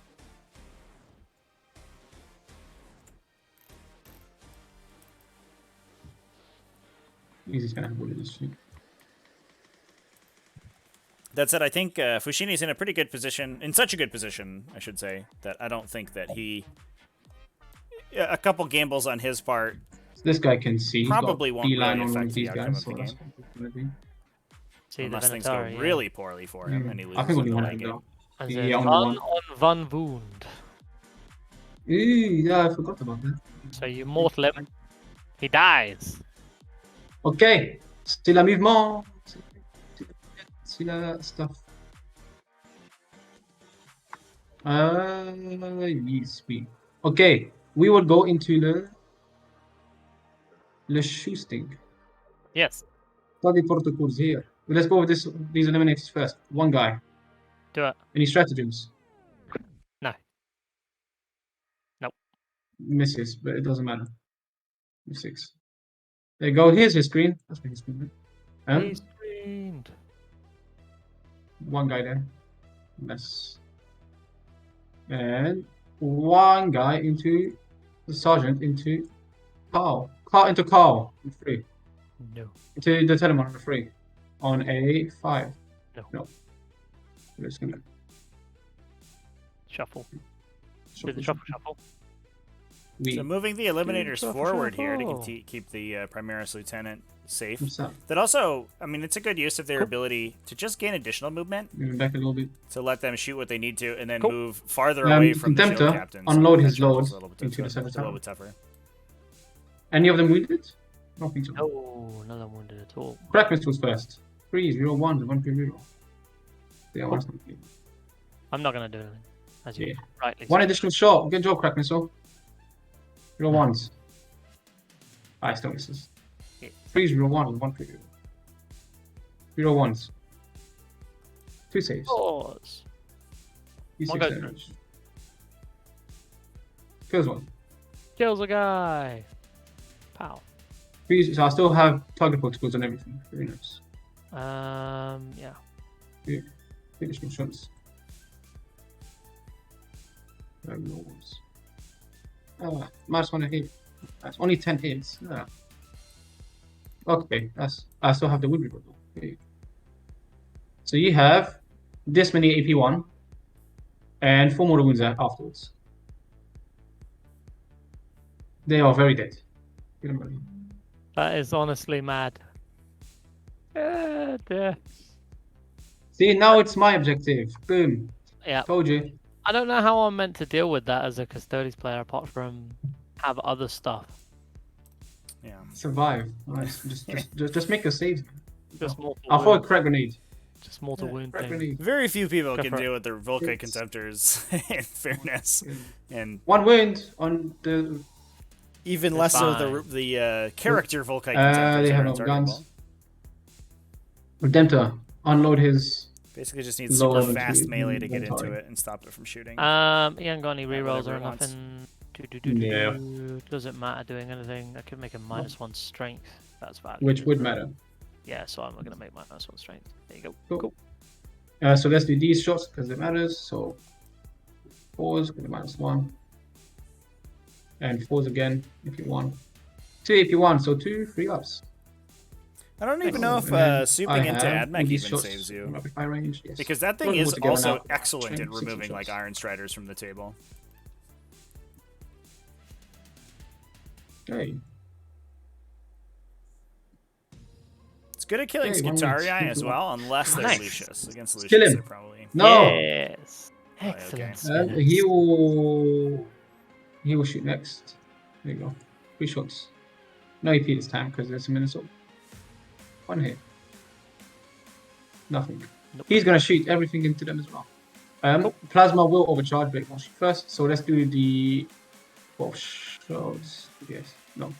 He's just gonna have all of this shit. That said, I think Fouchini's in a pretty good position, in such a good position, I should say, that I don't think that he... A couple gambles on his part This guy can see. probably He's got won't beeline really on one affect of the these outcome guys, of so the that's game. what it's gonna be. See Unless the things go Venatari, yeah. really poorly for him and he loses I think the only whole one game. though. And Yeah, then only one one. on Van Wound. Yeah, I forgot about that. So you mortal him. He dies. Ok, c'est la mouvement. C'est la stuff. Yes, we. Okay, we will go into the shooting. Yes. Study protocols here. Let's go with these eliminators first. One guy. Do it. Any stratagems? No. Nope. Misses, but it doesn't matter. 6. There you go. Here's his screen. That's his screen. Right? He screamed. One guy there. That's and one guy into the sergeant into Carl. Carl into Carl on 3. No. Into the Telemon on 3. On a 5. No. We're just gonna Shuffle. Do shuffle, the shuffle. We So moving the eliminators shuffle, forward here to shuffle. keep the Primaris Lieutenant safe. what's up? That also, I mean, it's a good use of their ability to just gain additional movement, Moving back a little bit. to let them shoot what they need to, and then Cool. move farther away from the shield Contemptor, captains. unload his That charge load is a little bit into the tougher. It's a little Sagittarum. bit tougher. Any of them wounded? I don't think so. No, none of them wounded at all. Crack missiles first. 3, 0, 1, 1 per reroll. Yeah, Cool. that's not good. I'm not going to do anything. As you Yeah. rightly One said. additional shot. Good job, Crack Missile. 0 1s. I still misses. Yeah. 3 0 1 1 per reroll. 0 1s. 2 saves. Pause. D6 One goes damage. Kills 1. Kills a guy. Pow. 3, so I still have target protocols and everything. Very nice. Yeah. Additional shots. Minus 1 hit. That's only 10 hits. Yeah. Okay, I still have the wood reroll. Okay. So you have this many AP1 and 4 more wounds afterwards. They are very dead. Get them ready. That is honestly mad. Yeah. See, now it's my objective. Boom. Yeah. Told you. I don't know how I'm meant to deal with that as a Custodes player apart from have other stuff. Yeah. Survive. Nice. Just make your saves. Just mortal I'll throw a wound. crack grenade. Just mortal wound Crack thing. grenade. Very few people Go can for it. deal with the Volca It's- Contemptors, in fairness, and 1 wound on the. even It's less so fine. the character Volca Contemptors. They are have no untargetable. guns. Redemptor. Unload his. Basically, just needs Lower super into fast it, melee to get into inventory. it and stop it from shooting. He ain't got any Yeah, rerolls whatever or it wants. nothing. Yeah. Doesn't matter doing anything. I could make a -1 strength. That's valid. Which would matter. Yeah, so I'm gonna make -1 strength. There you go. Cool. Cool. So let's do these shots because it matters. So 4s, get a -1. And 4s again if you want. 2 if you want, so 2 free ups. I don't even know if And then souping I into have AdMech all these even shots saves you. in rapid fire range, yes. Because that Put thing them all is together also now. excellent at Strength, 60 removing like shots. Iron Striders from the table. Okay. It's good at killing Okay, one minute. Skitarii as well, unless they're Nice. Lucius. Against Kill Lucius, him. they're probably... No! Yes. Excellent. okay. He will shoot next. There you go. 3 shots. No AP this time because there's a Minnesota. 1 hit. Nothing. Nope. He's gonna shoot everything into them as well. Plasma will overcharge, but it won't shoot first. So let's do the 12 shots. Yes. No.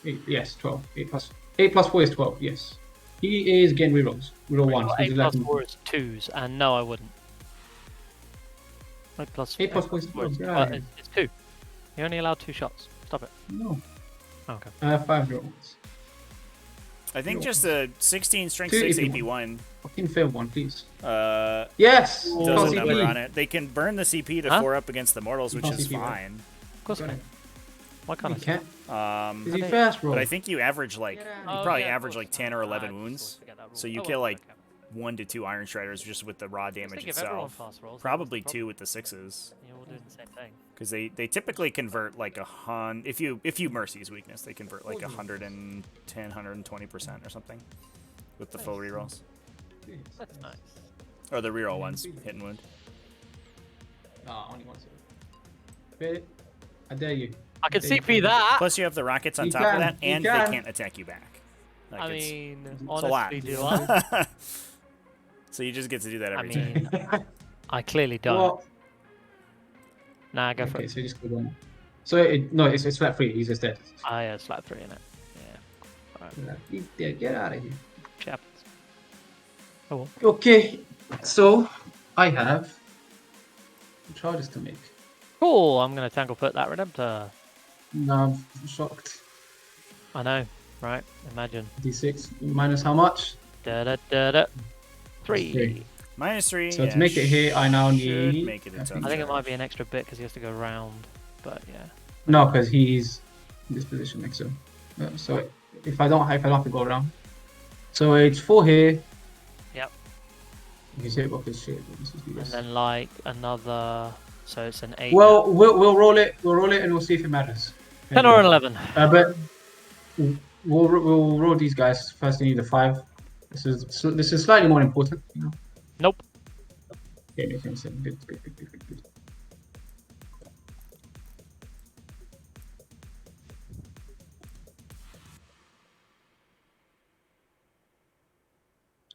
8, yes, 12. 8 plus 4 is 12. Yes. He is getting rerolls. Reroll 1. So 8 plus 4 is 2s, and no, I wouldn't. 8 plus 8 plus 4 is 12. It's 2. You're only allowed 2 shots. Stop it. No. Okay. 5 rerolls. I think just a 16 strength Two 6 AP1. AP1 Fucking fail one, please. does Yes! a Plus number CP. on it. They can burn the CP to 4 up against the mortals, which Plus is CP, right? fine. Of course Got not. it. Why can't You I? can't. Is he Okay. fast roll? But I think you average like you Oh, probably yeah, of average course. like 10 or I 11 just wounds. always forget that rule. So you Oh, kill well, like okay. 1 to 2 Iron Striders just with the raw damage think if everyone itself. fast rolls, Probably that's 2 with the 6s. You're all doing the same thing. Because they typically convert like if you Mercy's weakness, they convert like 110, 120% or something with the full rerolls. That's nice. Or the reroll ones, hit and wound. Ah, only one. Bit. I dare you. I can There you CP go. that. Plus you have the rockets on You top can, of that, you and they can. can't attack you back. Like, I it's mean, a lot. honestly, do I? So you just get to do that I every time. mean, I clearly don't. Well, Nah, go for okay, it. so you just go one. So it's flat free. He's just dead. Ah, yeah, it's like 3 in it. Yeah. He's dead. Get out of here. Chaps. Oh well. Okay, so I have charges to make. Cool, I'm going to tangle put that Redemptor. Now I'm shocked. I know, right? Imagine. D6 minus how much? Da da da da. 3. 3. -3. So yeah, to make it here, I now should need. make it a I tough think it charge. might be an extra bit because he has to go round. But yeah. No, because he's in this position next to him. So if I don't have to go around. So it's 4 here. Yep. You can say both this shit. And then like another. So it's an 8. Well, we'll roll it. We'll roll it, and we'll see if it matters. 10 or an 11. But we'll roll these guys first. You need a 5. This is slightly more important. You know? Nope. Yeah, makes sense. Good.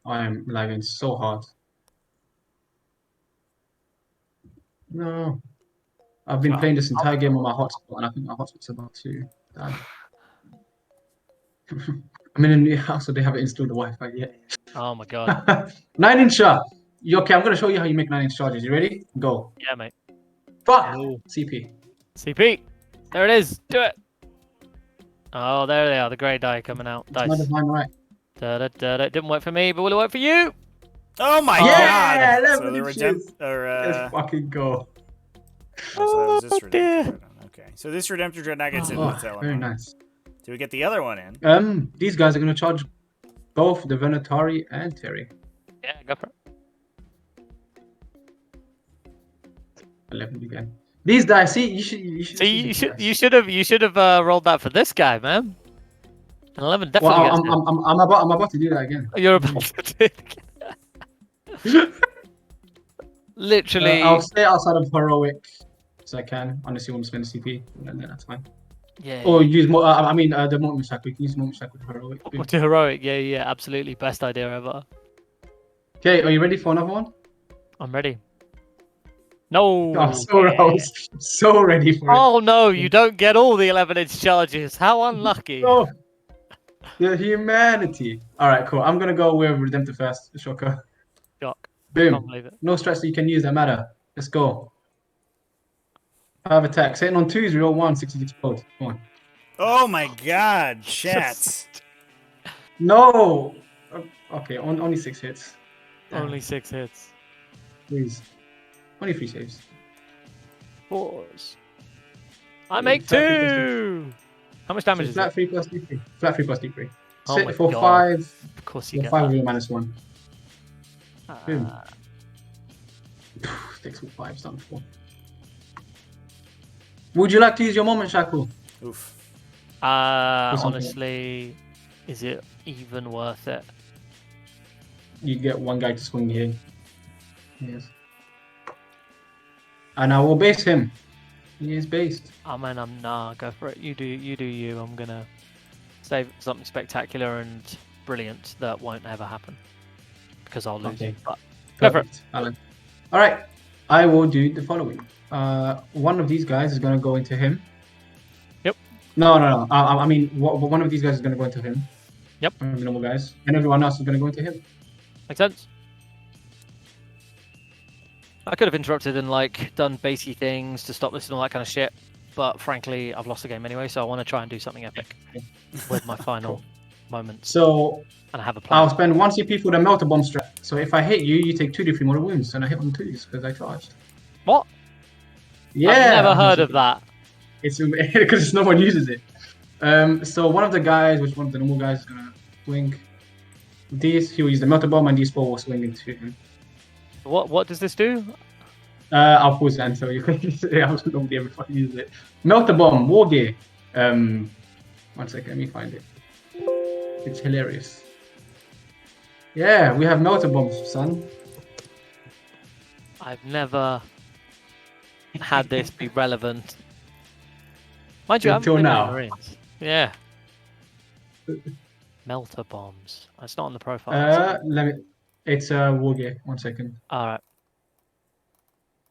I am lagging so hard. No. I've been playing this entire game on my hotspot, and I think my hotspot's about to die. I'm in a new house, so they haven't installed the Wi-Fi yet. Oh my god. 9-inch shot. Okay, I'm gonna show you how you make 9-inch charges. You ready? Go. Yeah, mate. Fuck. Ooh. CP. CP. There it is. Do it. Oh, there they are. The grey die coming out. It's not Dice. mine, right? Da, da, da, da. Didn't work for me, but will it work for you? Oh my Yeah, god! So 11 the inches. Let's oh, fucking go. so that was this Oh, dear. Redemptor Dreadnought. Okay, so this Redemptor Dreadnought gets into Oh, the tail. very nice. Do we get the other one in? These guys are gonna charge both the Venatari and Terry. Yeah, go for it. 11 again. These guys, see, you should. So see you these should guys. you should have rolled that for this guy, man. An 11 Well, definitely gets I'm about to do that again. You're about to do it. Literally. I'll stay outside of heroic as I can, unless you want to spend CP, and then that's fine. Yeah. Or use more. The moment cycle. You can use moment cycle with heroic. Or to heroic. Yeah, yeah, absolutely. Best idea ever. Okay, are you ready for another one? I'm ready. No. I was so ready for it. Oh no, you don't get all the 11-inch charges. How unlucky. Oh, the humanity. All right, cool. I'm gonna go with Redemptor first. Shocker. Shock. Boom. Can't believe it. No strats that you can use that matter. Let's go. 5 attacks. Hitting on 2s, reroll 1, 60 explode. Come on. Oh my god, chat. No. Okay, only 6 hits. Damn. Only 6 hits. Please. Only 3 saves. 4s. I make 2. How much damage So is flat it? 3 plus D3. Flat 3 plus D3. Oh Sit my for God. 5. Of course you For get 5 that. with -1. Boom. Ah, 6 with 5, done 4. Would you like to use your moment shackle? Oof. Or something. honestly, is it even worth it? You get one guy to swing here. Yes. And I will base him. He is based. Oh man, nah, go for it. You do you. I'm gonna save something spectacular and brilliant that won't ever happen because I'll lose. Okay. But go for it. Perfect. Alan. All right. I will do the following. One of these guys is going to go into him. Yep. No. I mean, one of these guys is going to go into him. Yep. One of the normal guys. And everyone else is going to go into him. Makes sense. I could have interrupted and like done basey things to stop this and all that kind of shit, but frankly, I've lost the game anyway, so I want to try and do something epic with my final moments. So And I have a plan. I'll spend 1 CP for the melter bomb strat. So if I hit you, you take 2d3 mortal wounds, and I hit on 2s because I charged. What? Yeah. I've never heard of that. It's because no one uses it. So one of the guys, which one of the normal guys, is gonna swing. He will use the melter bomb, and these 4 will swing into him. What does this do? I'll pause it until you can use it. I was nobody ever fucking uses it. Melter bomb, war gear. 1 second, let me find it. It's hilarious. Yeah, we have melter bombs, son. I've never had this be relevant. Mind you, I haven't Until played any now. Marines. Yeah. Melter bombs. It's not on the profile. Let me. It's war gear. 1 second. Alright.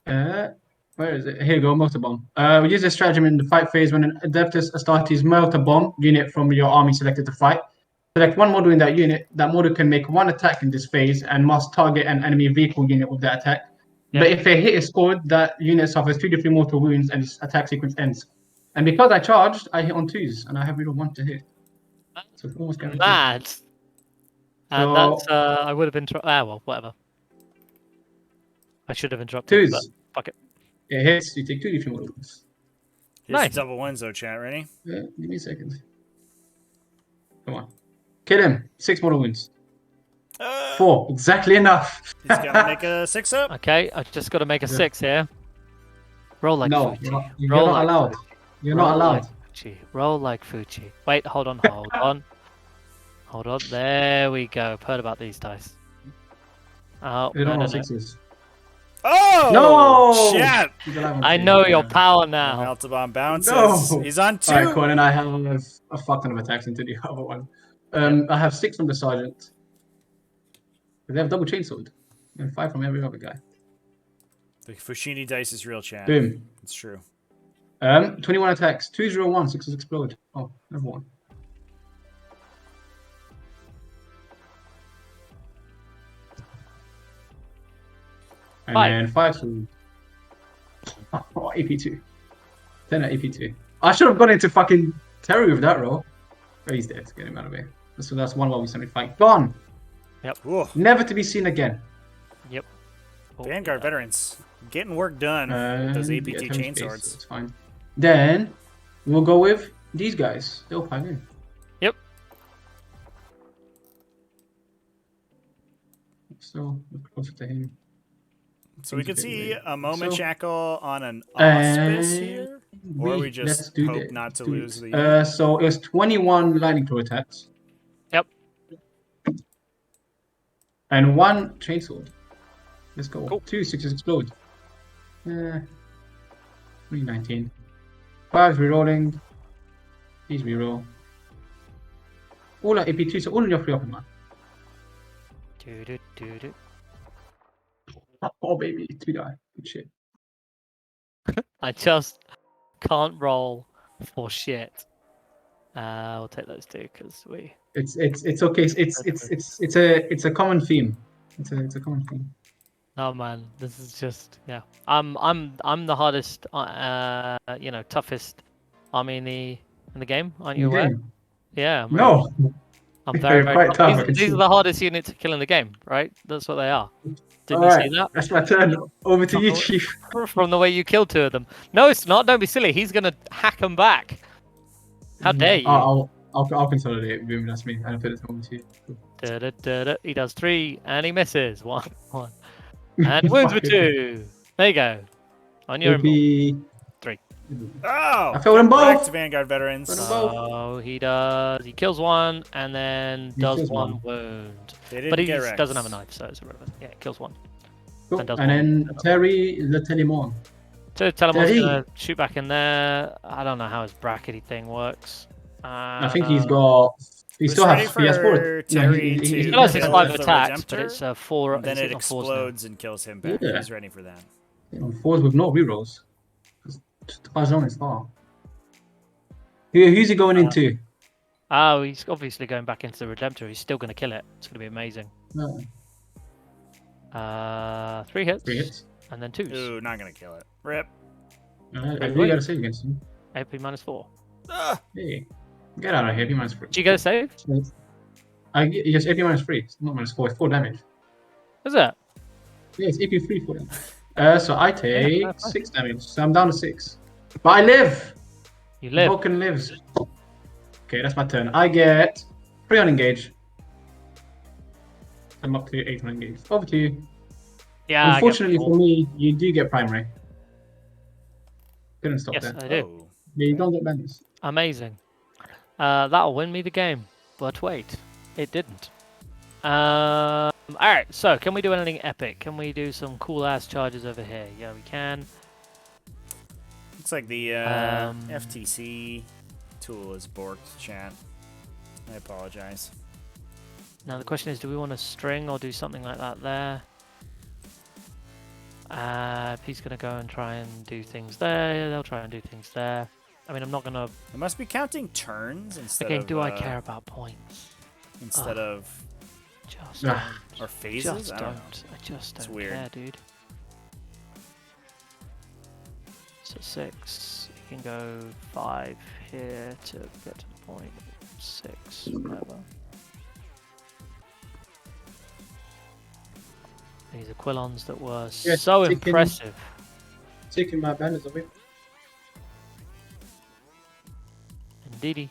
Where is it? Here you go, melter bomb. We use this stratagem in the fight phase when an Adeptus Astartes melter bomb unit from your army selected to fight. Select 1 model in that unit. That model can make 1 attack in this phase and must target an enemy vehicle unit with that attack. Yeah. But if a hit is scored, that unit suffers 2d3 mortal wounds and its attack sequence ends. And because I charged, I hit on 2s and I have reroll 1 to hit. So it's almost guaranteed. Mad. And So- that's I would have interrupted. Well, whatever. I should have interrupted. 2s. But fuck it. It hits, you take 2d3 mortal wounds. Here's Nice. the double ones though, chat. Ready? Yeah, give me a second. Come on. Kill him. 6 mortal wounds. 4. Exactly enough. He's gotta make a 6 up. Okay, I've just got to make a 6 here. Roll like No, Fouchini. you're Roll not like allowed. You're not Roll allowed. like Fouchini. Roll like Fouchini. Wait, hold on. Hold on. There we go. I've heard about these dice. Oh, You don't no. roll 6s. Oh No! Chat. He's alive on I 2. know your Yeah. power now. Melter bomb bounces. No! He's on 2. Alright, cool. And I have a fuck ton of attacks into the other one. I have 6 from the sergeant. They have double chainsword. And 5 from every other guy. The Fouchini dice is real, chat. Boom. It's true. 21 attacks. 201. 6s explode. Oh, never one. And 5. then 5 sword. Oh, AP2. 10 at AP2. I should have gone into fucking Terry with that roll. Oh, he's dead. Get him out of here. So that's 1 while we suddenly fight. Gone. Ooh. Never to be seen again. Yep. Oh, Vanguard veterans getting work done. with those APT yeah, Terry's base, chainswords. It's fine. Then we'll go with these guys. They'll pile in. Yep. So we're closer to him. So we can see a moment So- shackle on an auspice here. Or we let's just do hope that. not to Do lose it. the. So it was 21 lightning claw attacks. Yep. And 1 chainsword. Let's go. Cool. 2 6s explode. 319. 5's rerolling. These reroll. All at AP2, so all in your free open, man. Do-do-do-do. Oh, baby. 2 die. Good shit. I just can't roll for shit. We'll take those 2 because we. It's okay. It's a common theme. It's a common theme. Oh man, this is just I'm the hardest, toughest army in the game. Aren't you aware? Game. Yeah. I'm No. I'm very, They're very quite tough, I These, can these see. are the hardest units to kill in the game, right? That's what they are. Didn't All you right, see that? that's my turn. Over to you, Oh. Chief. From the way you killed 2 of them. No, it's not. Don't be silly. He's gonna hack them back. How dare you? I'll consolidate. Boom, that's me. And I put it over to you. Cool. Da-da-da-da. He does 3 and he misses. 1. And wounds with 2. There you go. On your Would be 3. Oh! I failed them both. Correct, Vanguard veterans. Failed them both. Oh, he does. He kills 1 and then He does kills 1 one. wound. They didn't But he get wrecked. doesn't have a knife, so it's irrelevant. Yeah, kills 1. Cool. And does And one. then Terry Le Telemon. So Telemon's Terry. gonna shoot back in there. I don't know how his brackety thing works. I think he's got. He Who's still ready has. He has four. for No, Terry he He to still has his kill 5 the attacks, but Redemptor, it's 4. and then It's it on 4s now. explodes and kills him back. Yeah. He's ready for that. On 4s with no rerolls. Tafazon is far. Who's he going into? Oh, he's obviously going back into the Redemptor. He's still going to kill it. It's going to be amazing. No. 3 hits. 3 hits. And then 2s. Ooh, not gonna kill it. Rip. Who you gotta save against him? AP -4. Ah! Hey, get out of here. AP -3. Did you get a save? Yes, AP -3. It's not -4. It's 4 damage. Is it? Yeah, it's AP 3 for them. So I take 6 damage. So I'm down to 6. But I live! You live. Vulcan lives. Okay, that's my turn. I get 3 on engage. I'm up to 8 on engage. Over to you. Yeah. Unfortunately for me, you do get primary. Couldn't stop Yes, that. I do. Oh. Yeah, you don't get banners. Amazing. That'll win me the game. But wait, it didn't. Alright, so can we do anything epic? Can we do some cool ass charges over here? Yeah, we can. Looks like the FTC tool is borked, chat. I apologize. Now the question is, do we want to string or do something like that there? If he's going to go and try and do things there, they'll try and do things there. I mean, I'm not going to... It must be counting turns instead Okay, of... do I care about points? Instead of... Just Ah. don't. Or phases? Just I don't know. don't. I just It's don't weird. care, dude. So 6. You can go 5 here to get to the point. 6, whatever. These are Quillons that were Yes, so taking- impressive. Taking my banners away. Indeedy.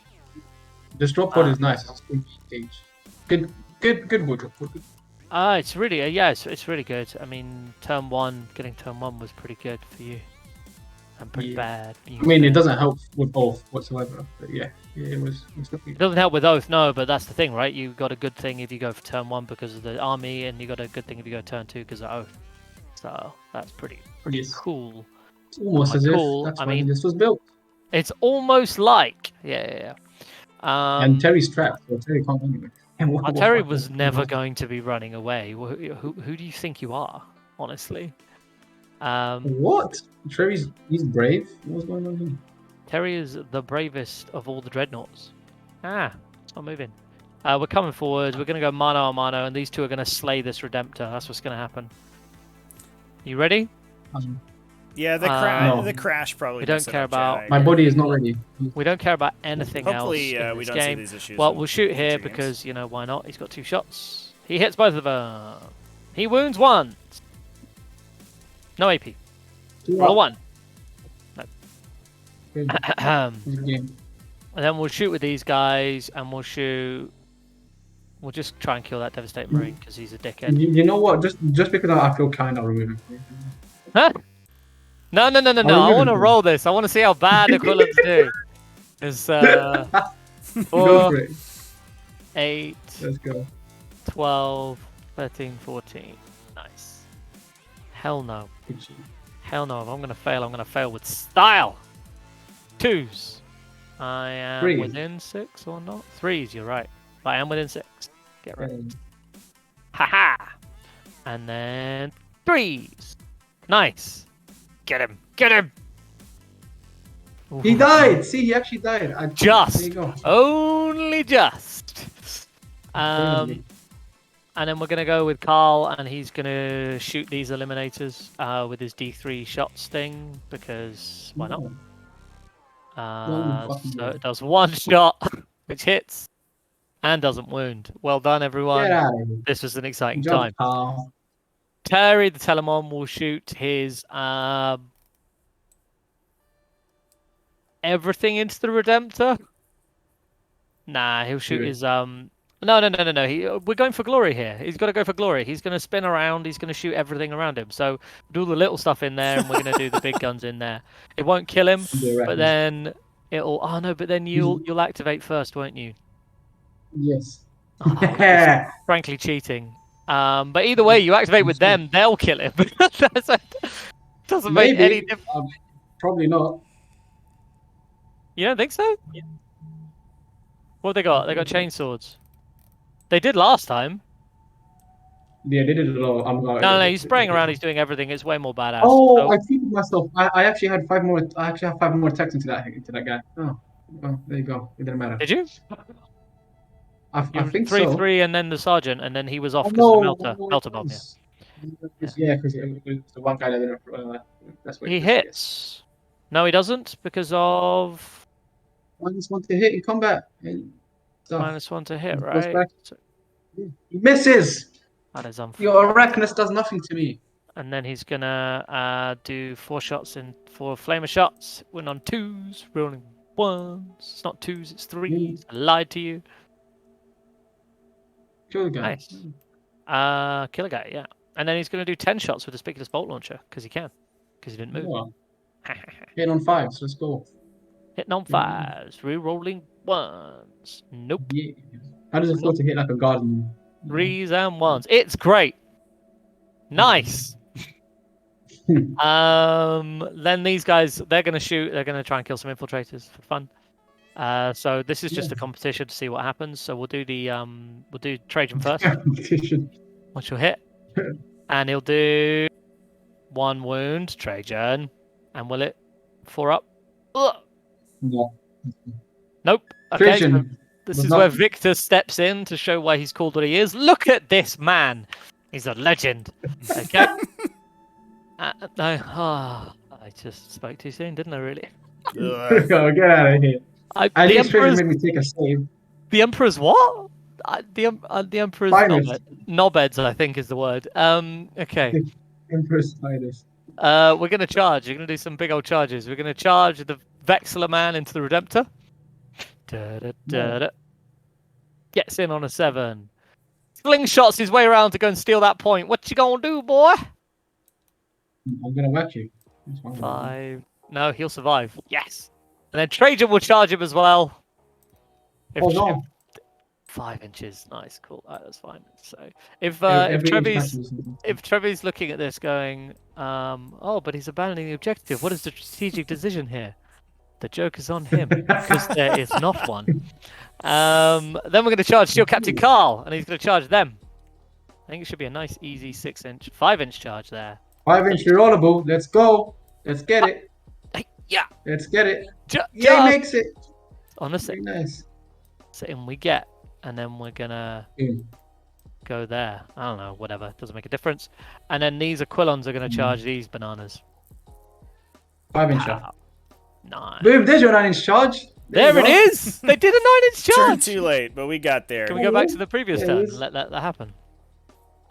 This drop pod is nice. It's engage. Good wood drop pod. It's really, yeah, it's really good. I mean, turn 1, getting turn 1 was pretty good for you. And pretty Yeah. bad. I mean, it doesn't help with both whatsoever. But yeah, it was not It good. doesn't help with Oath, no, but that's the thing, right? You got a good thing if you go for turn 1 because of the army, and you got a good thing if you go turn 2 because of Oath. So that's pretty Yes. cool. It's almost as cool. if that's I why mean- this was built. It's almost like, yeah. And Terry's trapped, so Terry can't go anywhere. And what- Terry what- was what- never what- going to be running away. Who do you think you are, honestly? What? He's brave. What's going on here? Terry is the bravest of all the dreadnoughts. It's not moving. We're coming forward. We're going to go mano a mano, and these two are going to slay this Redemptor. That's what's going to happen. You ready? Yeah, the, No. the crash probably We don't messed it care up, chat. about- I My agree. body is not ready. We don't care about anything Hopefully else in we this don't see game. these issues. Well, in we'll shoot here future games. because, you know, why not? He's got 2 shots. He hits both of them. He wounds 1. No AP. Roll 1. Good And game. then we'll shoot with these guys, and we'll shoot... We'll just try and kill that Devastating Marine because he's a dickhead. You know what? Just because I feel kind, I'll remove him. Huh? No. I remove want to him. roll this. I want to see how bad the Quillons do. It's Go 4, for it. 8, Let's go. 12, 13, 14. Nice. Hell no. Good shit. Hell no. If I'm going to fail, I'm going to fail with style. 2s. I am 3s. within 6 or not? 3s, you're right. I am within 6. Get ready. Um, Haha! And then 3s. Nice. Get him. Get him. He Ooh. died. See, he actually died. There Just. you go. Only just. Crazy. And then we're going to go with Carl, and he's going to shoot these eliminators with his D3 shots thing, because why not? No. fucking So way. it does 1 shot, which hits, and doesn't wound. Well done, Get everyone. out of here. This was an exciting Jump, time. Carl. Terry, the Telemon, will shoot his everything into the Redemptor. Nah, he'll shoot Do it. his No. We're going for glory here. He's got to go for glory. He's going to spin around. He's going to shoot everything around him. So do the little stuff in there, and we're going to do the big guns in there. It won't kill him, Yeah, right. but then it'll. Oh no! But then you'll activate first, won't you? Yes. Oh, Yeah. frankly, cheating. But either way, you activate with them, they'll kill him. Doesn't make Maybe. any difference. Probably not. You don't think so? What have they got? They got chainswords. They did last time. Yeah, they did a lot. No, he's spraying around. He's doing everything. It's way more badass. Oh, So, I cheated myself. I actually had 5 more. I actually have 5 more attacks into that guy. Oh, there you go. It didn't matter. did you? I think three, so. 3, and then the sergeant, and then he was off Oh, because no, of the melter bomb. Yeah. Yeah, because it was the one guy that didn't. That's what He hits. No, he doesn't because of -1 to hit in combat. And stuff. -1 to hit, He goes right? back. He misses. That is Your Arachnus does nothing to me. And then he's gonna do 4 shots in 4 flamer shots. Win on 2s, rolling 1s. It's not 2s, it's 3s. I lied to you. Kill the guy. Nice. Kill a guy, yeah. And then he's gonna do 10 shots with the Spiculous Bolt Launcher because he can, because he didn't move. Oh. Hit on 5s. Let's go. Hitting on 5s, re-rolling 1s. Nope. Yeah. How does it feel to hit like a garden? 3s and 1s. It's great. Nice. Then these guys, they're gonna shoot. They're gonna try and kill some infiltrators for fun. So this is just a competition to see what happens. So we'll do Trajan first, which will hit, and he'll do 1 wound, Trajan, and will it 4 up? Ugh. No. Nope. Okay. So Trajan this is where Victor steps in to show why he's called what he is. Look at this man. He's a legend. Okay. I just spoke too soon, didn't I? Really? Go get out of here. At least Trajan made me take a save. The Emperor's what? The Emperor's knobheads, I think, is the word. Okay. Emperor's Titus. We're gonna charge. You're gonna do some big old charges. We're gonna charge the Vexler man into the Redemptor. Gets in on a 7. Slingshots his way around to go and steal that point. What you gonna do, boy? I'm gonna whack you. 5. No, he'll survive. Yes. And then Trajan will charge him as well. Hold on. 5 inches. Nice, cool. Right, that's fine. So if Trevi's looking at this going, oh, but he's abandoning the objective. What is the strategic decision here? The joke is on him because there is not one. Then we're going to charge Steel Captain Carl, and he's going to charge them. I think it should be a nice, easy 5-inch charge there. 5-inch rerollable. Let's go. Let's get it. Yeah. Let's get it. He makes it. On the 6. Very nice. So in we get, and then we're gonna go there. I don't know, whatever. Doesn't make a difference. And then these Aquilons are gonna charge these bananas. 5-inch charge. Nice. Boom! There's your 9-inch charge. There it is. They did a 9-inch charge. Turned too late, but we got there. Can we go back to the previous turn and let that happen?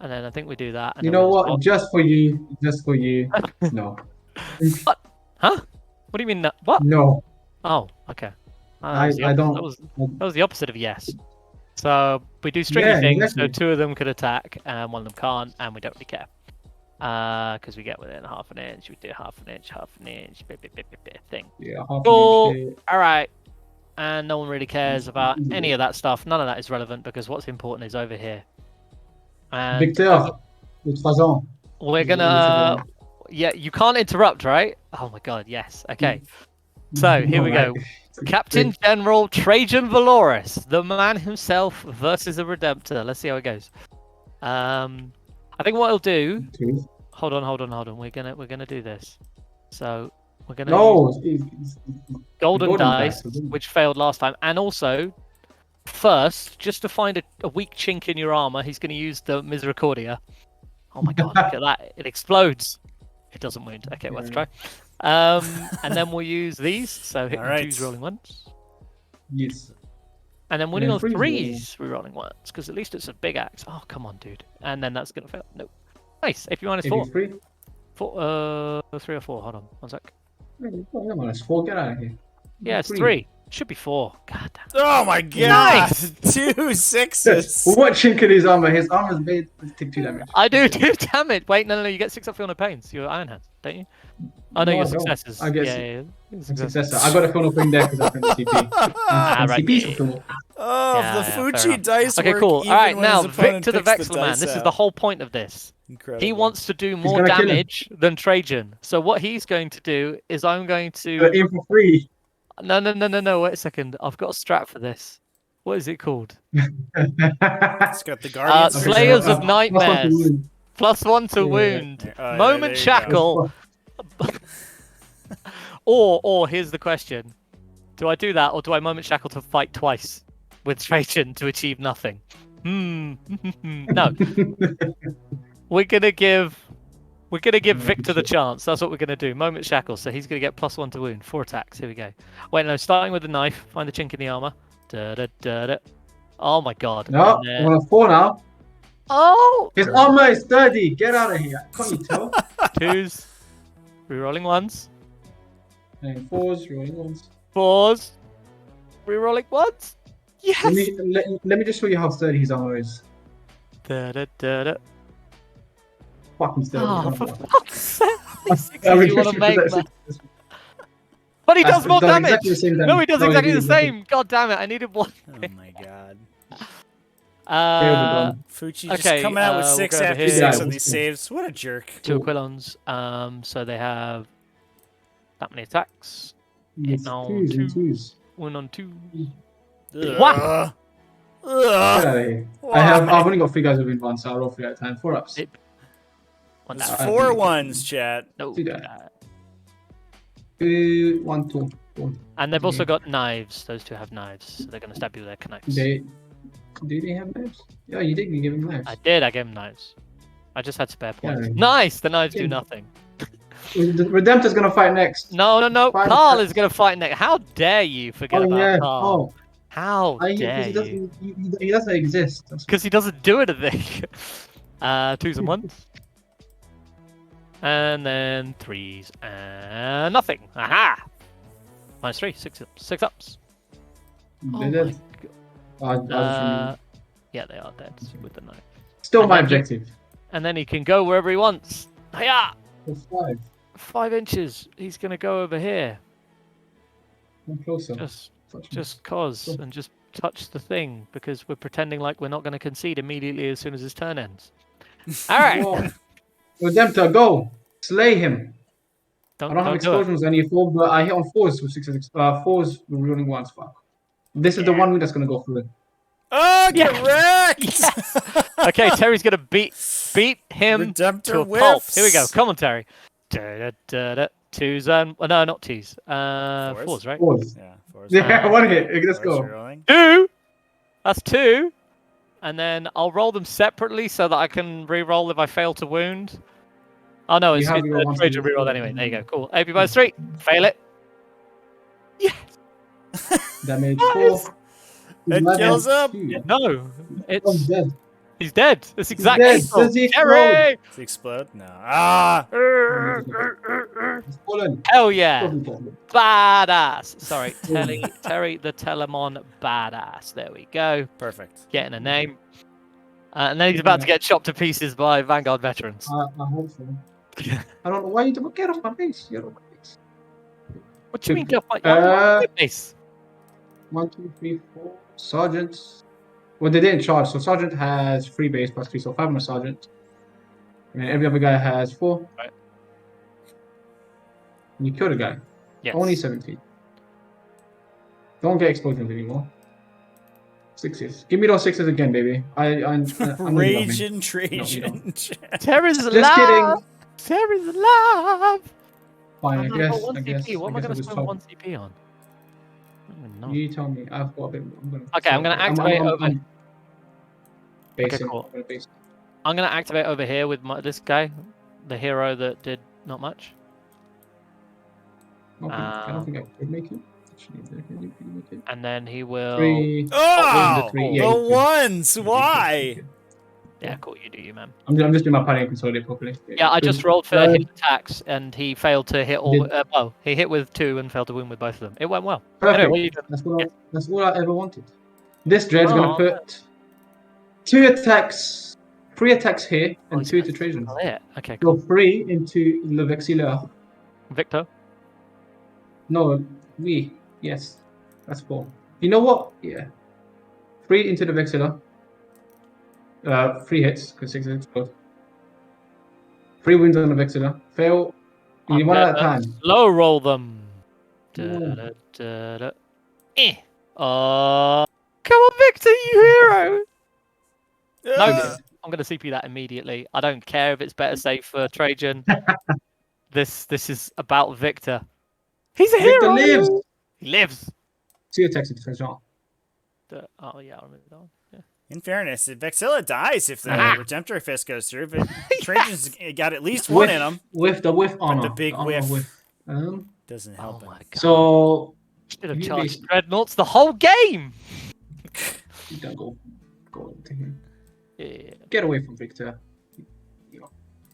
And then I think we do that. And you know what? Just for you. Just for you. No. What? Huh? What do you mean? What? No. Oh, okay. I don't. That was the opposite of yes. So we do stringy things, exactly. So 2 of them could attack, and 1 of them can't, and we don't really care. Because we get within ½ an inch, we do ½ an inch, thing. Yeah, ½ cool. an inch. All right. And no one really cares about any of that stuff. None of that is relevant because what's important is over here. And Victor, we're gonna. Yeah, you can't interrupt, right? Oh my god, yes. Okay. So here we go. Captain General Trajan Valoris, the man himself versus the Redemptor. Let's see how it goes. I think what he'll do. Hold on. We're gonna do this. So we're gonna use golden dice, which failed last time, and also first, just to find a weak chink in your armor, he's gonna use the Misericordia. Oh my god, look at that! It explodes. It doesn't wound. Okay, worth a try. And then we'll use these. So hit 2s, rolling 1s. Yes. And then winning on 3s, rerolling 1s, because at least it's a big axe. Oh, come on, dude. And then that's gonna fail. Nope. Nice. AP minus 4. 3 or 4. Hold on, 1 sec. Minus 4. Get out of here. Yeah, it's 3. Should be 4. God damn. Oh my god! 2 sixes. What chink in his armor? His armor's made to take 2 damage. I do 2 damage. Wait, no, you get 6 up Feel No Pains. Your Iron Hands, don't you? Oh no, No, your I don't. successes. I guess yeah. I'm successor. I got a Feel No Pain there because I found the CP. And right. CP's for Feel No Pain. Oh, Yeah, the fair Fucci enough. dice Okay, work cool. even All right, when now his opponent Victor the picks the Vexler Man. dice This is out. the whole point of this. Incredible. He wants to do more gonna kill him. damage than Trajan. So what he's going to do is I'm going to... Aim for free. No, wait a second. I've got a strat for this. What is it called? It's got the Guardians. Slayers of +1 to Nightmares. wound. +1 to Yeah. wound. Oh, yeah, Moment there you go. Shackle. Or here's the question. Do I do that or do I Moment Shackle to fight twice with Trajan to achieve nothing? No. We're gonna give Victor the chance. That's what we're gonna do. Moment Shackle, so he's gonna get +1 to wound. 4 attacks. Here we go. Wait, no, starting with the knife. Find the chink in the armor. Oh my god. No, And then- I'm on 4 now. Oh! His armor is sturdy. Get out of here. Can't you tell? 2s. Rerolling 1s. And 4s, rolling 1s. 4s. Rerolling 1s. Yes! Let me just show you how sturdy his armor is. Fucking sturdy. Oh, for Come on. fuck's sake. I mean, You want to make that's- that. But he does more does damage! exactly the same damage. No, he does No, he exactly the didn't. same! God damn it, I needed 1. Oh my god. Fucci just okay, coming out with we'll 6 go over after here. 6 Yeah, on these saves. What a jerk. 2 Aquilons. So they have that many attacks. It's on 2s and 2. 2s. 1 on 2. Ugh. What? Get Ugh. out of here. I've only got 3 guys within 1, so I'll roll 3 at a time. 4 ups. One It's down. 4 ones, chat. No. See that. 2, 1, 2. 1. And they've also got knives. Those 2 have knives, so they're going to stab you with their knives. Do they have knives? Yeah, you did give him knives. I did, I gave them knives. I just had spare points. Yeah. Nice! The knives do Yeah. nothing. The Redemptor's gonna fight next. No. Fine. Carl is going to fight next. How dare you forget about Carl? Oh, How dare he you? he doesn't exist. Because he doesn't do anything. 2s and 1s. And then 3s and nothing. Aha! -3, 6 ups. Oh They my did. god. Yeah, they are dead with the knife. Still and my then objective. And then he can go wherever he wants. Hiya! For 5. 5 inches. He's going to go over here. I'm closer. Just cause. And just touch the thing. Because we're pretending like we're not going to concede immediately as soon as his turn ends. Alright. Whoa. Redemptor, go! Slay him! I don't have do it. explosions on any 4, but I hit on 4s with 6s. 4s with rolling 1s. Fuck. This is the one that's gonna go through it. Oh, Yeah. correct! Okay, Terry's going to beat him Redemptor to a pulp. whiffs. Here we go. Come on, Terry. 2s and... no, not 2s. 4s, right? 4s. Yeah, 4s. Yeah, 1 hit. Let's 4s go. rolling. 2! That's 2. And then I'll roll them separately so that I can re-roll if I fail to wound. Oh no, You it's have your one Trajan to- reroll anyway. There you go. Cool. Everybody's 3. Fail it. Damage Nice. 4. It kills him. 2. No, I'm it's dead. he's dead. That's exactly dead. Does he Terry. Does he explode? No. Ah! He's fallen. Hell yeah, He's fallen. badass. Sorry, Terry the Telemon badass. There we go. Perfect. Getting a name. And then he's about to get chopped to pieces by Vanguard veterans. I hope so. I don't know why you don't get off my base. Get off my base. What do you mean, get off my base? 1, 2, 3, 4. Sergeants. Well, they didn't charge, so Sergeant has 3 base plus 3, so 5 more Sergeant. And then every other guy has 4. Right. And you killed a guy. Yes. Only 17. Don't get explosions anymore. 6s. Give me those 6s again, baby. I'm Rage and Trajan. Terry's Just alive. kidding. Terry's alive. Fine, I I've guess. got 1 I CP. guess. What am I I going to guess spend 1 CP on? I don't even know. You tell me. I've got a bit. Okay, I'm gonna activate over. Basing. cool. I'm gonna base. I'm gonna activate over here with this guy, the hero that did not much. Okay, I don't think I could make it. Actually, can you make it? And then he will. 3. Oh! the three, The yeah, you can. ones! Why? Yeah, cool. You do you, man. I'm just doing my party and consolidate properly. Yeah, I just rolled for his attacks, and he failed to hit all. Did- Well, he hit with 2 and failed to win with both of them. It went well. Perfect. Anyway, what are you doing? That's all I ever wanted. This dread's gonna Oh, put 2 attacks, 3 attacks here, and 2 to Trajan. Yeah. Okay, Go cool. 3 into Le Vexilleur. Victor. No, we. Yes, that's 4. You know what? Yeah. 3 into the Vexilleur. 3 hits because 6 hits explode. 3 wins on the Vexilleur. Fail. You need 1 at a time. Slow roll them. Ooh. Come on, Victor, you hero. No, Uh, I'm going to CP that immediately. I don't care if it's better safe for Trajan. This is about Victor. He's a Victor hero. lives. He lives. 2 attacks into Trajan. Oh yeah, I remember that one. Yeah. In fairness, Vexilla dies if the Aha. Redemptor Fist goes through, but Trajan's got at least one in him. With the whiff honor. the big honor whiff. whiff. Doesn't help Oh him. my god. So Should have you charged basically- Dreadnoughts the whole game. you don't go into him. Yeah. Get away from Victor.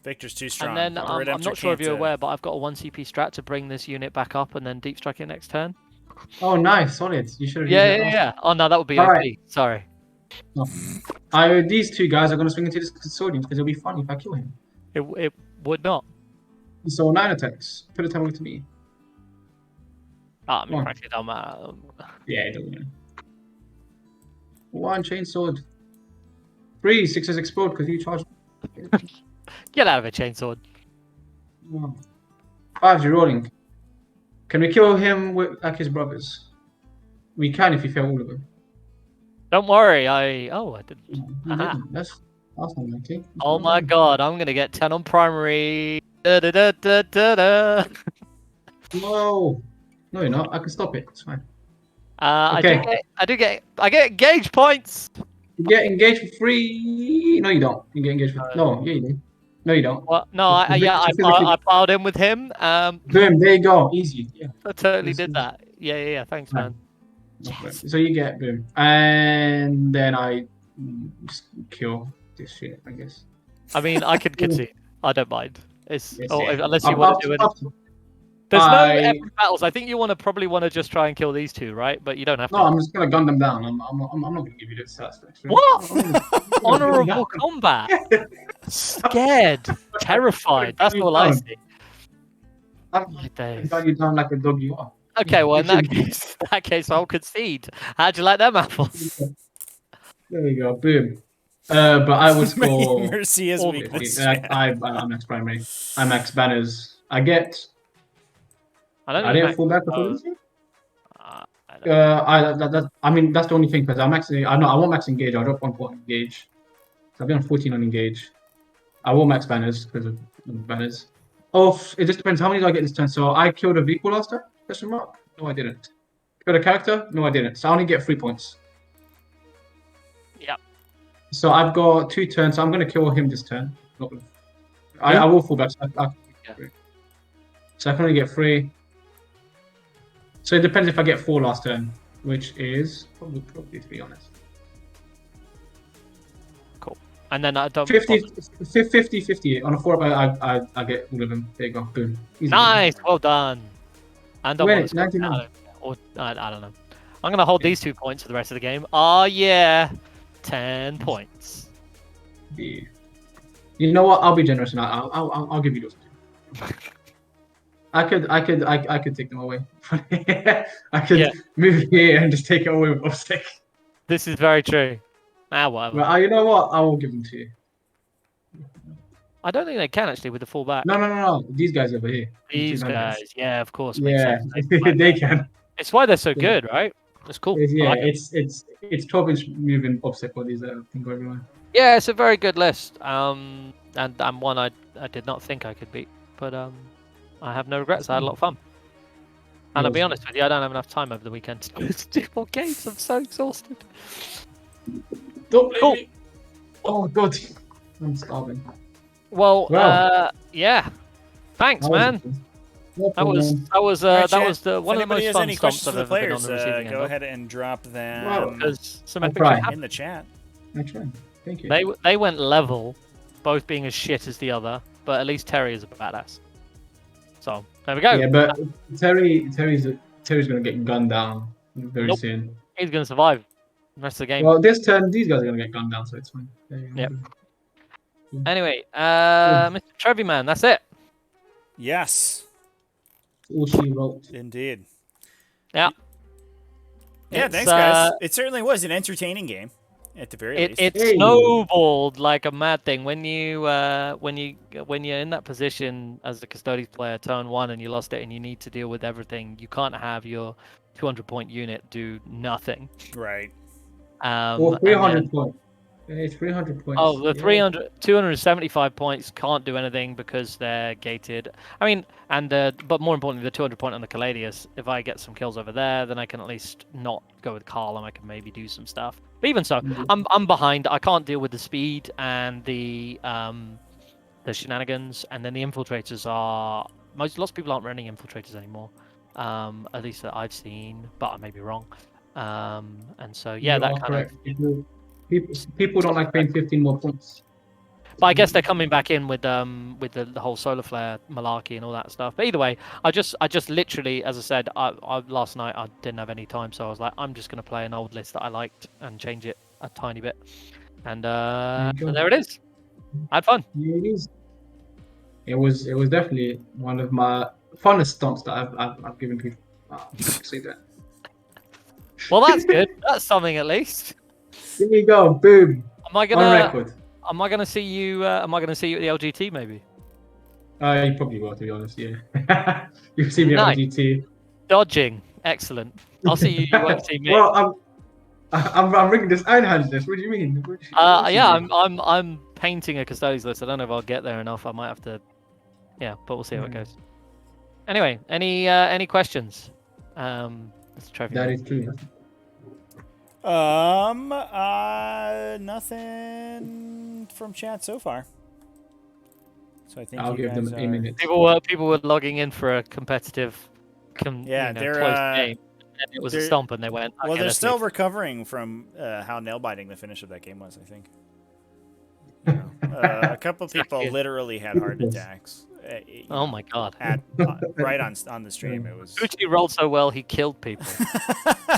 Victor's too strong. And then The I'm Redemptor not sure if can't, you're aware, but I've got a 1 CP strat to bring this unit back up and then deep strike it next turn. Oh, nice, solid. You should have. Yeah. Oh no, that would be All OP. right. Sorry. No. These 2 guys are going to swing into this Custodian because it'll be fun if I kill him. It would not. So 9 attacks. Put a time to me. I mean, One. frankly, it don't matter. Yeah, it doesn't matter. 1 chainsword. 3 6s explode because you charged. Get out of it, chainsword. 5 you're rolling. Can we kill him with like his brothers? We can if you fail all of them. Don't worry, I didn't. Aha. That's not likely. Oh my god, I'm gonna get 10 on primary. Da. No, you're not. I can stop it. It's fine. I get engage points. You get engaged for free. No, you don't. You get engaged for no. Yeah, you do. No, you don't. Well, no, I piled in with him. Boom. There you go. Easy. Yeah. I totally did that. Yeah. Thanks, man. Yes. So you get boom, and then I just kill this shit. I guess. I mean, I could concede. I don't mind. It's Yes, unless you want to do it. There's no epic battles. I think you probably want to just try and kill these 2, right? But you don't have to. No, I'm just gonna gun them down. I'm not gonna give you this satisfaction. What? Honorable combat. Scared, terrified. That's all I see. I'm My days. gun you down like a dog you are. Okay, well in that case, I'll concede. How'd you like them apples? There you go. Boom. But I would score. Mercy is all weakness. I'm max primary. I'm max banners. I get. I don't I know. didn't full back before this year. I don't- I mean that's the only thing because I'm actually I won't max engage. I'll drop 1 point engage. So I'll be on 14 on engage. I will max banners because of banners. It just depends how many do I get this turn. So I killed a vehicle last turn? Question mark? No, I didn't. Killed a character? No, I didn't. So I only get 3 points. Yep. So I've got 2 turns. So I'm gonna kill him this turn. I will full back. So I can only get 3. So it depends if I get 4 last turn, which is probably to be honest. Cool. And then I don't. 50. On a 4 I get all of them. There you go. Boom. Easy. Nice. Well done. And Wait, want to 99. I don't know. I'm gonna hold these 2 points for the rest of the game. Oh yeah, 10 points. Yeah. You know what? I'll be generous and I'll give you those 2. I could take them away. I could move here and just take it away with obstacle. This is very true. Whatever. Well, you know what? I will give them to you. I don't think they can actually with the fullback. No. These guys over here. These guys, yeah, of course. Yeah, makes sense. they can. It's why they're so good, right? It's cool. Yeah, I like it. it's 12-inch moving obstacle. These thing go everywhere. Yeah, it's a very good list. And one I did not think I could beat, but I have no regrets. I had a lot of fun. And I'll be honest with you, I don't have enough time over the weekend to do more games. I'm so exhausted. Don't blame me. Oh god, I'm starving. Well, yeah. Thanks, man. That was Right, the one of the most has fun any stomps questions I've for the ever been on players, the receiving end go of. ahead and drop them Because some I'll epic try. shit happened. in the chat. I try. Thank you. They went level, both being as shit as the other, but at least Terry is a badass. So there we go. Yeah, but Terry's gonna get gunned down very Nope. soon. He's gonna survive the rest of the game. Well, this turn these guys are gonna get gunned down, so it's fine. Yep. Yeah. Anyway, Mr. Trevi-man, that's it. Yes, All she wrote. indeed. Yeah. Yeah, thanks, guys. It certainly was an entertaining game, at the very least. It Hey. snowballed like a mad thing when you're in that position as the Custodes player, turn 1, and you lost it, and you need to deal with everything. You can't have your 200-point unit do nothing. Right. Or 300 points. Yeah, it's 300 points. Oh, the yeah. 275 points can't do anything because they're gated. I mean, but more importantly, the 200 point on the Caladius. If I get some kills over there, then I can at least not go with Carl, and I can maybe do some stuff. But even so, I'm behind. I can't deal with the speed and the shenanigans, and then the infiltrators are lots of people aren't running infiltrators anymore. At least that I've seen, but I may be wrong. And so yeah, You that are kind correct. of. People don't like paying 15 more points. But I guess they're coming back in with the whole solar flare malarkey and all that stuff. But either way, I just literally, as I said, I last night I didn't have any time, so I was like, I'm just gonna play an old list that I liked and change it a tiny bit, and there it is. I had fun. Yeah, it is. It was definitely one of my funnest stunts that I've given people. Say that. Well, that's good. That's something at least. Here we go. Boom. Am I On gonna record. Am I gonna see you? Am I gonna see you at the LGT maybe? You probably will, to be honest. Yeah. You've seen me at Nice. LGT. Dodging, excellent. I'll see you. You won't see me. Well, I'm rigging this Iron Hands list. What do you mean? Yeah, I'm painting a Custodes list. I don't know if I'll get there enough. I might have to. Yeah, but we'll see how it goes. Anyway, any questions? Mr. Trevi. That is true. Nothing from chat so far. So I think I'll give them a minute. People were logging in for a competitive, they're close game. And it was a stomp, and they went. Okay, well, they're let's still leave. recovering from how nail biting the finish of that game was. I think. You know, a couple people literally had heart attacks. Oh my god! Right on the stream, it was. Fouchini rolled so well he killed people.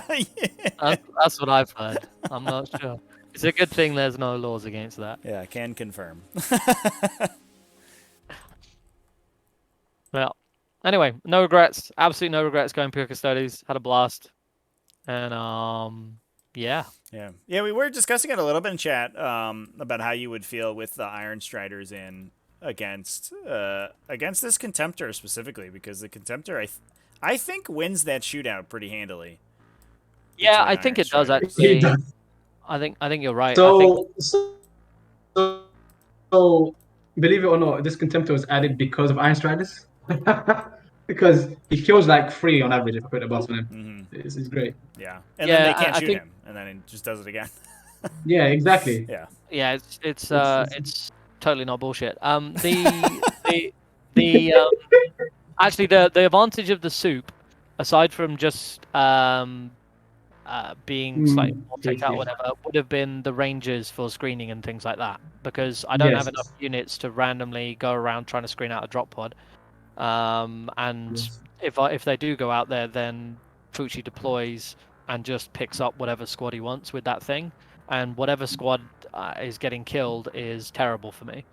Yeah. That's what I've heard. I'm not sure. It's a good thing there's no laws against that. Yeah, I can confirm. Well, anyway, no regrets. Absolutely no regrets going pure Custodes. Had a blast, and yeah. Yeah. We were discussing it a little bit in chat about how you would feel with the Iron Striders in against this Contemptor specifically, because the Contemptor I think wins that shootout pretty handily. Yeah, I think it does actually. It does. I think you're right. So, believe it or not, this Contemptor was added because of Iron Striders. Because he kills like 3 on average if I put a boss on him. This is great. Yeah, and then they can't shoot him, and then it just does it again. Yeah, exactly. Yeah, it's totally not bullshit. Actually the advantage of the soup, aside from just being slightly more take out, whatever, would have been the ranges for screening and things like that, because I don't have enough units to randomly go around trying to screen out a drop pod. And if they do go out there, then Fouchini deploys and just picks up whatever squad he wants with that thing, and whatever squad is getting killed is terrible for me.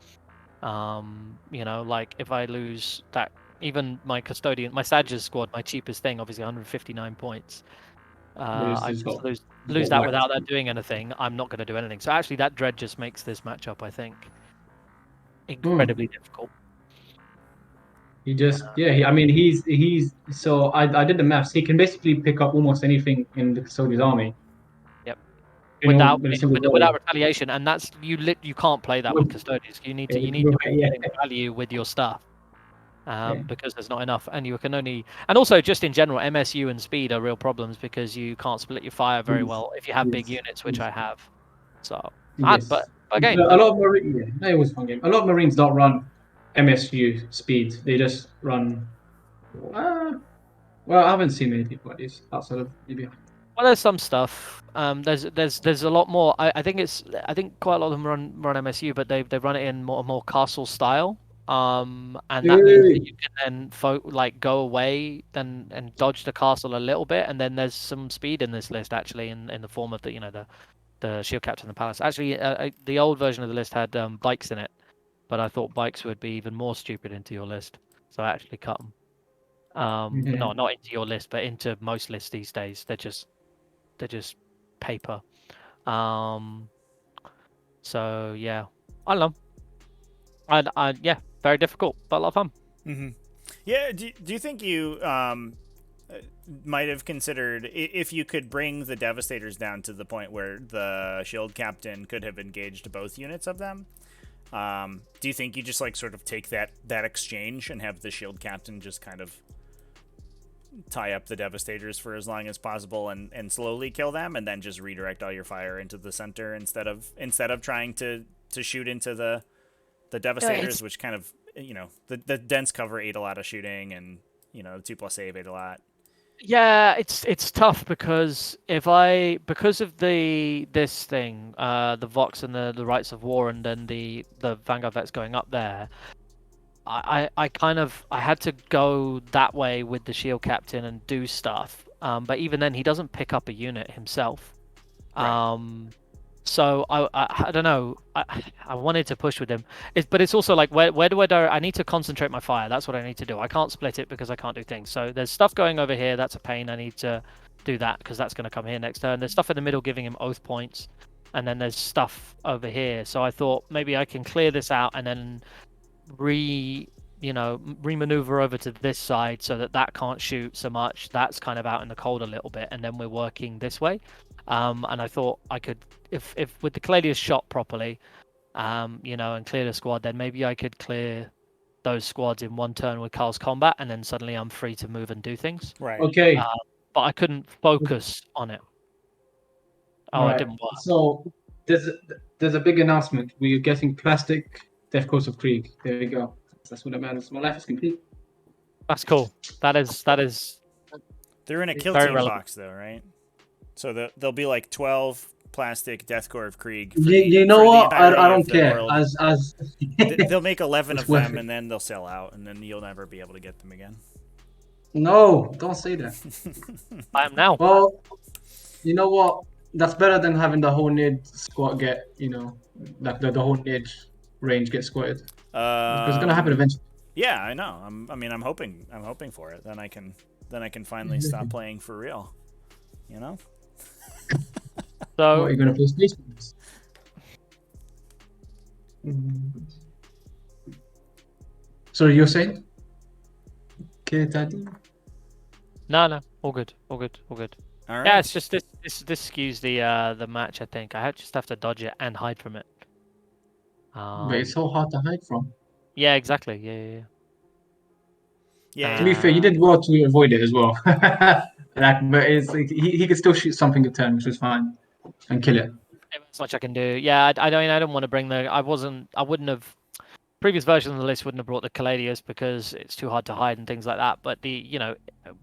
Like if I lose that, even my custodian, my Sages squad, my cheapest thing, obviously 159 points. I just lose that without that doing anything. I'm not going to do anything. So actually, that dread just makes this matchup, I think, incredibly difficult. He just he's so I did the maths. He can basically pick up almost anything in the Custodes army. Yep. Without Retaliation, and that's you can't play that with Custodes. You need to be getting value with your stuff. Because there's not enough, and you can only, and also just in general, MSU and speed are real problems because you can't split your fire very well if you have big units, which I have. So, but again, a lot of Marines, it was a fun game. A lot of Marines don't run MSU speed; they just run. Well, I haven't seen many people like this outside of maybe Well, there's some stuff. There's a lot more. I think quite a lot of them run MSU, but they run it in more castle style. And that means that Hey. you can then like go away then and dodge the castle a little bit, and then there's some speed in this list actually in the form of the shield captain the palace. Actually, the old version of the list had bikes in it, but I thought bikes would be even more stupid into your list, so I actually cut them. Yeah. No, not into your list, but into most lists these days. They're just paper. Um, so yeah, I don't know. Yeah, very difficult, but a lot of fun. Mm-hmm. Yeah. Do you think you might have considered if you could bring the Devastators down to the point where the Shield Captain could have engaged both units of them? Do you think you just like sort of take that exchange and have the Shield Captain just kind of tie up the Devastators for as long as possible and slowly kill them, and then just redirect all your fire into the center instead of trying to shoot into the Devastators, which kind of, the dense cover ate a lot of shooting, and the 2+ save ate a lot. Yeah, it's tough because because of this thing, the Vox and the Rights of War, and then the Vanguard vets going up there. I kind of I had to go that way with the Shield Captain and do stuff. But even then, he doesn't pick up a unit himself. Right. So I don't know. I wanted to push with him. But it's also like where do I do? I need to concentrate my fire. That's what I need to do. I can't split it because I can't do things. So there's stuff going over here. That's a pain. I need to do that because that's going to come here next turn. There's stuff in the middle giving him oath points, and then there's stuff over here. So I thought maybe I can clear this out and then remaneuver over to this side so that can't shoot so much. That's kind of out in the cold a little bit, and then we're working this way. And I thought I could, if with the Caladius shot properly, and clear the squad, then maybe I could clear those squads in one turn with Carl's combat, and then suddenly I'm free to move and do things. Right. Okay. But I couldn't focus on it. Oh, it Right. didn't work. So there's a big announcement. We're getting plastic Death Course of Krieg. There we go. That's what it matters. My life is complete. That's cool. That is They're in a kill very team relevant. box though, right? So there'll be like 12 plastic Deathcore of Krieg for You know for the what? entirety I of don't the care. world. As They'll make 11 It's of worth them, it. and then they'll sell out, and then you'll never be able to get them again. No, don't say that. I am now. Well, you know what? That's better than having the whole nid squad get, like the whole nid range get squatted. Because it's gonna happen eventually. Yeah, I know. I'm hoping for it. Then I can finally stop playing for real. You know? What, So you're gonna play Space Marines? Sorry, you're saying? Okay, Daddy. no, all good. All right. Yeah, it's just this skews the match. I think just have to dodge it and hide from it. But it's so hard to hide from. Yeah, exactly. Yeah. Yeah. To be fair, you did well to avoid it as well. But it's like he could still shoot something a turn, which was fine, and kill it. As much I can do. Yeah, I don't want to bring the. I wouldn't have. Previous version of the list wouldn't have brought the Caladius because it's too hard to hide and things like that. But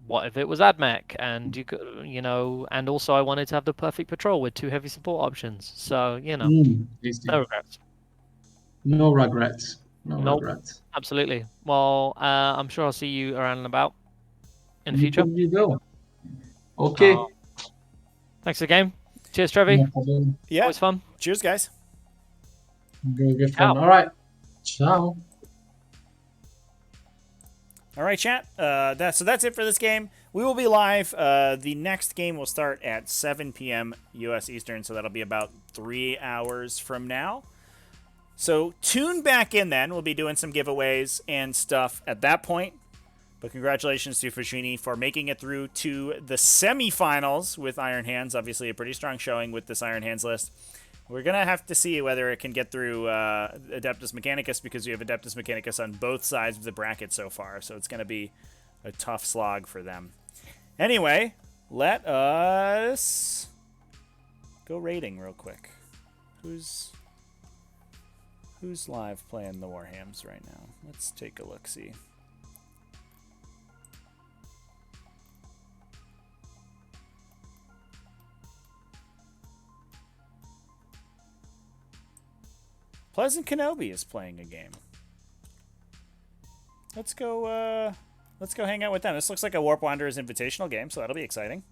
what if it was Admech and you could, and also I wanted to have the perfect patrol with 2 heavy support options. So Tasty. no regrets. No regrets. No Nope. regrets. Absolutely. Well, I'm sure I'll see you around and about in the future. You go. Okay. Thanks for the game. Cheers, Trevi. No problem. Yeah. Always fun. Cheers, guys. Good fun. Ciao. All right. Ciao. All right, chat. That's it for this game. We will be live. The next game will start at 7 p.m. U.S. Eastern, so that'll be about 3 hours from now. So tune back in then. We'll be doing some giveaways and stuff at that point. But congratulations to Fouchini for making it through to the semifinals with Iron Hands. Obviously a pretty strong showing with this Iron Hands list. We're going to have to see whether it can get through Adeptus Mechanicus, because we have Adeptus Mechanicus on both sides of the bracket so far. So it's going to be a tough slog for them. Anyway, let us go rating real quick. Who's live playing the Warhams right now? Let's take a look-see. Pleasant Kenobi is playing a game. Let's go hang out with them. This looks like a Warp Wanderers Invitational game, so that'll be exciting.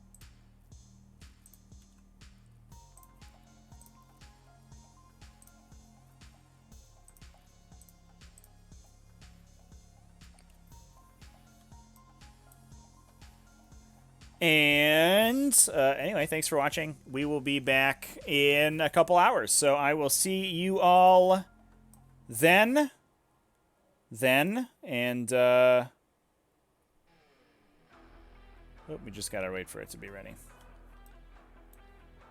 And anyway, thanks for watching. We will be back in a couple hours. So I will see you all then. And oh, we just got to wait for it to be ready.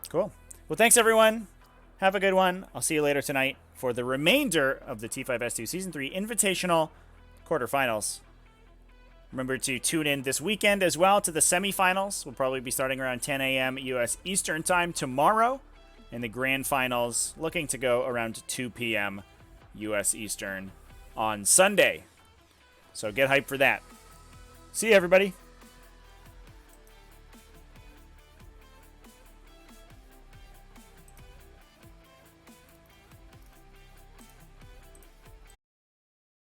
Cool. Well, thanks, everyone. Have a good one. I'll see you later tonight for the remainder of the T5S2 Season 3 Invitational Quarterfinals. Remember to tune in this weekend as well to the semifinals. We'll probably be starting around 10 a.m. U.S. Eastern Time tomorrow. And the grand finals looking to go around 2 p.m. U.S. Eastern on Sunday. So get hyped for that. See you, everybody.